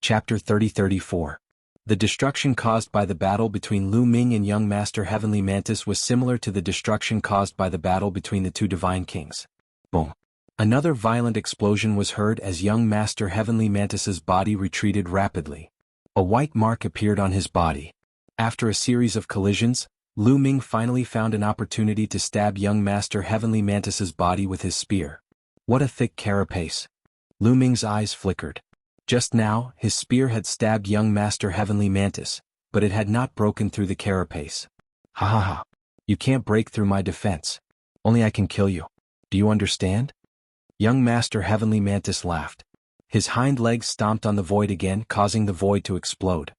Chapter 30-34. The destruction caused by the battle between Lu Ming and Young Master Heavenly Mantis was similar to the destruction caused by the battle between the two Divine Kings. Boom. Another violent explosion was heard as Young Master Heavenly Mantis's body retreated rapidly. A white mark appeared on his body. After a series of collisions, Lu Ming finally found an opportunity to stab Young Master Heavenly Mantis's body with his spear. What a thick carapace. Lu Ming's eyes flickered. Just now, his spear had stabbed Young Master Heavenly Mantis, but it had not broken through the carapace. Ha ha ha. You can't break through my defense. Only I can kill you. Do you understand? Young Master Heavenly Mantis laughed. His hind legs stomped on the void again, causing the void to explode.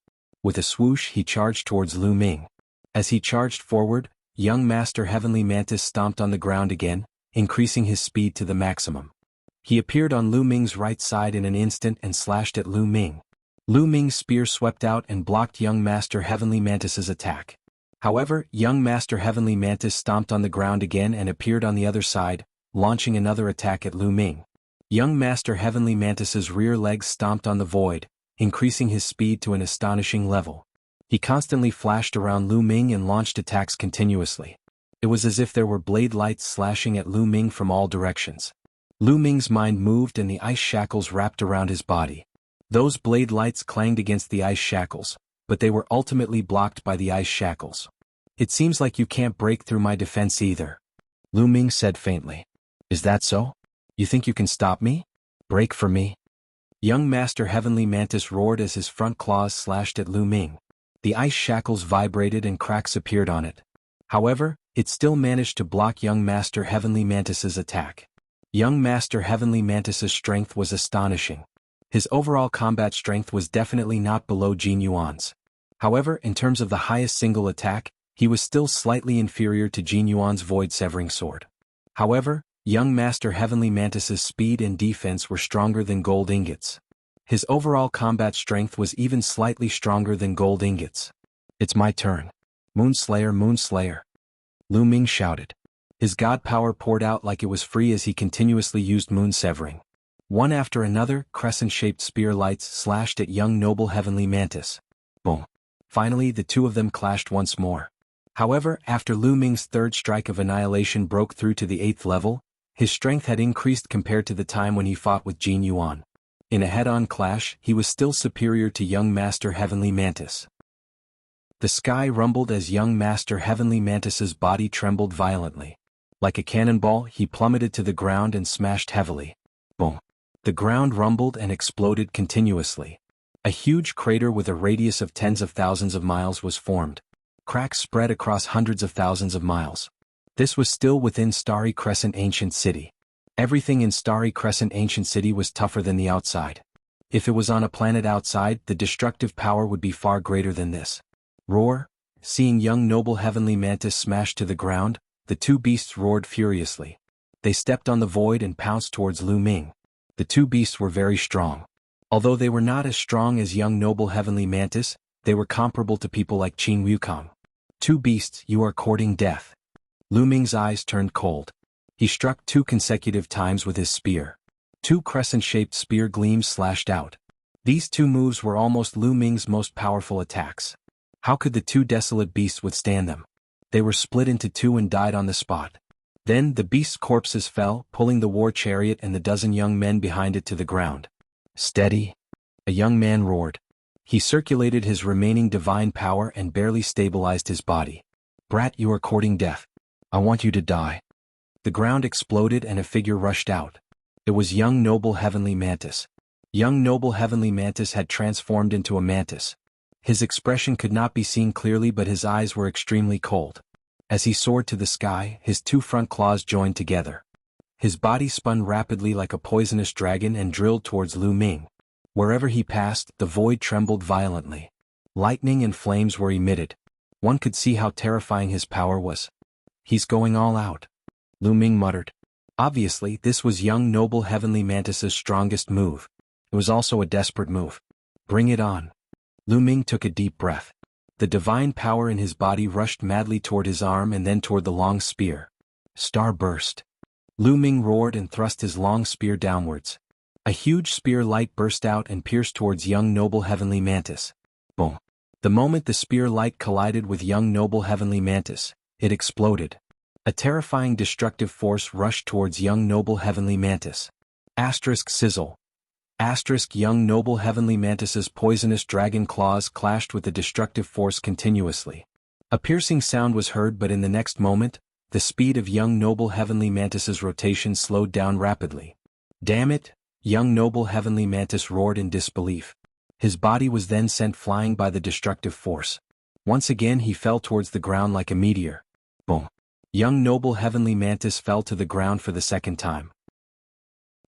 With a swoosh, he charged towards Lu Ming. As he charged forward, Young Master Heavenly Mantis stomped on the ground again, increasing his speed to the maximum. He appeared on Lu Ming's right side in an instant and slashed at Lu Ming. Lu Ming's spear swept out and blocked Young Master Heavenly Mantis's attack. However, Young Master Heavenly Mantis stomped on the ground again and appeared on the other side, launching another attack at Lu Ming. Young Master Heavenly Mantis's rear legs stomped on the void, increasing his speed to an astonishing level. He constantly flashed around Lu Ming and launched attacks continuously. It was as if there were blade lights slashing at Lu Ming from all directions. Lu Ming's mind moved and the ice shackles wrapped around his body. Those blade lights clanged against the ice shackles, but they were ultimately blocked by the ice shackles. It seems like you can't break through my defense either. Lu Ming said faintly. Is that so? You think you can stop me? Break for me? Young Master Heavenly Mantis roared as his front claws slashed at Lu Ming. The ice shackles vibrated and cracks appeared on it. However, it still managed to block Young Master Heavenly Mantis's attack. Young Master Heavenly Mantis's strength was astonishing. His overall combat strength was definitely not below Jin Yuan's. However, in terms of the highest single attack, he was still slightly inferior to Jin Yuan's void-severing sword. However, Young Master Heavenly Mantis's speed and defense were stronger than gold ingots. His overall combat strength was even slightly stronger than gold ingots. It's my turn. Moonslayer, Moonslayer. Lu Ming shouted. His god power poured out like it was free as he continuously used moon severing. One after another, crescent-shaped spear lights slashed at Young Noble Heavenly Mantis. Boom. Finally, the two of them clashed once more. However, after Lu Ming's third strike of annihilation broke through to the 8th level, his strength had increased compared to the time when he fought with Jin Yuan. In a head-on clash, he was still superior to Young Master Heavenly Mantis. The sky rumbled as Young Master Heavenly Mantis's body trembled violently. Like a cannonball, he plummeted to the ground and smashed heavily. Boom. The ground rumbled and exploded continuously. A huge crater with a radius of tens of thousands of miles was formed. Cracks spread across hundreds of thousands of miles. This was still within Starry Crescent Ancient City. Everything in Starry Crescent Ancient City was tougher than the outside. If it was on a planet outside, the destructive power would be far greater than this. Roar! Seeing Young Noble Heavenly Mantis smashed to the ground, the two beasts roared furiously. They stepped on the void and pounced towards Lu Ming. The two beasts were very strong. Although they were not as strong as Young Noble Heavenly Mantis, they were comparable to people like Qin Wukong. Two beasts, you are courting death. Lu Ming's eyes turned cold. He struck 2 consecutive times with his spear. 2 crescent-shaped spear gleams slashed out. These 2 moves were almost Lu Ming's most powerful attacks. How could the 2 desolate beasts withstand them? They were split into 2 and died on the spot. Then the beasts' corpses fell, pulling the war chariot and the dozen young men behind it to the ground. Steady! A young man roared. He circulated his remaining divine power and barely stabilized his body. Brat, you are courting death. I want you to die. The ground exploded and a figure rushed out. It was Young Noble Heavenly Mantis. Young Noble Heavenly Mantis had transformed into a mantis. His expression could not be seen clearly, but his eyes were extremely cold. As he soared to the sky, his 2 front claws joined together. His body spun rapidly like a poisonous dragon and drilled towards Lu Ming. Wherever he passed, the void trembled violently. Lightning and flames were emitted. One could see how terrifying his power was. He's going all out. Lu Ming muttered. Obviously, this was Young Noble Heavenly Mantis's strongest move. It was also a desperate move. Bring it on. Lu Ming took a deep breath. The divine power in his body rushed madly toward his arm and then toward the long spear. Star burst. Lu Ming roared and thrust his long spear downwards. A huge spear light burst out and pierced towards young noble heavenly mantis. Boom. The moment the spear light collided with young noble heavenly mantis, it exploded. A terrifying destructive force rushed towards young noble heavenly mantis. Asterisk sizzle. Asterisk young noble heavenly mantis's poisonous dragon claws clashed with the destructive force continuously. A piercing sound was heard, but in the next moment, the speed of young noble heavenly mantis's rotation slowed down rapidly. Damn it! Young noble heavenly mantis roared in disbelief. His body was then sent flying by the destructive force. Once again he fell towards the ground like a meteor. Boom. Young noble heavenly mantis fell to the ground for the second time.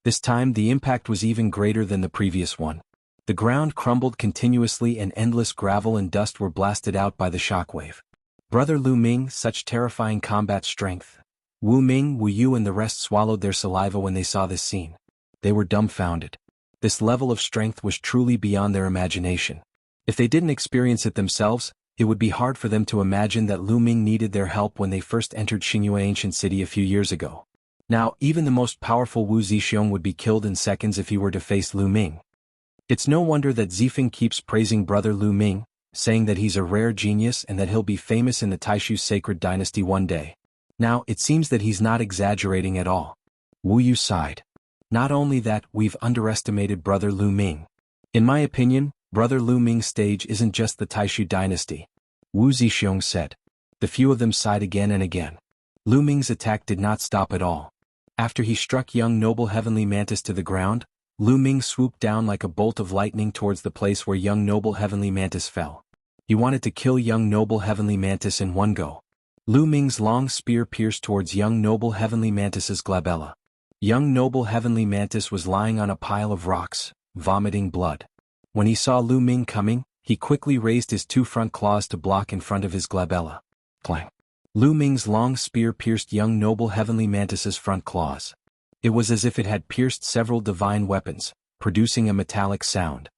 This time the impact was even greater than the previous one. The ground crumbled continuously and endless gravel and dust were blasted out by the shockwave. Brother Lu Ming, such terrifying combat strength. Wu Ming, Wu Yu and the rest swallowed their saliva when they saw this scene. They were dumbfounded. This level of strength was truly beyond their imagination. If they didn't experience it themselves, it would be hard for them to imagine that Lu Ming needed their help when they first entered Xingyue Ancient City a few years ago. Now, even the most powerful Wu Zixiong would be killed in seconds if he were to face Lu Ming. It's no wonder that Zifeng keeps praising brother Lu Ming, saying that he's a rare genius and that he'll be famous in the Taishu sacred dynasty one day. Now, it seems that he's not exaggerating at all. Wu Yu sighed. Not only that, we've underestimated brother Lu Ming. In my opinion, brother Lu Ming's stage isn't just the Taishu dynasty. Wu Zixiong said. The few of them sighed again and again. Lu Ming's attack did not stop at all. After he struck young noble heavenly mantis to the ground, Lu Ming swooped down like a bolt of lightning towards the place where young noble heavenly mantis fell. He wanted to kill young noble heavenly mantis in one go. Lu Ming's long spear pierced towards young noble heavenly mantis's glabella. Young noble heavenly mantis was lying on a pile of rocks, vomiting blood. When he saw Lu Ming coming, he quickly raised his two front claws to block in front of his glabella. Clang. Lu Ming's long spear pierced young noble heavenly mantis's front claws. It was as if it had pierced several divine weapons, producing a metallic sound.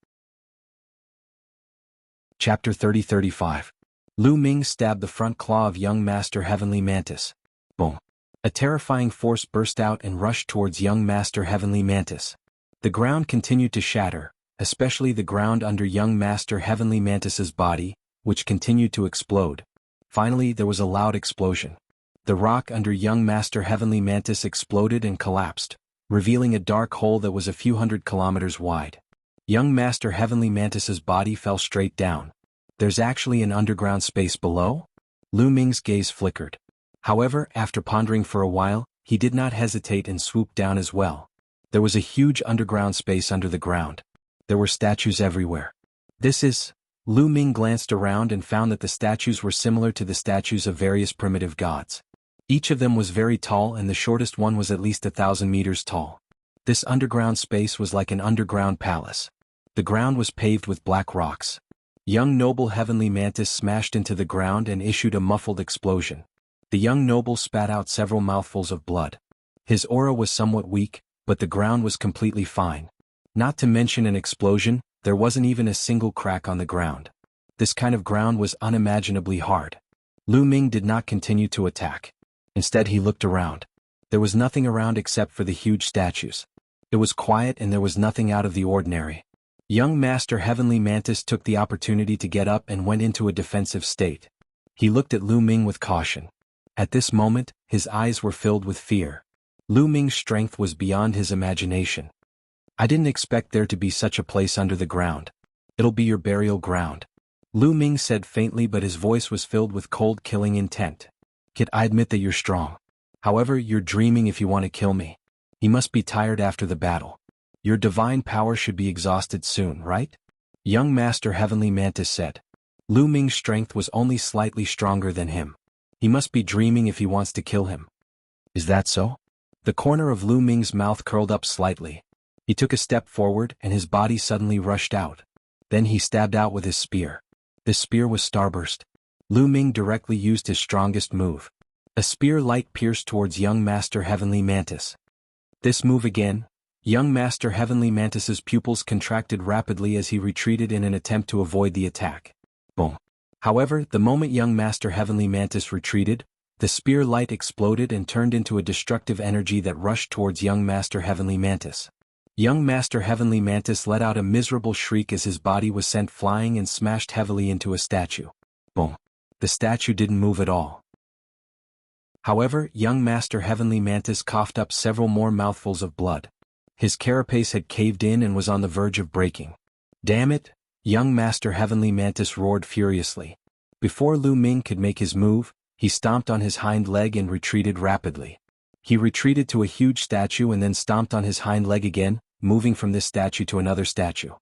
Chapter 30-35. Lu Ming stabbed the front claw of young Master Heavenly Mantis. Boom. A terrifying force burst out and rushed towards young Master Heavenly Mantis. The ground continued to shatter, especially the ground under young Master Heavenly Mantis's body, which continued to explode. Finally, there was a loud explosion. The rock under young Master Heavenly Mantis exploded and collapsed, revealing a dark hole that was a few hundred kilometers wide. Young Master Heavenly Mantis's body fell straight down. There's actually an underground space below? Lu Ming's gaze flickered. However, after pondering for a while, he did not hesitate and swooped down as well. There was a huge underground space under the ground. There were statues everywhere. Lu Ming glanced around and found that the statues were similar to the statues of various primitive gods. Each of them was very tall and the shortest one was at least 1,000 meters tall. This underground space was like an underground palace. The ground was paved with black rocks. Young noble heavenly mantis smashed into the ground and issued a muffled explosion. The young noble spat out several mouthfuls of blood. His aura was somewhat weak, but the ground was completely fine. Not to mention an explosion, there wasn't even a single crack on the ground. This kind of ground was unimaginably hard. Lu Ming did not continue to attack. Instead he looked around. There was nothing around except for the huge statues. It was quiet and there was nothing out of the ordinary. Young Master Heavenly Mantis took the opportunity to get up and went into a defensive state. He looked at Lu Ming with caution. At this moment, his eyes were filled with fear. Lu Ming's strength was beyond his imagination. I didn't expect there to be such a place under the ground. It'll be your burial ground. Lu Ming said faintly, but his voice was filled with cold killing intent. Kid, I admit that you're strong. However, you're dreaming if you want to kill me. You must be tired after the battle. Your divine power should be exhausted soon, right? Young Master Heavenly Mantis said. Lu Ming's strength was only slightly stronger than him. He must be dreaming if he wants to kill him. Is that so? The corner of Lu Ming's mouth curled up slightly. He took a step forward and his body suddenly rushed out. Then he stabbed out with his spear. This spear was Starburst. Lu Ming directly used his strongest move. A spear light pierced towards young Master Heavenly Mantis. This move again. Young Master Heavenly Mantis's pupils contracted rapidly as he retreated in an attempt to avoid the attack. Boom. However, the moment young Master Heavenly Mantis retreated, the spear light exploded and turned into a destructive energy that rushed towards young Master Heavenly Mantis. Young Master Heavenly Mantis let out a miserable shriek as his body was sent flying and smashed heavily into a statue. Boom. The statue didn't move at all. However, young Master Heavenly Mantis coughed up several more mouthfuls of blood. His carapace had caved in and was on the verge of breaking. Damn it! Young Master Heavenly Mantis roared furiously. Before Lu Ming could make his move, he stomped on his hind leg and retreated rapidly. He retreated to a huge statue and then stomped on his hind leg again, moving from this statue to another statue.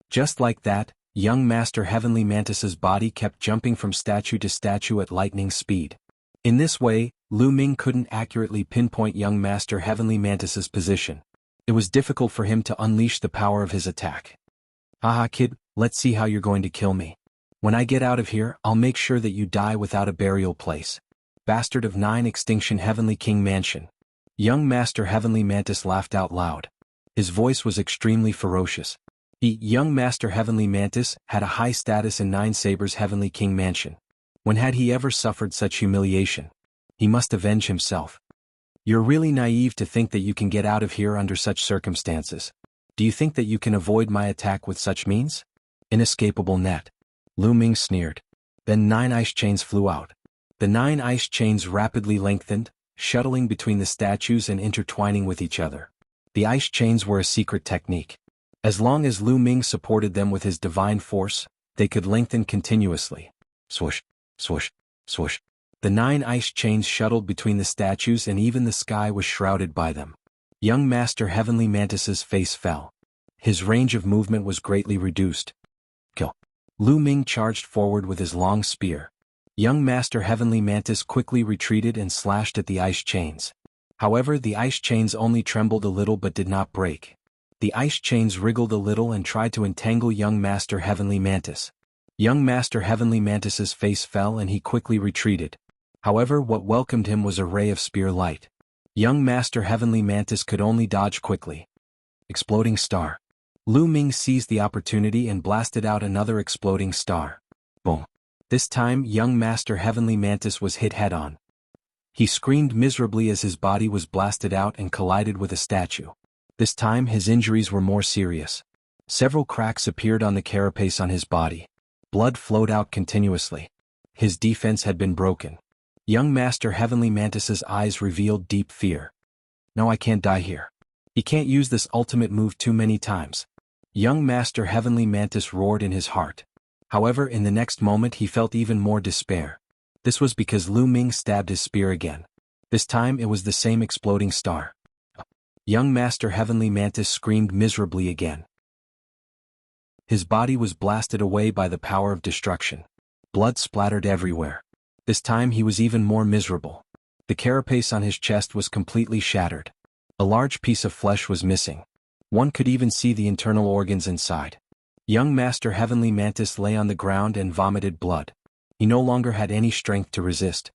Just like that, young Master Heavenly Mantis's body kept jumping from statue to statue at lightning speed. In this way, Lu Ming couldn't accurately pinpoint young Master Heavenly Mantis's position. It was difficult for him to unleash the power of his attack. Haha kid, let's see how you're going to kill me. When I get out of here, I'll make sure that you die without a burial place. Bastard of 9 Extinction Heavenly King Mansion. Young Master Heavenly Mantis laughed out loud. His voice was extremely ferocious. Young Master Heavenly Mantis had a high status in Nine Sabers Heavenly King Mansion. When had he ever suffered such humiliation? He must avenge himself. You're really naive to think that you can get out of here under such circumstances. Do you think that you can avoid my attack with such means? Inescapable net. Lu Ming sneered. Then 9 ice chains flew out. The 9 ice chains rapidly lengthened, shuttling between the statues and intertwining with each other. The ice chains were a secret technique. As long as Lu Ming supported them with his divine force, they could lengthen continuously. Swoosh, swoosh, swoosh. The 9 ice chains shuttled between the statues and even the sky was shrouded by them. Young Master Heavenly Mantis's face fell. His range of movement was greatly reduced. Kill. Lu Ming charged forward with his long spear. Young Master Heavenly Mantis quickly retreated and slashed at the ice chains. However, the ice chains only trembled a little but did not break. The ice chains wriggled a little and tried to entangle young Master Heavenly Mantis. Young Master Heavenly Mantis's face fell and he quickly retreated. However, what welcomed him was a ray of spear light. Young Master Heavenly Mantis could only dodge quickly. Exploding star. Lu Ming seized the opportunity and blasted out another exploding star. Boom. This time, young Master Heavenly Mantis was hit head-on. He screamed miserably as his body was blasted out and collided with a statue. This time, his injuries were more serious. Several cracks appeared on the carapace on his body. Blood flowed out continuously. His defense had been broken. Young Master Heavenly Mantis's eyes revealed deep fear. No, I can't die here. He can't use this ultimate move too many times. Young Master Heavenly Mantis roared in his heart. However, in the next moment he felt even more despair. This was because Lu Ming stabbed his spear again. This time it was the same exploding star. Young Master Heavenly Mantis screamed miserably again. His body was blasted away by the power of destruction. Blood splattered everywhere. This time he was even more miserable. The carapace on his chest was completely shattered. A large piece of flesh was missing. One could even see the internal organs inside. Young Master Heavenly Mantis lay on the ground and vomited blood. He no longer had any strength to resist.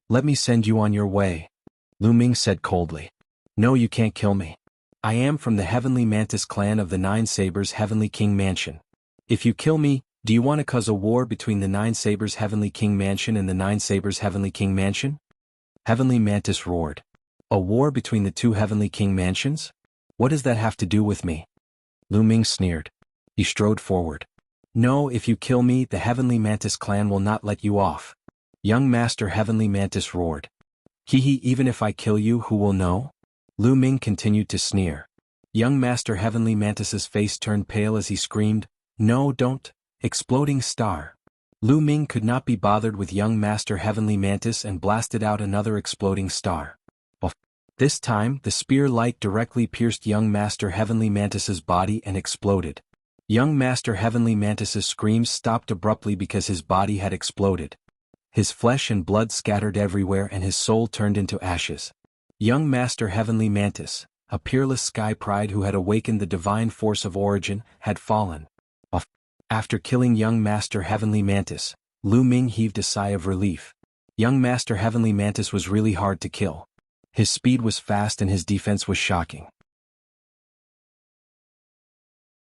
Let me send you on your way, Lu Ming said coldly. No, you can't kill me. I am from the Heavenly Mantis clan of the Nine Sabers Heavenly King Mansion. If you kill me, do you want to cause a war between the Nine Sabers Heavenly King Mansion and the Nine Sabers Heavenly King Mansion? Heavenly Mantis roared. A war between the two Heavenly King Mansions? What does that have to do with me? Lu Ming sneered. He strode forward. No, if you kill me, the Heavenly Mantis clan will not let you off. Young Master Heavenly Mantis roared. Hee, even if I kill you, who will know? Lu Ming continued to sneer. Young Master Heavenly Mantis's face turned pale as he screamed, No, don't. Exploding star. Lu Ming could not be bothered with young Master Heavenly Mantis and blasted out another exploding star. This time, the spear light directly pierced young Master Heavenly Mantis's body and exploded. Young Master Heavenly Mantis's screams stopped abruptly because his body had exploded. His flesh and blood scattered everywhere and his soul turned into ashes. Young Master Heavenly Mantis, a peerless sky pride who had awakened the divine force of origin, had fallen. After killing young Master Heavenly Mantis, Lu Ming heaved a sigh of relief. Young Master Heavenly Mantis was really hard to kill. His speed was fast and his defense was shocking.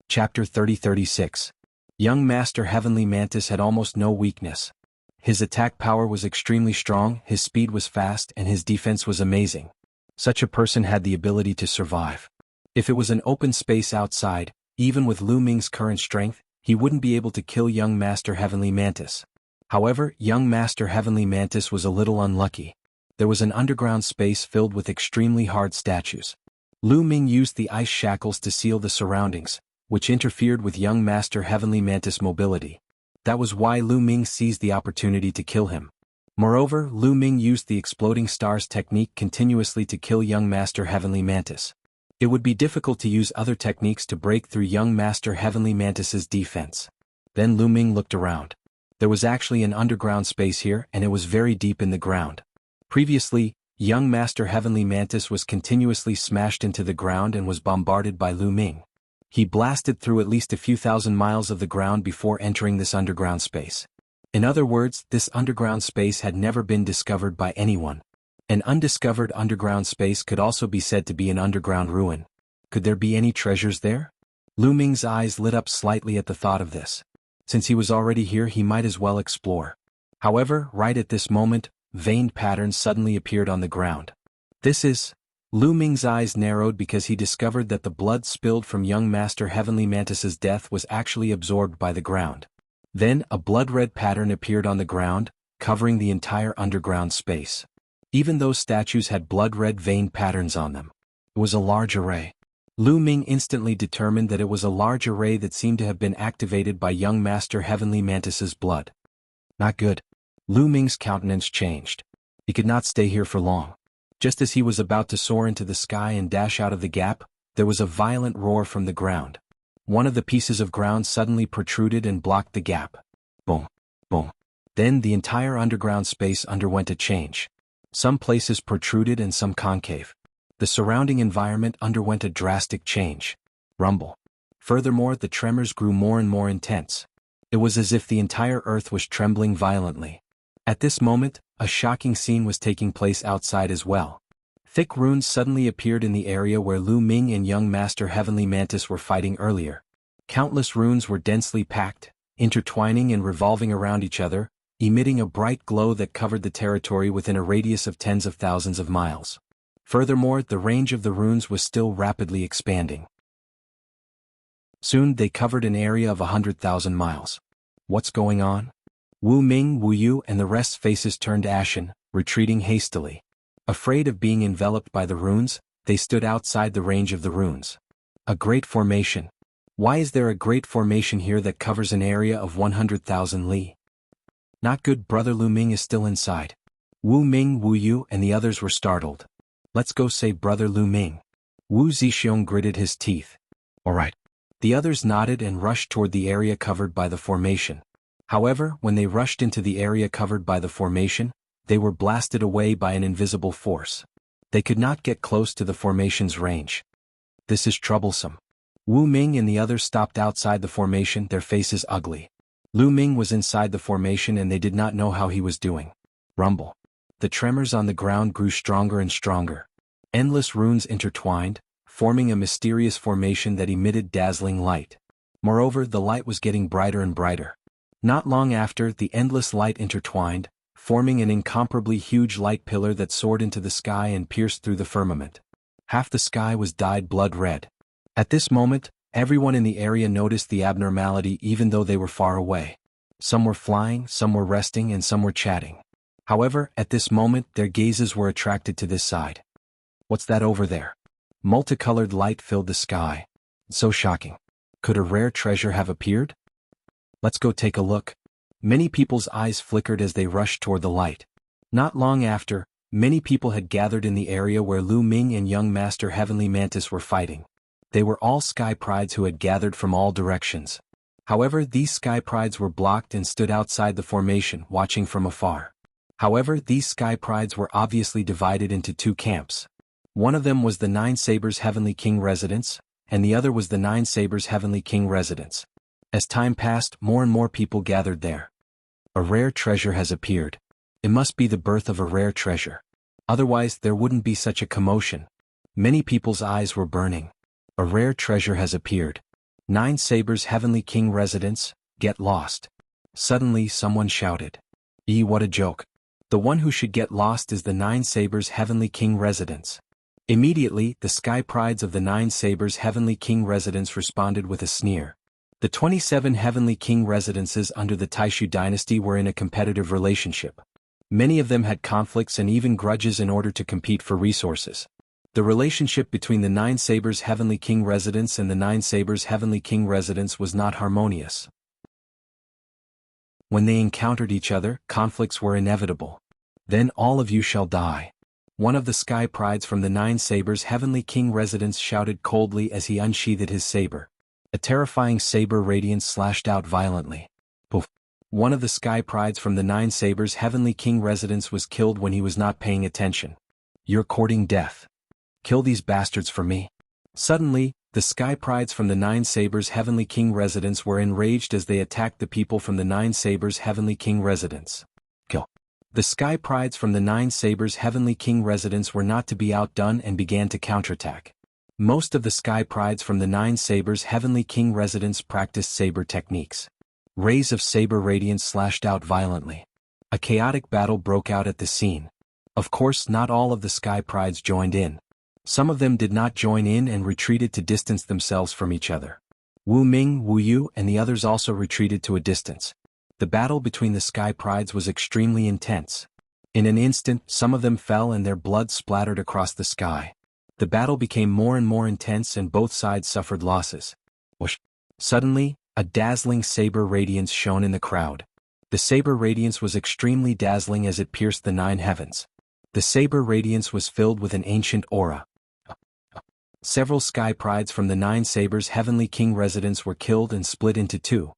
Chapter 30-36. Young Master Heavenly Mantis had almost no weakness. His attack power was extremely strong, his speed was fast, and his defense was amazing. Such a person had the ability to survive. If it was an open space outside, even with Lu Ming's current strength, he wouldn't be able to kill young Master Heavenly Mantis. However, young Master Heavenly Mantis was a little unlucky. There was an underground space filled with extremely hard statues. Lu Ming used the ice shackles to seal the surroundings, which interfered with young Master Heavenly Mantis' mobility. That was why Lu Ming seized the opportunity to kill him. Moreover, Lu Ming used the exploding stars technique continuously to kill young Master Heavenly Mantis. It would be difficult to use other techniques to break through young Master Heavenly Mantis's defense. Then Lu Ming looked around. There was actually an underground space here, and it was very deep in the ground. Previously, young Master Heavenly Mantis was continuously smashed into the ground and was bombarded by Lu Ming. He blasted through at least a few thousand miles of the ground before entering this underground space. In other words, this underground space had never been discovered by anyone. An undiscovered underground space could also be said to be an underground ruin. Could there be any treasures there? Lu Ming's eyes lit up slightly at the thought of this. Since he was already here, he might as well explore. However, right at this moment, veined patterns suddenly appeared on the ground. Lu Ming's eyes narrowed because he discovered that the blood spilled from young Master Heavenly Mantis's death was actually absorbed by the ground. Then, a blood-red pattern appeared on the ground, covering the entire underground space. Even those statues had blood-red veined patterns on them. It was a large array. Lu Ming instantly determined that it was a large array that seemed to have been activated by young Master Heavenly Mantis's blood. Not good. Lu Ming's countenance changed. He could not stay here for long. Just as he was about to soar into the sky and dash out of the gap, there was a violent roar from the ground. One of the pieces of ground suddenly protruded and blocked the gap. Boom, boom. Then the entire underground space underwent a change. Some places protruded and some concave. The surrounding environment underwent a drastic change. Rumble. Furthermore, the tremors grew more and more intense. It was as if the entire earth was trembling violently. At this moment, a shocking scene was taking place outside as well. Thick runes suddenly appeared in the area where Lu Ming and young Master Heavenly Mantis were fighting earlier. Countless runes were densely packed, intertwining and revolving around each other, emitting a bright glow that covered the territory within a radius of tens of thousands of miles. Furthermore, the range of the runes was still rapidly expanding. Soon they covered an area of 100,000 miles. What's going on? Wu Ming, Wu Yu and the rest's faces turned ashen, retreating hastily. Afraid of being enveloped by the runes, they stood outside the range of the runes. A great formation. Why is there a great formation here that covers an area of 100,000 li? Not good. Brother Lu Ming is still inside. Wu Ming, Wu Yu and the others were startled. Let's go, say Brother Lu Ming. Wu Zixiong gritted his teeth. Alright. The others nodded and rushed toward the area covered by the formation. However, when they rushed into the area covered by the formation, they were blasted away by an invisible force. They could not get close to the formation's range. This is troublesome. Wu Ming and the others stopped outside the formation, their faces ugly. Lu Ming was inside the formation and they did not know how he was doing. Rumble. The tremors on the ground grew stronger and stronger. Endless runes intertwined, forming a mysterious formation that emitted dazzling light. Moreover, the light was getting brighter and brighter. Not long after, the endless light intertwined, forming an incomparably huge light pillar that soared into the sky and pierced through the firmament. Half the sky was dyed blood red. At this moment, everyone in the area noticed the abnormality even though they were far away. Some were flying, some were resting and some were chatting. However, at this moment their gazes were attracted to this side. What's that over there? Multicolored light filled the sky. So shocking. Could a rare treasure have appeared? Let's go take a look. Many people's eyes flickered as they rushed toward the light. Not long after, many people had gathered in the area where Lu Ming and young Master Heavenly Mantis were fighting. They were all sky prides who had gathered from all directions. However, these sky prides were blocked and stood outside the formation, watching from afar. However, these sky prides were obviously divided into two camps. One of them was the Nine Sabers Heavenly King residence, and the other was the Nine Sabers Heavenly King residence. As time passed, more and more people gathered there. A rare treasure has appeared. It must be the birth of a rare treasure. Otherwise, there wouldn't be such a commotion. Many people's eyes were burning. A rare treasure has appeared. Nine Sabers Heavenly King residence, get lost. Suddenly, someone shouted. What a joke. The one who should get lost is the Nine Sabers Heavenly King residence. Immediately, the sky prides of the 9 sabers heavenly king residence responded with a sneer. The 27 heavenly king residences under the Taishu dynasty were in a competitive relationship. Many of them had conflicts and even grudges in order to compete for resources. The relationship between the 9 sabers heavenly king residence and the 9 sabers heavenly king residence was not harmonious. When they encountered each other, conflicts were inevitable. Then all of you shall die. One of the sky prides from the 9 sabers heavenly king residence shouted coldly as he unsheathed his saber. A terrifying saber radiance slashed out violently. Poof. One of the sky prides from the 9 sabers heavenly king residence was killed when he was not paying attention. You're courting death. Kill these bastards for me. Suddenly, the sky prides from the 9 sabers heavenly king residence were enraged as they attacked the people from the 9 sabers heavenly king residence. Kill. The sky prides from the 9 sabers heavenly king residence were not to be outdone and began to counterattack. Most of the sky prides from the 9 sabers heavenly king residence practiced saber techniques. Rays of saber radiance slashed out violently. A chaotic battle broke out at the scene. Of course, not all of the sky prides joined in. Some of them did not join in and retreated to distance themselves from each other. Wu Ming, Wu Yu, and the others also retreated to a distance. The battle between the sky prides was extremely intense. In an instant, some of them fell and their blood splattered across the sky. The battle became more and more intense and both sides suffered losses. Whoosh! Suddenly, a dazzling saber radiance shone in the crowd. The saber radiance was extremely dazzling as it pierced the 9 heavens. The saber radiance was filled with an ancient aura. Several sky prides from the 9 sabers heavenly king residence were killed and split into 2.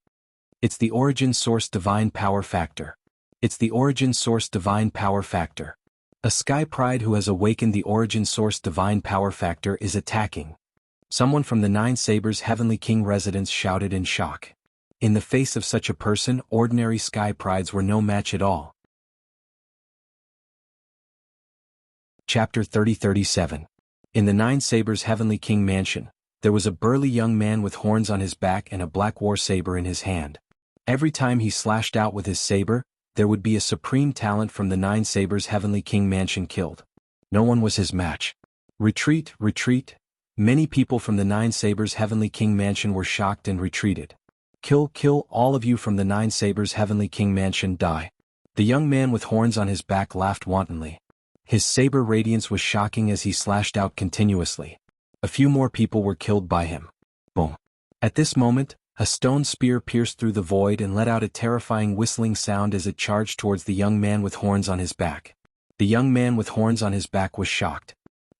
It's the origin source divine power factor. It's the origin source divine power factor. A sky pride who has awakened the origin source divine power factor is attacking. Someone from the 9 sabers heavenly king residence shouted in shock. In the face of such a person, ordinary sky prides were no match at all. Chapter 30-37. In the 9 sabers heavenly king mansion, there was a burly young man with horns on his back and a black war saber in his hand. Every time he slashed out with his saber, there would be a supreme talent from the 9 sabers heavenly king mansion killed. No one was his match. Retreat, retreat. Many people from the 9 sabers heavenly king mansion were shocked and retreated. Kill, kill, all of you from the 9 sabers heavenly king mansion, die. The young man with horns on his back laughed wantonly. His saber radiance was shocking as he slashed out continuously. A few more people were killed by him. Boom. At this moment, a stone spear pierced through the void and let out a terrifying whistling sound as it charged towards the young man with horns on his back. The young man with horns on his back was shocked.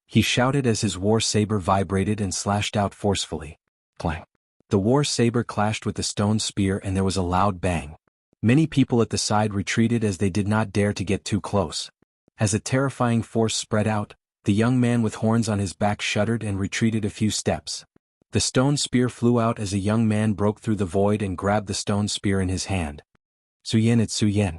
He shouted as his war saber vibrated and slashed out forcefully. Clang. The war saber clashed with the stone spear and there was a loud bang. Many people at the side retreated as they did not dare to get too close. As a terrifying force spread out, the young man with horns on his back shuddered and retreated a few steps. The stone spear flew out as a young man broke through the void and grabbed the stone spear in his hand. Suyen, it's Suyen.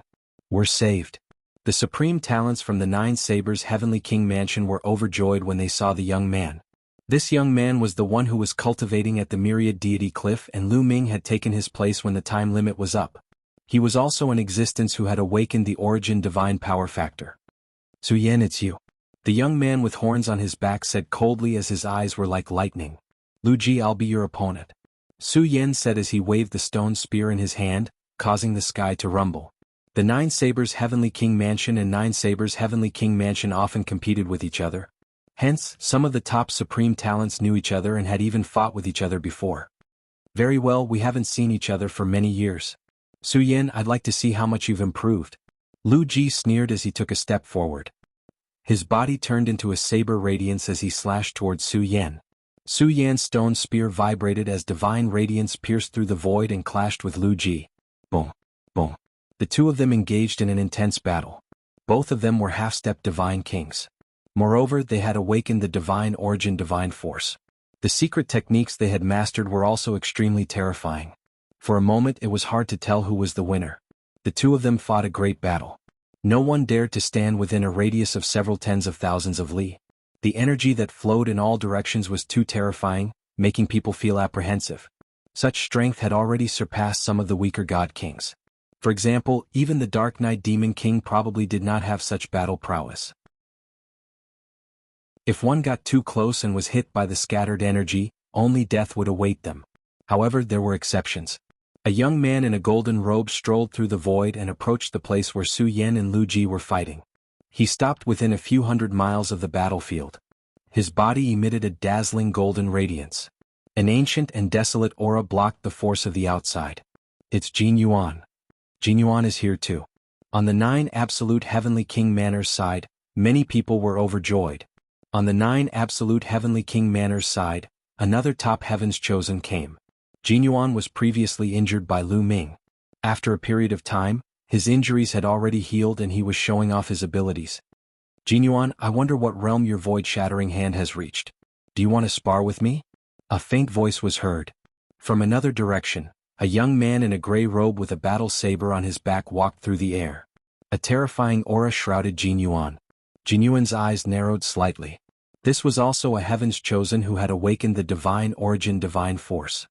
We're saved. The supreme talents from the 9 sabers heavenly king mansion were overjoyed when they saw the young man. This young man was the one who was cultivating at the myriad deity cliff and Lu Ming had taken his place when the time limit was up. He was also an existence who had awakened the origin divine power factor. Suyen, it's you. The young man with horns on his back said coldly as his eyes were like lightning. Lu Ji, I'll be your opponent. Su Yen said as he waved the stone spear in his hand, causing the sky to rumble. The 9 sabers heavenly king mansion and 9 sabers heavenly king mansion often competed with each other. Hence, some of the top supreme talents knew each other and had even fought with each other before. Very well, we haven't seen each other for many years. Su Yen, I'd like to see how much you've improved. Lu Ji sneered as he took a step forward. His body turned into a saber radiance as he slashed towards Su Yen. Su Yan's stone spear vibrated as divine radiance pierced through the void and clashed with Lu Ji. Boom. Boom. The two of them engaged in an intense battle. Both of them were half-step divine kings. Moreover, they had awakened the divine origin divine force. The secret techniques they had mastered were also extremely terrifying. For a moment it was hard to tell who was the winner. The two of them fought a great battle. No one dared to stand within a radius of several tens of thousands of li. The energy that flowed in all directions was too terrifying, making people feel apprehensive. Such strength had already surpassed some of the weaker god kings. For example, even the Dark Knight Demon King probably did not have such battle prowess. If one got too close and was hit by the scattered energy, only death would await them. However, there were exceptions. A young man in a golden robe strolled through the void and approached the place where Su Yan and Lu Ji were fighting. He stopped within a few hundred miles of the battlefield. His body emitted a dazzling golden radiance. An ancient and desolate aura blocked the force of the outside. It's Jin Yuan. Jin Yuan is here too. On the 9 Absolute Heavenly King Manor's side, many people were overjoyed. On the 9 Absolute Heavenly King Manor's side, another top heavens chosen came. Jin Yuan was previously injured by Lu Ming. After a period of time, his injuries had already healed and he was showing off his abilities. Jin Yuan, I wonder what realm your void-shattering hand has reached. Do you want to spar with me? A faint voice was heard. From another direction, a young man in a gray robe with a battle saber on his back walked through the air. A terrifying aura shrouded Jin Yuan. Jin Yuan's eyes narrowed slightly. This was also a heaven's chosen who had awakened the divine origin divine force.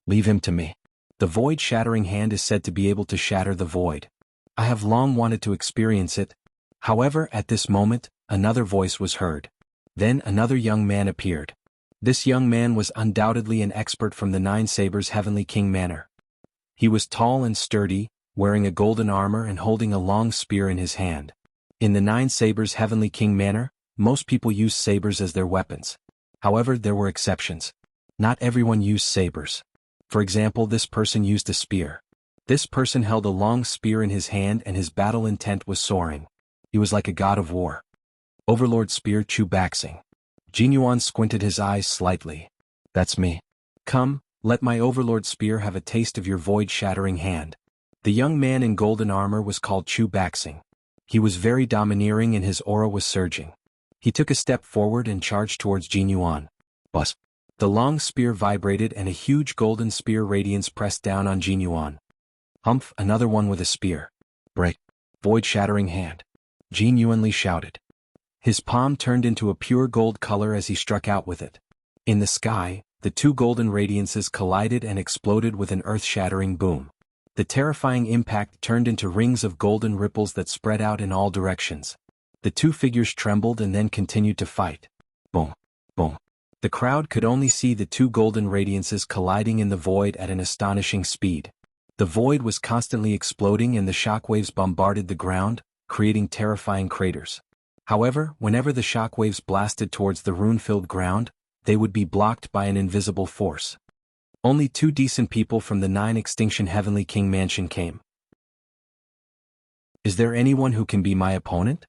Leave him to me. The void-shattering hand is said to be able to shatter the void. I have long wanted to experience it. However, at this moment, another voice was heard. Then another young man appeared. This young man was undoubtedly an expert from the 9 Sabers Heavenly King Manor. He was tall and sturdy, wearing a golden armor and holding a long spear in his hand. In the 9 Sabers Heavenly King Manor, most people used sabers as their weapons. However, there were exceptions. Not everyone used sabers. For example, this person used a spear. This person held a long spear in his hand and his battle intent was soaring. He was like a god of war. Overlord Spear Chu Baxing. Jin Yuan squinted his eyes slightly. That's me. Come, let my Overlord Spear have a taste of your void-shattering hand. The young man in golden armor was called Chu Baxing. He was very domineering and his aura was surging. He took a step forward and charged towards Jin Yuan. Buzz. The long spear vibrated and a huge golden spear radiance pressed down on Jin Yuan. Humph, another one with a spear. Break. Void-shattering hand. Jin Yuan shouted. His palm turned into a pure gold color as he struck out with it. In the sky, the 2 golden radiances collided and exploded with an earth-shattering boom. The terrifying impact turned into rings of golden ripples that spread out in all directions. The 2 figures trembled and then continued to fight. Boom. Boom. The crowd could only see the 2 golden radiances colliding in the void at an astonishing speed. The void was constantly exploding and the shockwaves bombarded the ground, creating terrifying craters. However, whenever the shockwaves blasted towards the rune-filled ground, they would be blocked by an invisible force. Only 2 decent people from the 9 Extinction Heavenly King Mansion came. Is there anyone who can be my opponent?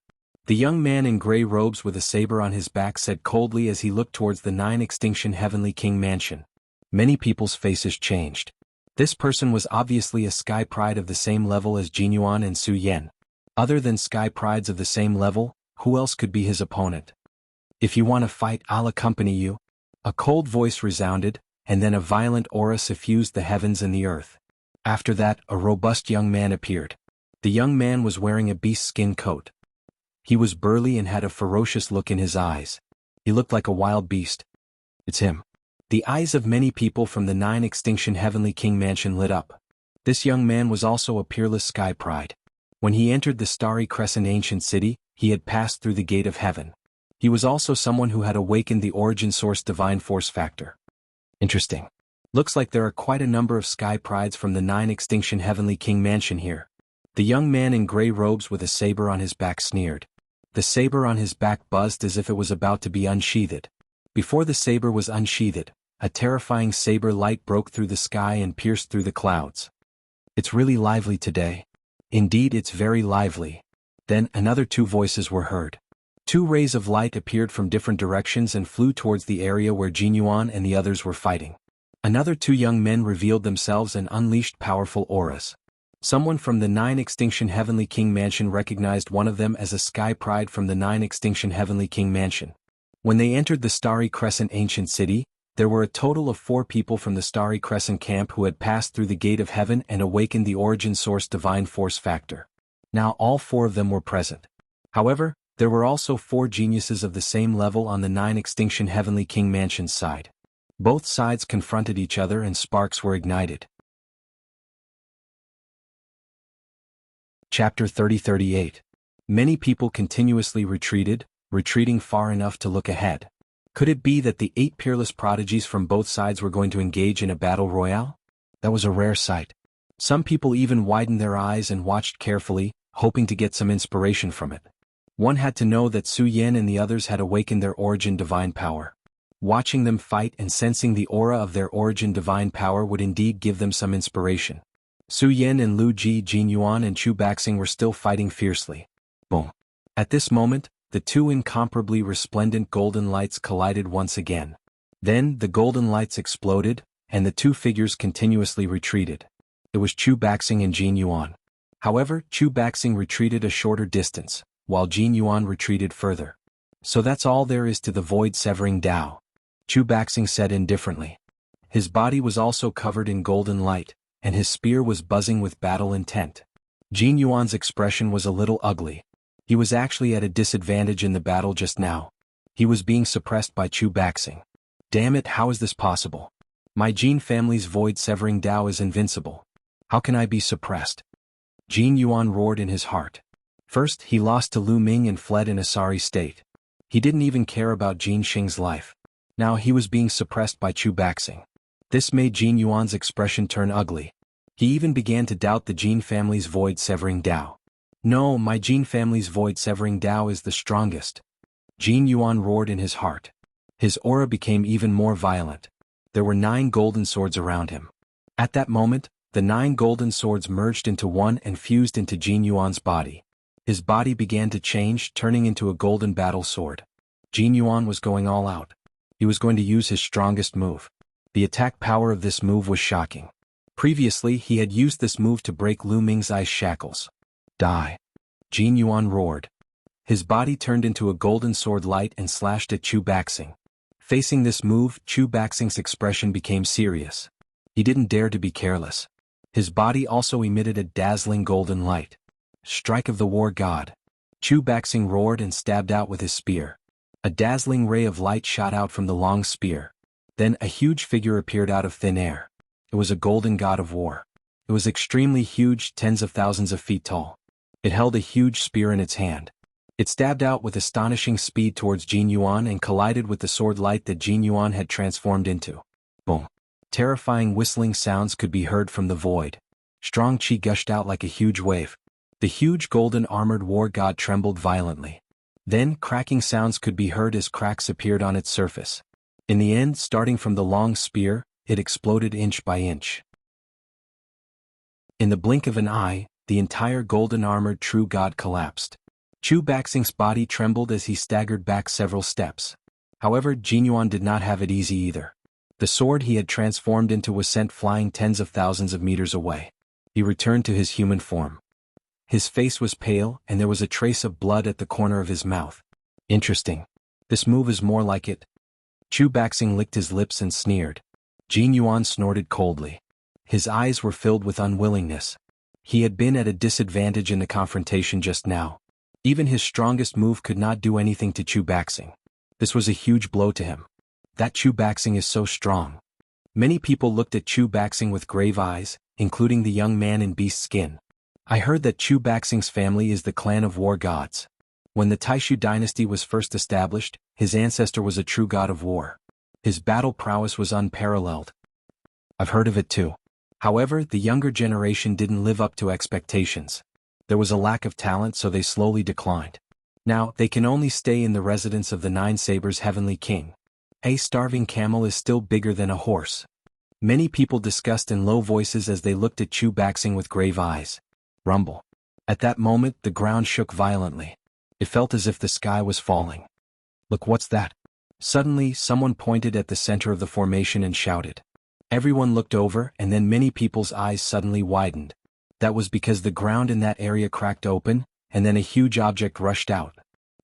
The young man in gray robes with a saber on his back said coldly as he looked towards the 9 Extinction Heavenly King Mansion. Many people's faces changed. This person was obviously a Sky Pride of the same level as Jin Yuan and Su Yan. Other than Sky Prides of the same level, who else could be his opponent? If you want to fight, I'll accompany you. A cold voice resounded, and then a violent aura suffused the heavens and the earth. After that, a robust young man appeared. The young man was wearing a beast skin coat. He was burly and had a ferocious look in his eyes. He looked like a wild beast. It's him. The eyes of many people from the 9 Extinction Heavenly King Mansion lit up. This young man was also a peerless Sky Pride. When he entered the Starry Crescent Ancient City, he had passed through the Gate of Heaven. He was also someone who had awakened the Origin Source Divine Force Factor. Interesting. Looks like there are quite a number of Sky Prides from the 9 Extinction Heavenly King Mansion here. The young man in gray robes with a saber on his back sneered. The saber on his back buzzed as if it was about to be unsheathed. Before the saber was unsheathed, a terrifying saber light broke through the sky and pierced through the clouds. It's really lively today. Indeed, it's very lively. Then another 2 voices were heard. 2 rays of light appeared from different directions and flew towards the area where Jin Yuan and the others were fighting. Another 2 young men revealed themselves and unleashed powerful auras. Someone from the 9 Extinction Heavenly King Mansion recognized one of them as a Sky Pride from the 9 Extinction Heavenly King Mansion. When they entered the Starry Crescent Ancient City, there were a total of 4 people from the Starry Crescent camp who had passed through the Gate of Heaven and awakened the Origin Source Divine Force Factor. Now all 4 of them were present. However, there were also 4 geniuses of the same level on the 9 Extinction Heavenly King Mansion's side. Both sides confronted each other and sparks were ignited. Chapter 30-38. Many people continuously retreated, retreating far enough to look ahead. Could it be that the 8 peerless prodigies from both sides were going to engage in a battle royale? That was a rare sight. Some people even widened their eyes and watched carefully, hoping to get some inspiration from it. One had to know that Su Yin and the others had awakened their origin divine power. Watching them fight and sensing the aura of their origin divine power would indeed give them some inspiration. Su Yin and Lu Ji, Jin Yuan and Chu Baxing were still fighting fiercely. Boom. At this moment, the two incomparably resplendent golden lights collided once again. Then the golden lights exploded, and the two figures continuously retreated. It was Chu Baxing and Jin Yuan. However, Chu Baxing retreated a shorter distance, while Jin Yuan retreated further. So that's all there is to the void-severing Tao, Chu Baxing said indifferently. His body was also covered in golden light, and his spear was buzzing with battle intent. Jin Yuan's expression was a little ugly. He was actually at a disadvantage in the battle just now. He was being suppressed by Chu Baxing. Damn it, how is this possible? My Jin family's void-severing Tao is invincible. How can I be suppressed? Jin Yuan roared in his heart. First, he lost to Lu Ming and fled in a sorry state. He didn't even care about Jin Xing's life. Now he was being suppressed by Chu Baxing. This made Jin Yuan's expression turn ugly. He even began to doubt the Jin family's void-severing Tao. No, my Jin family's void-severing Tao is the strongest. Jin Yuan roared in his heart. His aura became even more violent. There were 9 golden swords around him. At that moment, the 9 golden swords merged into one and fused into Jin Yuan's body. His body began to change, turning into a golden battle sword. Jin Yuan was going all out. He was going to use his strongest move. The attack power of this move was shocking. Previously, he had used this move to break Lu Ming's ice shackles. Die! Jin Yuan roared. His body turned into a golden sword light and slashed at Chu Baxing. Facing this move, Chu Baxing's expression became serious. He didn't dare to be careless. His body also emitted a dazzling golden light. Strike of the war god. Chu Baxing roared and stabbed out with his spear. A dazzling ray of light shot out from the long spear. Then a huge figure appeared out of thin air. It was a golden god of war. It was extremely huge, tens of thousands of feet tall. It held a huge spear in its hand. It stabbed out with astonishing speed towards Jin Yuan and collided with the sword light that Jin Yuan had transformed into. Boom. Terrifying whistling sounds could be heard from the void. Strong chi gushed out like a huge wave. The huge golden armored war god trembled violently. Then cracking sounds could be heard as cracks appeared on its surface. In the end, starting from the long spear, it exploded inch by inch. In the blink of an eye, the entire golden armored true god collapsed. Chu Baxing's body trembled as he staggered back several steps. However, Jin Yuan did not have it easy either. The sword he had transformed into was sent flying tens of thousands of meters away. He returned to his human form. His face was pale, and there was a trace of blood at the corner of his mouth. Interesting. This move is more like it. Chu Baxing licked his lips and sneered. Jin Yuan snorted coldly. His eyes were filled with unwillingness. He had been at a disadvantage in the confrontation just now. Even his strongest move could not do anything to Chu Baxing. This was a huge blow to him. That Chu Baxing is so strong. Many people looked at Chu Baxing with grave eyes, including the young man in beast skin. I heard that Chu Baxing's family is the clan of war gods. When the Taishu dynasty was first established, his ancestor was a true god of war. His battle prowess was unparalleled. I've heard of it too. However, the younger generation didn't live up to expectations. There was a lack of talent, so they slowly declined. Now, they can only stay in the residence of the Nine Sabers' heavenly king. A starving camel is still bigger than a horse. Many people discussed in low voices as they looked at Chu Baxing with grave eyes. Rumble. At that moment, the ground shook violently. It felt as if the sky was falling. Look, what's that? Suddenly, someone pointed at the center of the formation and shouted. Everyone looked over, and then many people's eyes suddenly widened. That was because the ground in that area cracked open, and then a huge object rushed out.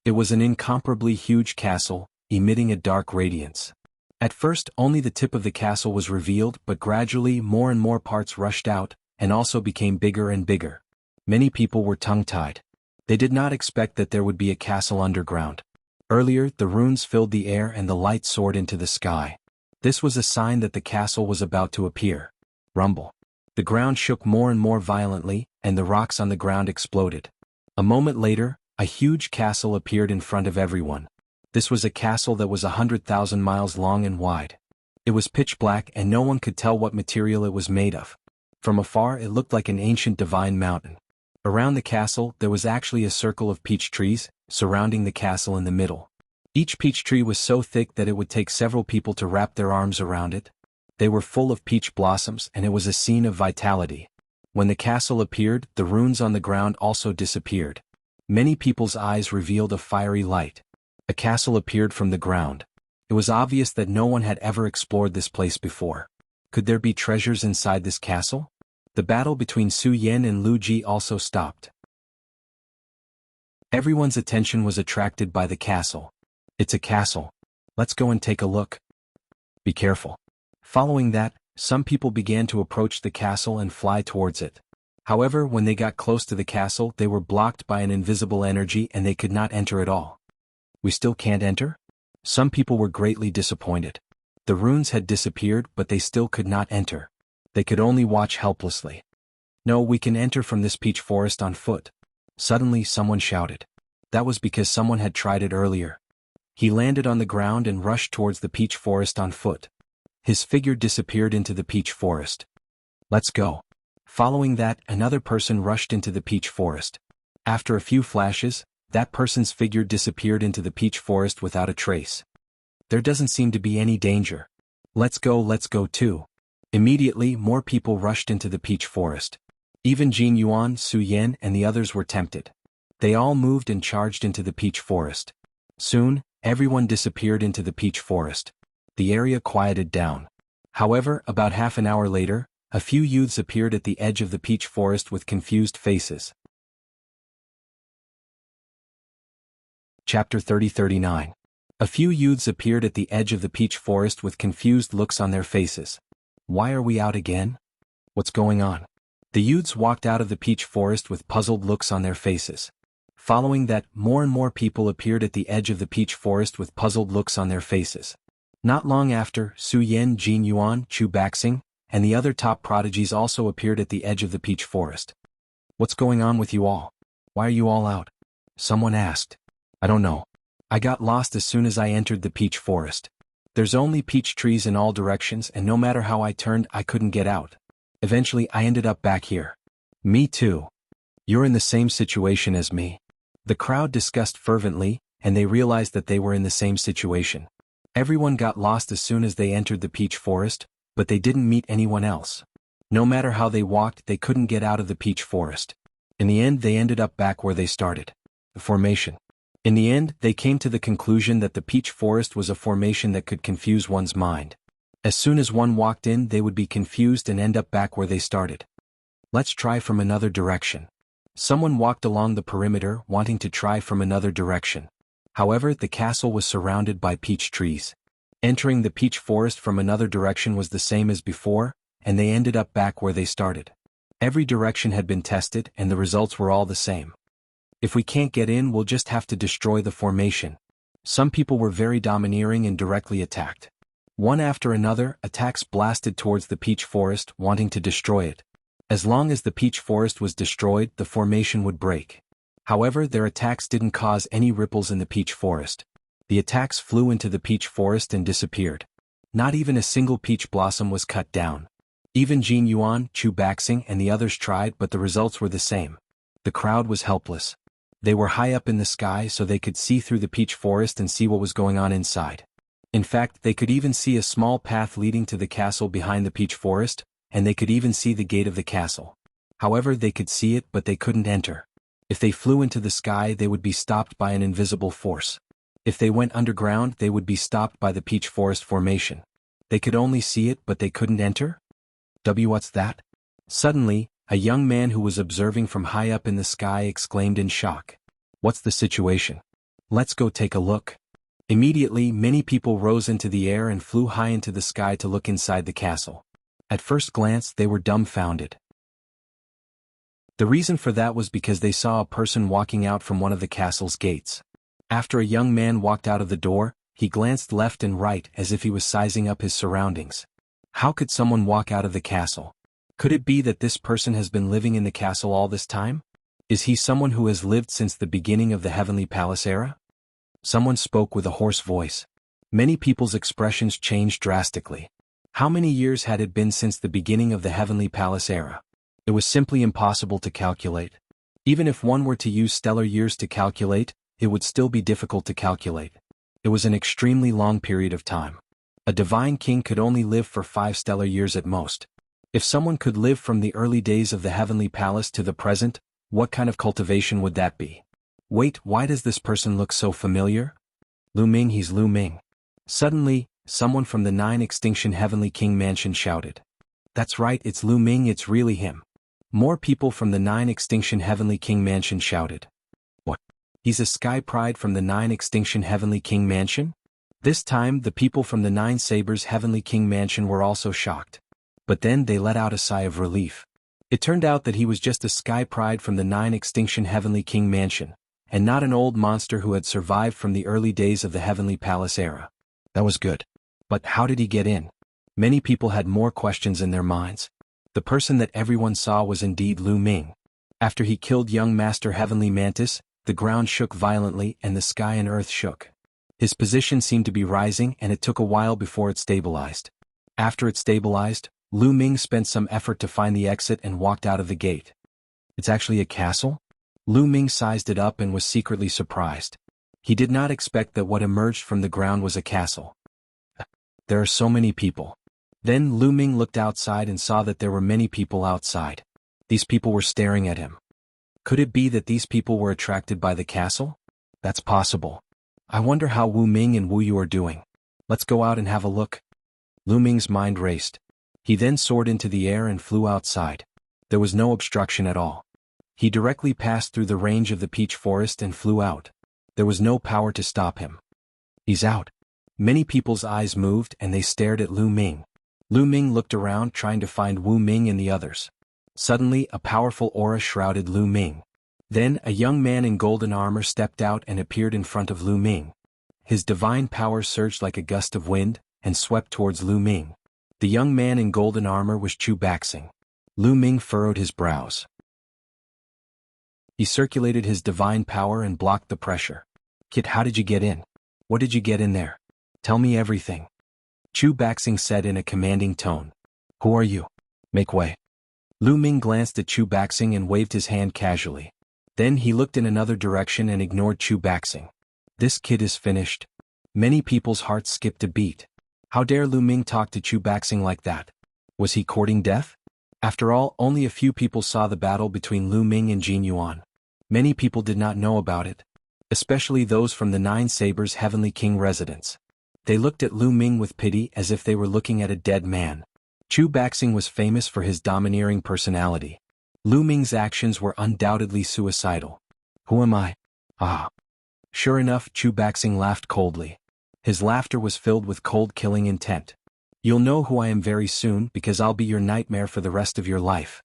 It was an incomparably huge castle, emitting a dark radiance. At first, only the tip of the castle was revealed, but gradually more and more parts rushed out, and also became bigger and bigger. Many people were tongue-tied. They did not expect that there would be a castle underground. Earlier, the runes filled the air and the light soared into the sky. This was a sign that the castle was about to appear. Rumble. The ground shook more and more violently, and the rocks on the ground exploded. A moment later, A huge castle appeared in front of everyone. This was a castle that was 100,000 miles long and wide. It was pitch black and no one could tell what material it was made of. From afar it looked like an ancient divine mountain. Around the castle there was actually a circle of peach trees, surrounding the castle in the middle. Each peach tree was so thick that it would take several people to wrap their arms around it. They were full of peach blossoms and it was a scene of vitality. When the castle appeared, the runes on the ground also disappeared. Many people's eyes revealed a fiery light. A castle appeared from the ground. It was obvious that no one had ever explored this place before. Could there be treasures inside this castle? The battle between Su Yan and Lu Ji also stopped. Everyone's attention was attracted by the castle. It's a castle. Let's go and take a look. Be careful. Following that, some people began to approach the castle and fly towards it. However, when they got close to the castle, they were blocked by an invisible energy and they could not enter at all. We still can't enter? Some people were greatly disappointed. The runes had disappeared, but they still could not enter. They could only watch helplessly. No, we can enter from this peach forest on foot. Suddenly someone shouted. That was because someone had tried it earlier. He landed on the ground and rushed towards the peach forest on foot. His figure disappeared into the peach forest. Let's go. Following that, another person rushed into the peach forest. After a few flashes, that person's figure disappeared into the peach forest without a trace. There doesn't seem to be any danger. Let's go too. Immediately, more people rushed into the peach forest. Even Jin Yuan, Su Yan, and the others were tempted. They all moved and charged into the peach forest. Soon, everyone disappeared into the peach forest. The area quieted down. However, about half an hour later, a few youths appeared at the edge of the peach forest with confused faces. Chapter 30-39. A few youths appeared at the edge of the peach forest with confused looks on their faces. Why are we out again? What's going on? The youths walked out of the peach forest with puzzled looks on their faces. Following that, more and more people appeared at the edge of the peach forest with puzzled looks on their faces. Not long after, Su Yan, Jin Yuan, Chu Baxing, and the other top prodigies also appeared at the edge of the peach forest. What's going on with you all? Why are you all out? Someone asked. I don't know. I got lost as soon as I entered the peach forest. There's only peach trees in all directions and no matter how I turned I couldn't get out. Eventually I ended up back here. Me too. You're in the same situation as me. The crowd discussed fervently, and they realized that they were in the same situation. Everyone got lost as soon as they entered the peach forest, but they didn't meet anyone else. No matter how they walked, they couldn't get out of the peach forest. In the end, they ended up back where they started. The formation. In the end, they came to the conclusion that the peach forest was a formation that could confuse one's mind. As soon as one walked in, they would be confused and end up back where they started. Let's try from another direction. Someone walked along the perimeter, wanting to try from another direction. However, the castle was surrounded by peach trees. Entering the peach forest from another direction was the same as before, and they ended up back where they started. Every direction had been tested, and the results were all the same. If we can't get in, we'll just have to destroy the formation. Some people were very domineering and directly attacked. One after another, attacks blasted towards the peach forest, wanting to destroy it. As long as the peach forest was destroyed, the formation would break. However, their attacks didn't cause any ripples in the peach forest. The attacks flew into the peach forest and disappeared. Not even a single peach blossom was cut down. Even Jin Yuan, Chu Baxing, and the others tried, but the results were the same. The crowd was helpless. They were high up in the sky so they could see through the peach forest and see what was going on inside. In fact, they could even see a small path leading to the castle behind the peach forest, and they could even see the gate of the castle. However, they could see it but they couldn't enter. If they flew into the sky, they would be stopped by an invisible force. If they went underground, they would be stopped by the peach forest formation. They could only see it but they couldn't enter? What's that? Suddenly, a young man who was observing from high up in the sky exclaimed in shock. What's the situation? Let's go take a look. Immediately, many people rose into the air and flew high into the sky to look inside the castle. At first glance, they were dumbfounded. The reason for that was because they saw a person walking out from one of the castle's gates. After a young man walked out of the door, he glanced left and right as if he was sizing up his surroundings. How could someone walk out of the castle? Could it be that this person has been living in the castle all this time? Is he someone who has lived since the beginning of the Heavenly Palace era? Someone spoke with a hoarse voice. Many people's expressions changed drastically. How many years had it been since the beginning of the Heavenly Palace era? It was simply impossible to calculate. Even if one were to use stellar years to calculate, it would still be difficult to calculate. It was an extremely long period of time. A divine king could only live for 5 stellar years at most. If someone could live from the early days of the Heavenly Palace to the present, what kind of cultivation would that be? Wait, why does this person look so familiar? Lu Ming, he's Lu Ming. Suddenly, someone from the 9 Extinction Heavenly King Mansion shouted. That's right, it's Lu Ming, it's really him. More people from the 9 Extinction Heavenly King Mansion shouted. What? He's a Sky Pride from the 9 Extinction Heavenly King Mansion? This time, the people from the 9 Sabers Heavenly King Mansion were also shocked. But then they let out a sigh of relief. It turned out that he was just a Sky Pride from the 9 Extinction Heavenly King Mansion, and not an old monster who had survived from the early days of the Heavenly Palace era. That was good. But how did he get in? Many people had more questions in their minds. The person that everyone saw was indeed Lu Ming. After he killed young Master Heavenly Mantis, the ground shook violently and the sky and earth shook. His position seemed to be rising and it took a while before it stabilized. After it stabilized, Lu Ming spent some effort to find the exit and walked out of the gate. It's actually a castle? Lu Ming sized it up and was secretly surprised. He did not expect that what emerged from the ground was a castle. There are so many people. Then Lu Ming looked outside and saw that there were many people outside. These people were staring at him. Could it be that these people were attracted by the castle? That's possible. I wonder how Wu Ming and Wu Yu are doing. Let's go out and have a look. Lu Ming's mind raced. He then soared into the air and flew outside. There was no obstruction at all. He directly passed through the range of the peach forest and flew out. There was no power to stop him. He's out. Many people's eyes moved and they stared at Lu Ming. Lu Ming looked around trying to find Wu Ming and the others. Suddenly, a powerful aura shrouded Lu Ming. Then, a young man in golden armor stepped out and appeared in front of Lu Ming. His divine power surged like a gust of wind and swept towards Lu Ming. The young man in golden armor was Chu Baxing. Lu Ming furrowed his brows. He circulated his divine power and blocked the pressure. Kid, how did you get in? What did you get in there? Tell me everything. Chu Baxing said in a commanding tone. Who are you? Make way. Lu Ming glanced at Chu Baxing and waved his hand casually. Then he looked in another direction and ignored Chu Baxing. This kid is finished. Many people's hearts skipped a beat. How dare Lu Ming talk to Chu Baxing like that? Was he courting death? After all, only a few people saw the battle between Lu Ming and Jin Yuan. Many people did not know about it. Especially those from the 9 Sabers Heavenly King residence. They looked at Lu Ming with pity as if they were looking at a dead man. Chu Baxing was famous for his domineering personality. Lu Ming's actions were undoubtedly suicidal. Who am I? Ah. Sure enough, Chu Baxing laughed coldly. His laughter was filled with cold killing intent. You'll know who I am very soon because I'll be your nightmare for the rest of your life.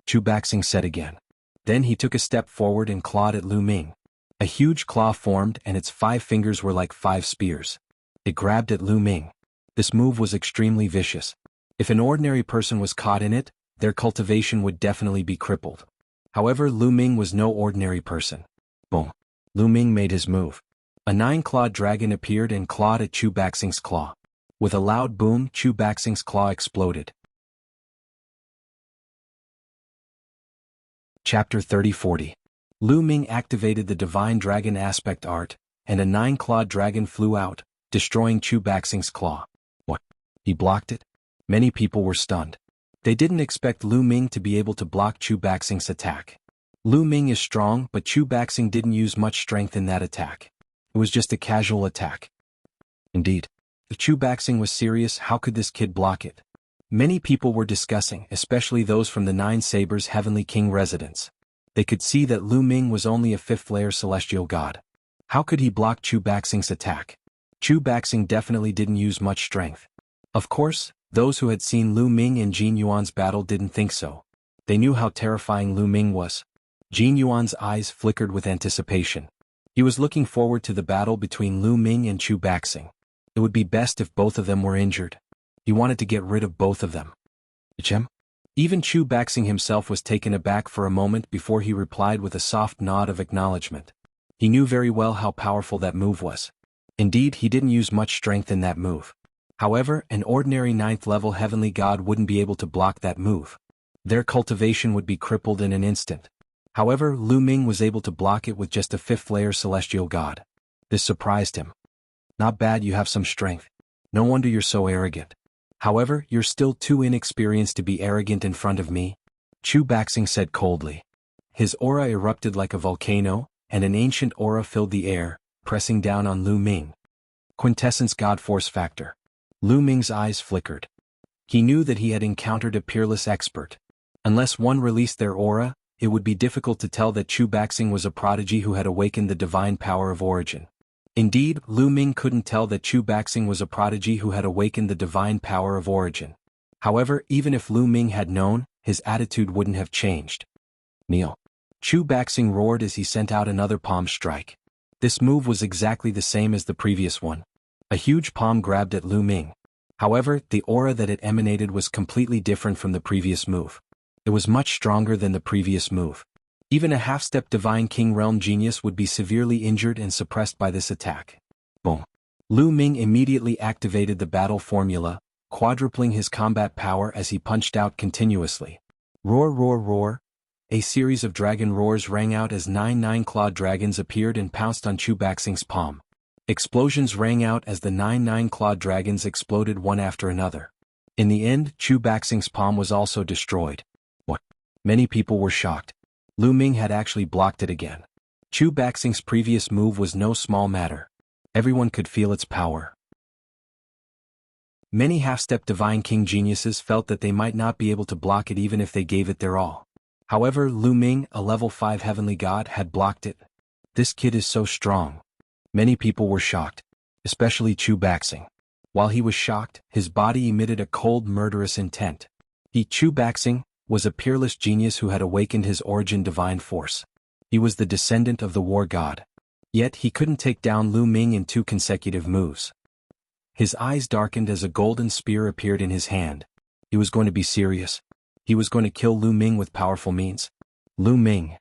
Chu Baxing said again. Then he took a step forward and clawed at Lu Ming. A huge claw formed and its 5 fingers were like 5 spears. It grabbed at Lu Ming. This move was extremely vicious. If an ordinary person was caught in it, their cultivation would definitely be crippled. However, Lu Ming was no ordinary person. Boom. Lu Ming made his move. A 9-clawed dragon appeared and clawed at Chu Baxing's claw. With a loud boom, Chu Baxing's claw exploded. Chapter 30-40. Lu Ming activated the Divine Dragon Aspect Art, and a 9-clawed dragon flew out, destroying Chu Baxing's claw. What? He blocked it? Many people were stunned. They didn't expect Lu Ming to be able to block Chu Baxing's attack. Lu Ming is strong, but Chu Baxing didn't use much strength in that attack. It was just a casual attack. Indeed. If Chu Baxing was serious, how could this kid block it? Many people were discussing, especially those from the 9 Sabers Heavenly King residence. They could see that Lu Ming was only a 5th-layer celestial god. How could he block Chu Baxing's attack? Chu Baxing definitely didn't use much strength. Of course, those who had seen Lu Ming and Jin Yuan's battle didn't think so. They knew how terrifying Lu Ming was. Jin Yuan's eyes flickered with anticipation. He was looking forward to the battle between Lu Ming and Chu Baxing. It would be best if both of them were injured. He wanted to get rid of both of them. Ichem? Even Chu Baxing himself was taken aback for a moment before he replied with a soft nod of acknowledgement. He knew very well how powerful that move was. Indeed, he didn't use much strength in that move. However, an ordinary 9th-level heavenly god wouldn't be able to block that move. Their cultivation would be crippled in an instant. However, Lu Ming was able to block it with just a 5th-layer celestial god. This surprised him. Not bad, you have some strength. No wonder you're so arrogant. However, you're still too inexperienced to be arrogant in front of me, Chu Baxing said coldly. His aura erupted like a volcano, and an ancient aura filled the air, pressing down on Lu Ming. Quintessence God Force Factor. Lu Ming's eyes flickered. He knew that he had encountered a peerless expert. Unless one released their aura, it would be difficult to tell that Chu Baxing was a prodigy who had awakened the divine power of origin. Indeed, Lu Ming couldn't tell that Chu Baxing was a prodigy who had awakened the divine power of origin. However, even if Lu Ming had known, his attitude wouldn't have changed. Kneel. Chu Baxing roared as he sent out another palm strike. This move was exactly the same as the previous one. A huge palm grabbed at Lu Ming. However, the aura that it emanated was completely different from the previous move. It was much stronger than the previous move. Even a half-step Divine King Realm genius would be severely injured and suppressed by this attack. Boom. Lu Ming immediately activated the battle formula, quadrupling his combat power as he punched out continuously. Roar, roar, roar. A series of dragon roars rang out as 9 clawed dragons appeared and pounced on Chu Baxing's palm. Explosions rang out as the 9 clawed dragons exploded one after another. In the end, Chu Baxing's palm was also destroyed. What? Many people were shocked. Lu Ming had actually blocked it again. Chu Baxing's previous move was no small matter. Everyone could feel its power. Many half-step Divine King geniuses felt that they might not be able to block it even if they gave it their all. However, Lu Ming, a level 5 heavenly god, had blocked it. This kid is so strong. Many people were shocked, especially Chu Baxing. While he was shocked, his body emitted a cold, murderous intent. Chu Baxing was a peerless genius who had awakened his origin divine force. He was the descendant of the war god. Yet he couldn't take down Lu Ming in 2 consecutive moves. His eyes darkened as a golden spear appeared in his hand. He was going to be serious. He was going to kill Lu Ming with powerful means. Lu Ming.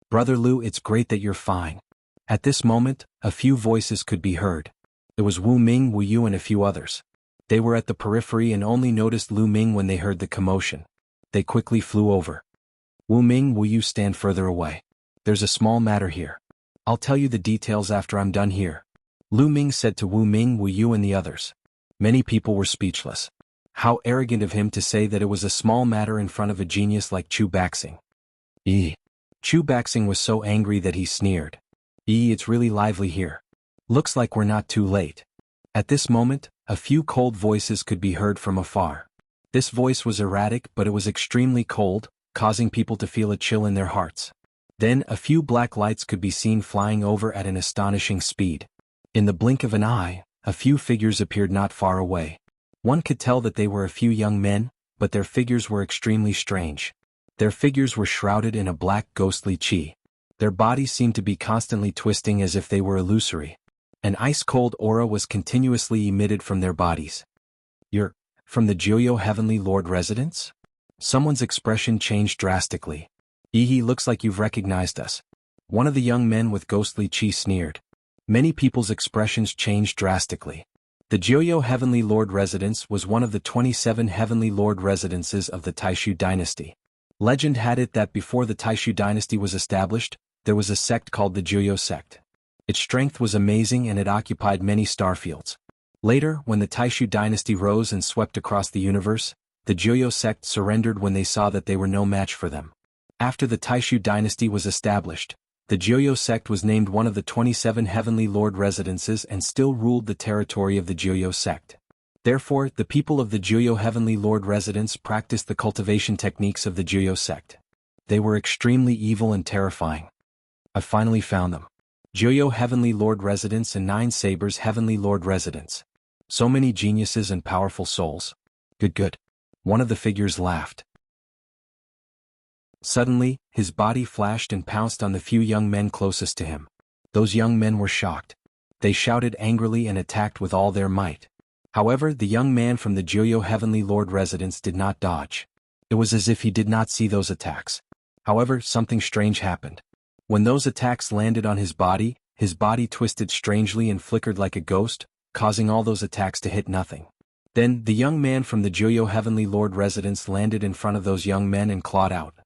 Brother Lu, it's great that you're fine. At this moment, a few voices could be heard. It was Wu Ming, Wu Yu and a few others. They were at the periphery and only noticed Lu Ming when they heard the commotion. They quickly flew over. Wu Ming, Wu Yu, stand further away. There's a small matter here. I'll tell you the details after I'm done here. Lu Ming said to Wu Ming, Wu Yu and the others. Many people were speechless. How arrogant of him to say that it was a small matter in front of a genius like Chu Baxing. Chu Baxing was so angry that he sneered. It's really lively here. Looks like we're not too late. At this moment, a few cold voices could be heard from afar. This voice was erratic, but it was extremely cold, causing people to feel a chill in their hearts. Then a few black lights could be seen flying over at an astonishing speed. In the blink of an eye, a few figures appeared not far away. One could tell that they were a few young men, but their figures were extremely strange. Their figures were shrouded in a black ghostly chi. Their bodies seemed to be constantly twisting as if they were illusory. An ice-cold aura was continuously emitted from their bodies. You're from the Jianghu Heavenly Lord residence? Someone's expression changed drastically. Looks like you've recognized us. One of the young men with ghostly chi sneered. Many people's expressions changed drastically. The Jianghu Heavenly Lord residence was one of the 27 Heavenly Lord residences of the Taishu dynasty. Legend had it that before the Taishu dynasty was established, there was a sect called the Jianghu sect. Its strength was amazing and it occupied many starfields. Later, when the Taishu dynasty rose and swept across the universe, the Jianghu sect surrendered when they saw that they were no match for them. After the Taishu dynasty was established, the Jianghu sect was named one of the 27 Heavenly Lord residences and still ruled the territory of the Jianghu sect. Therefore, the people of the Jianghu Heavenly Lord residence practiced the cultivation techniques of the Jianghu sect. They were extremely evil and terrifying. I finally found them. Jianghu Heavenly Lord residence and 9 Sabers Heavenly Lord residence. So many geniuses and powerful souls. Good. One of the figures laughed. Suddenly, his body flashed and pounced on the few young men closest to him. Those young men were shocked. They shouted angrily and attacked with all their might. However, the young man from the Jianghu Heavenly Lord residence did not dodge. It was as if he did not see those attacks. However, something strange happened. When those attacks landed on his body twisted strangely and flickered like a ghost, causing all those attacks to hit nothing. Then, the young man from the Jianghu Heavenly Lord residence landed in front of those young men and clawed out.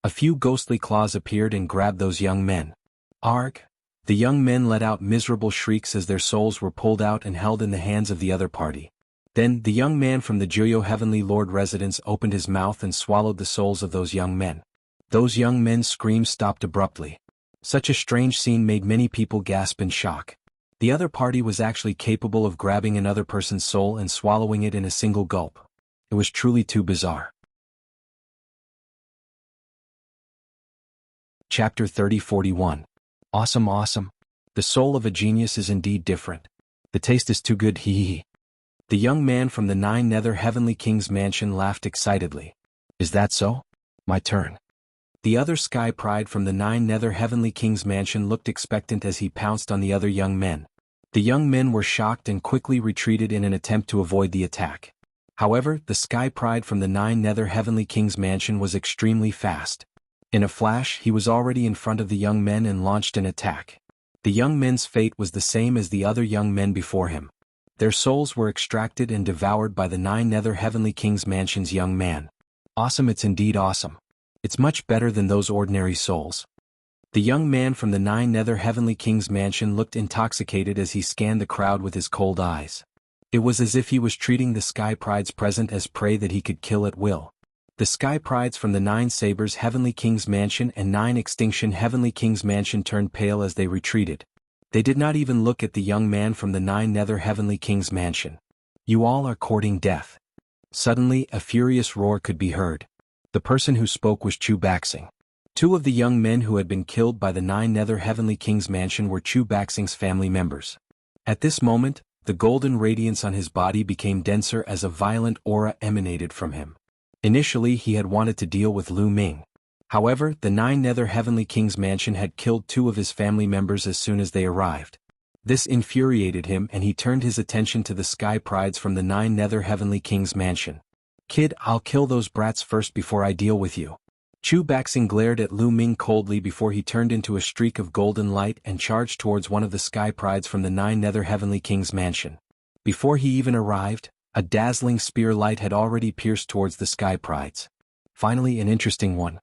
A few ghostly claws appeared and grabbed those young men. Arg! The young men let out miserable shrieks as their souls were pulled out and held in the hands of the other party. Then, the young man from the Jianghu Heavenly Lord residence opened his mouth and swallowed the souls of those young men. Those young men's screams stopped abruptly. Such a strange scene made many people gasp in shock. The other party was actually capable of grabbing another person's soul and swallowing it in a single gulp. It was truly too bizarre. Chapter 30-41. Awesome, awesome. The soul of a genius is indeed different. The taste is too good, hee hee. The young man from the 9 Nether Heavenly King's mansion laughed excitedly. Is that so? My turn. The other Sky Pride from the 9 Nether Heavenly King's mansion looked expectant as he pounced on the other young men. The young men were shocked and quickly retreated in an attempt to avoid the attack. However, the Sky Pride from the 9 Nether Heavenly King's mansion was extremely fast. In a flash, he was already in front of the young men and launched an attack. The young men's fate was the same as the other young men before him. Their souls were extracted and devoured by the 9 Nether Heavenly King's mansion's young man. Awesome, it's indeed awesome. It's much better than those ordinary souls. The young man from the 9 Nether Heavenly King's mansion looked intoxicated as he scanned the crowd with his cold eyes. It was as if he was treating the Sky Prides present as prey that he could kill at will. The Sky Prides from the 9 Sabers Heavenly King's mansion and 9 Extinction Heavenly King's mansion turned pale as they retreated. They did not even look at the young man from the 9 Nether Heavenly King's mansion. You all are courting death. Suddenly, a furious roar could be heard. The person who spoke was Chu Baxing. 2 of the young men who had been killed by the 9 Nether Heavenly King's mansion were Chu Baxing's family members. At this moment, the golden radiance on his body became denser as a violent aura emanated from him. Initially, he had wanted to deal with Lu Ming. However, the 9 Nether Heavenly King's mansion had killed 2 of his family members as soon as they arrived. This infuriated him and he turned his attention to the Sky Prides from the 9 Nether Heavenly King's mansion. Kid, I'll kill those brats first before I deal with you. Chu Baxing glared at Lu Ming coldly before he turned into a streak of golden light and charged towards one of the Sky Prides from the 9 Nether Heavenly King's mansion. Before he even arrived, a dazzling spear light had already pierced towards the Sky Prides. Finally, an interesting one.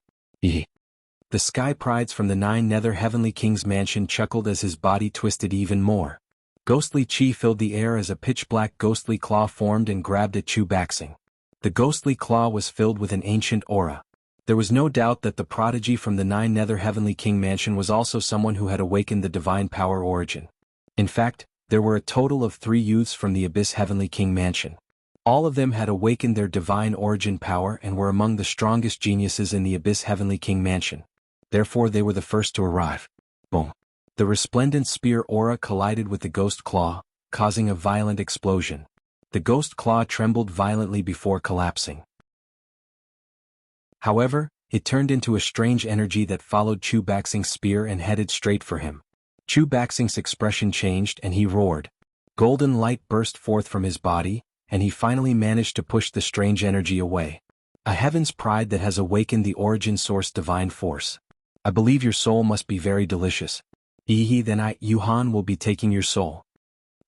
The Sky Prides from the 9 Nether Heavenly King's mansion chuckled as his body twisted even more. Ghostly chi filled the air as a pitch-black ghostly claw formed and grabbed at Chu Baxing. The ghostly claw was filled with an ancient aura. There was no doubt that the prodigy from the 9 Nether Heavenly King mansion was also someone who had awakened the divine power origin. In fact, there were a total of 3 youths from the Abyss Heavenly King mansion. All of them had awakened their divine origin power and were among the strongest geniuses in the Abyss Heavenly King mansion. Therefore they were the first to arrive. Boom. The resplendent spear aura collided with the ghost claw, causing a violent explosion. The ghost claw trembled violently before collapsing. However, it turned into a strange energy that followed Chu Baxing's spear and headed straight for him. Chu Baxing's expression changed and he roared. Golden light burst forth from his body, and he finally managed to push the strange energy away. A heaven's pride that has awakened the origin source divine force. I believe your soul must be very delicious. Then I, Yuhan, will be taking your soul.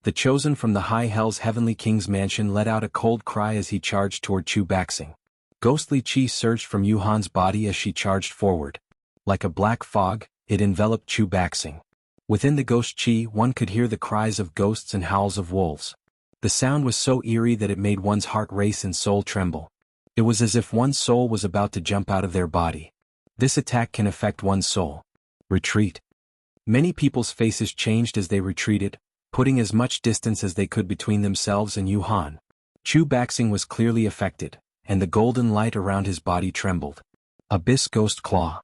The chosen from the High Hell's Heavenly King's mansion let out a cold cry as he charged toward Chu Baxing. Ghostly chi surged from Yuhan's body as she charged forward. Like a black fog, it enveloped Chu Baxing. Within the ghost chi, one could hear the cries of ghosts and howls of wolves. The sound was so eerie that it made one's heart race and soul tremble. It was as if one's soul was about to jump out of their body. This attack can affect one's soul. Retreat. Many people's faces changed as they retreated, putting as much distance as they could between themselves and Yuhan. Chu Baxing was clearly affected, and the golden light around his body trembled. Abyss Ghost Claw.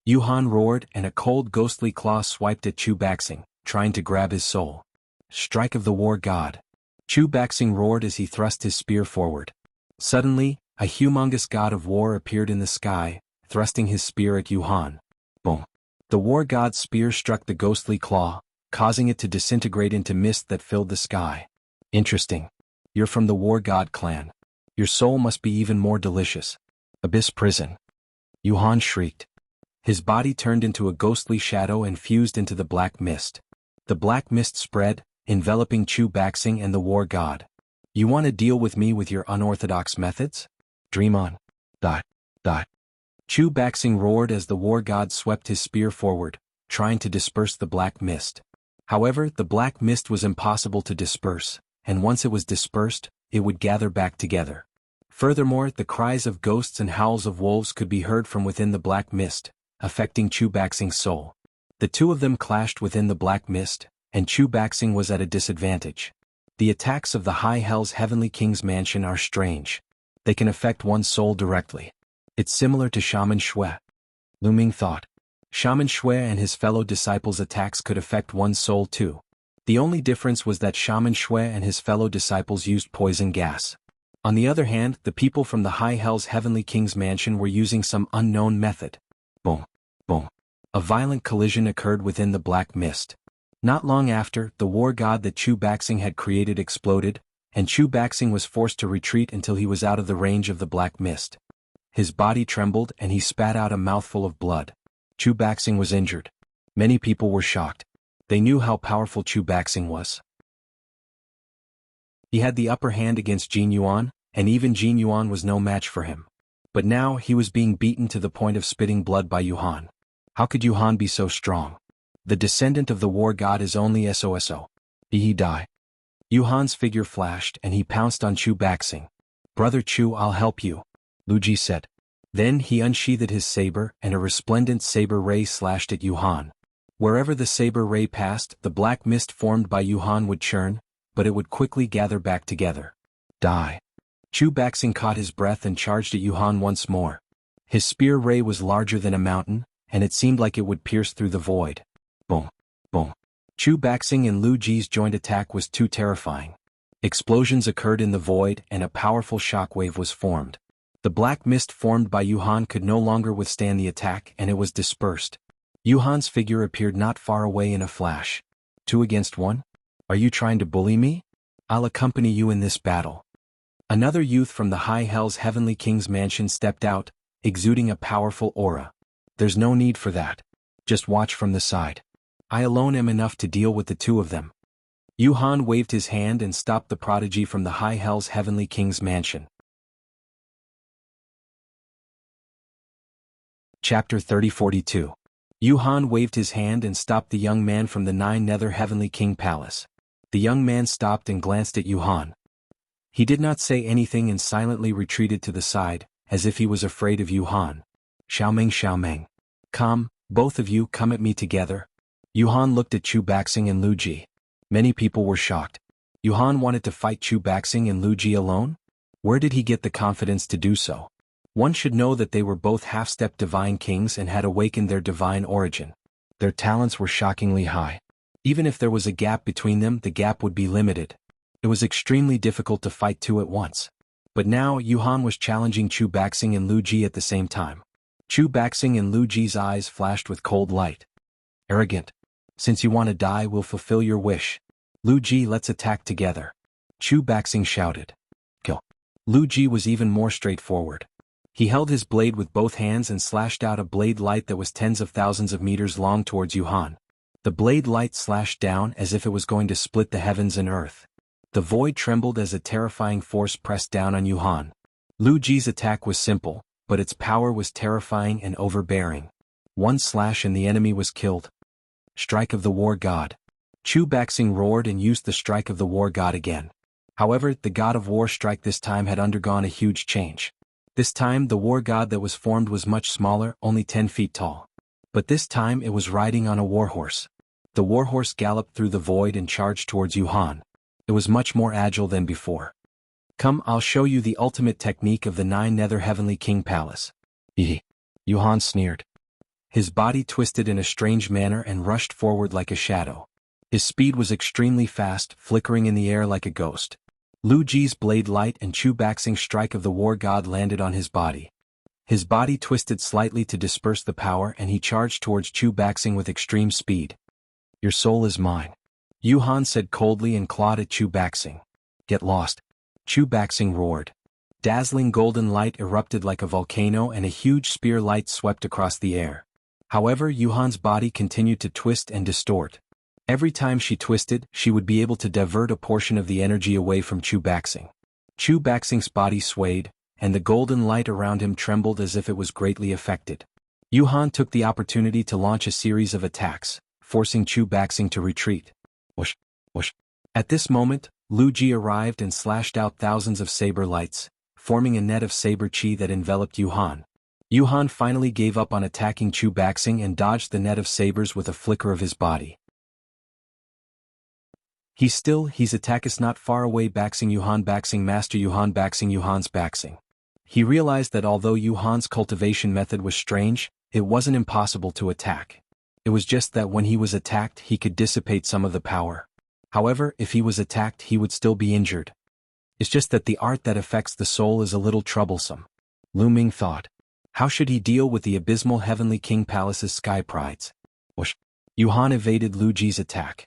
Yuhan roared and a cold ghostly claw swiped at Chu Baxing, trying to grab his soul. Strike of the War God. Chu Baxing roared as he thrust his spear forward. Suddenly, a humongous god of war appeared in the sky, thrusting his spear at Yuhan. Boom. The war god's spear struck the ghostly claw, causing it to disintegrate into mist that filled the sky. Interesting. You're from the war god clan. Your soul must be even more delicious. Abyss prison. Yuhan shrieked. His body turned into a ghostly shadow and fused into the black mist. The black mist spread, enveloping Chu Baxing and the war god. You want to deal with me with your unorthodox methods? Dream on. Dot. Dot. Chu Baxing roared as the war god swept his spear forward, trying to disperse the black mist. However, the black mist was impossible to disperse, and once it was dispersed, it would gather back together. Furthermore, the cries of ghosts and howls of wolves could be heard from within the black mist, affecting Chu Baxing's soul. The two of them clashed within the black mist, and Chu Baxing was at a disadvantage. The attacks of the High Hell's Heavenly King's mansion are strange. They can affect one's soul directly. It's similar to Shaman Shui. Lu Ming thought. Shaman Shui and his fellow disciples' attacks could affect one's soul too. The only difference was that Shaman Shui and his fellow disciples used poison gas. On the other hand, the people from the High Hell's Heavenly King's mansion were using some unknown method. Boom. Boom. A violent collision occurred within the black mist. Not long after, the war god that Chu Baxing had created exploded, and Chu Baxing was forced to retreat until he was out of the range of the black mist. His body trembled and he spat out a mouthful of blood. Chu Baxing was injured. Many people were shocked. They knew how powerful Chu Baxing was. He had the upper hand against Jin Yuan, and even Jin Yuan was no match for him. But now he was being beaten to the point of spitting blood by Yuhan. How could Yuhan be so strong? The descendant of the war god is only SOSO. Did he die? Yuhan's figure flashed and he pounced on Chu Baxing. Brother Chu, I'll help you, Lu Ji said. Then he unsheathed his saber and a resplendent saber ray slashed at Yuhan. Wherever the saber ray passed, the black mist formed by Yuhan would churn, but it would quickly gather back together. Die. Chu Baxing caught his breath and charged at Yuhan once more. His spear ray was larger than a mountain, and it seemed like it would pierce through the void. Boom. Boom. Chu Baxing and Lu Ji's joint attack was too terrifying. Explosions occurred in the void and a powerful shockwave was formed. The black mist formed by Yuhan could no longer withstand the attack and it was dispersed. Yuhan's figure appeared not far away in a flash. 2 against 1? Are you trying to bully me? I'll accompany you in this battle. Another youth from the High Hell's Heavenly King's mansion stepped out, exuding a powerful aura. There's no need for that. Just watch from the side. I alone am enough to deal with the two of them. Yuhan waved his hand and stopped the prodigy from the High Hell's Heavenly King's mansion. Chapter 30-42. Yuhan waved his hand and stopped the young man from the 9 Nether Heavenly King Palace. The young man stopped and glanced at Yuhan. He did not say anything and silently retreated to the side, as if he was afraid of Yuhan. Xiaomeng. Come, both of you come at me together. Yuhan looked at Chu Baxing and Lu Ji. Many people were shocked. Yuhan wanted to fight Chu Baxing and Lu Ji alone? Where did he get the confidence to do so? One should know that they were both half-step divine kings and had awakened their divine origin. Their talents were shockingly high. Even if there was a gap between them, the gap would be limited. It was extremely difficult to fight two at once. But now, Yuhan was challenging Chu Baxing and Lu Ji at the same time. Chu Baxing and Lu Ji's eyes flashed with cold light. Arrogant. Since you want to die, we'll fulfill your wish. Lu Ji, let's attack together. Chu Baxing shouted. Kill. Lu Ji was even more straightforward. He held his blade with both hands and slashed out a blade light that was tens of thousands of meters long towards Yuhan. The blade light slashed down as if it was going to split the heavens and earth. The void trembled as a terrifying force pressed down on Yuhan. Lu Ji's attack was simple, but its power was terrifying and overbearing. One slash and the enemy was killed. Strike of the War God. Chu Baxing roared and used the Strike of the War God again. However, the God of War strike this time had undergone a huge change. This time the war god that was formed was much smaller, only 10 feet tall. But this time it was riding on a warhorse. The warhorse galloped through the void and charged towards Yuhan. It was much more agile than before. Come, I'll show you the ultimate technique of the 9 Nether Heavenly King Palace. Yuhan sneered. His body twisted in a strange manner and rushed forward like a shadow. His speed was extremely fast, flickering in the air like a ghost. Lu Ji's blade light and Chu Baxing's strike of the war god landed on his body. His body twisted slightly to disperse the power and he charged towards Chu Baxing with extreme speed. Your soul is mine. Yuhan said coldly and clawed at Chu Baxing. Get lost. Chu Baxing roared. Dazzling golden light erupted like a volcano and a huge spear light swept across the air. However, Yuhan's body continued to twist and distort. Every time she twisted, she would be able to divert a portion of the energy away from Chu Baxing. Chu Baxing's body swayed, and the golden light around him trembled as if it was greatly affected. Yuhan took the opportunity to launch a series of attacks, forcing Chu Baxing to retreat. Whoosh, whoosh. At this moment, Lu Ji arrived and slashed out thousands of saber lights, forming a net of saber chi that enveloped Yuhan. Yuhan finally gave up on attacking Chu Baxing and dodged the net of sabers with a flicker of his body. His attack is not far away. Baxing Yuhan, Baxing Master Yuhan, Baxing Yuhan's Baxing. He realized that although Yuhan's cultivation method was strange, it wasn't impossible to attack. It was just that when he was attacked he could dissipate some of the power. However, if he was attacked he would still be injured. It's just that the art that affects the soul is a little troublesome. Lu Ming thought. How should he deal with the abysmal Heavenly King Palace's sky prides? Whoosh. Yuhan evaded Lu Ji's attack.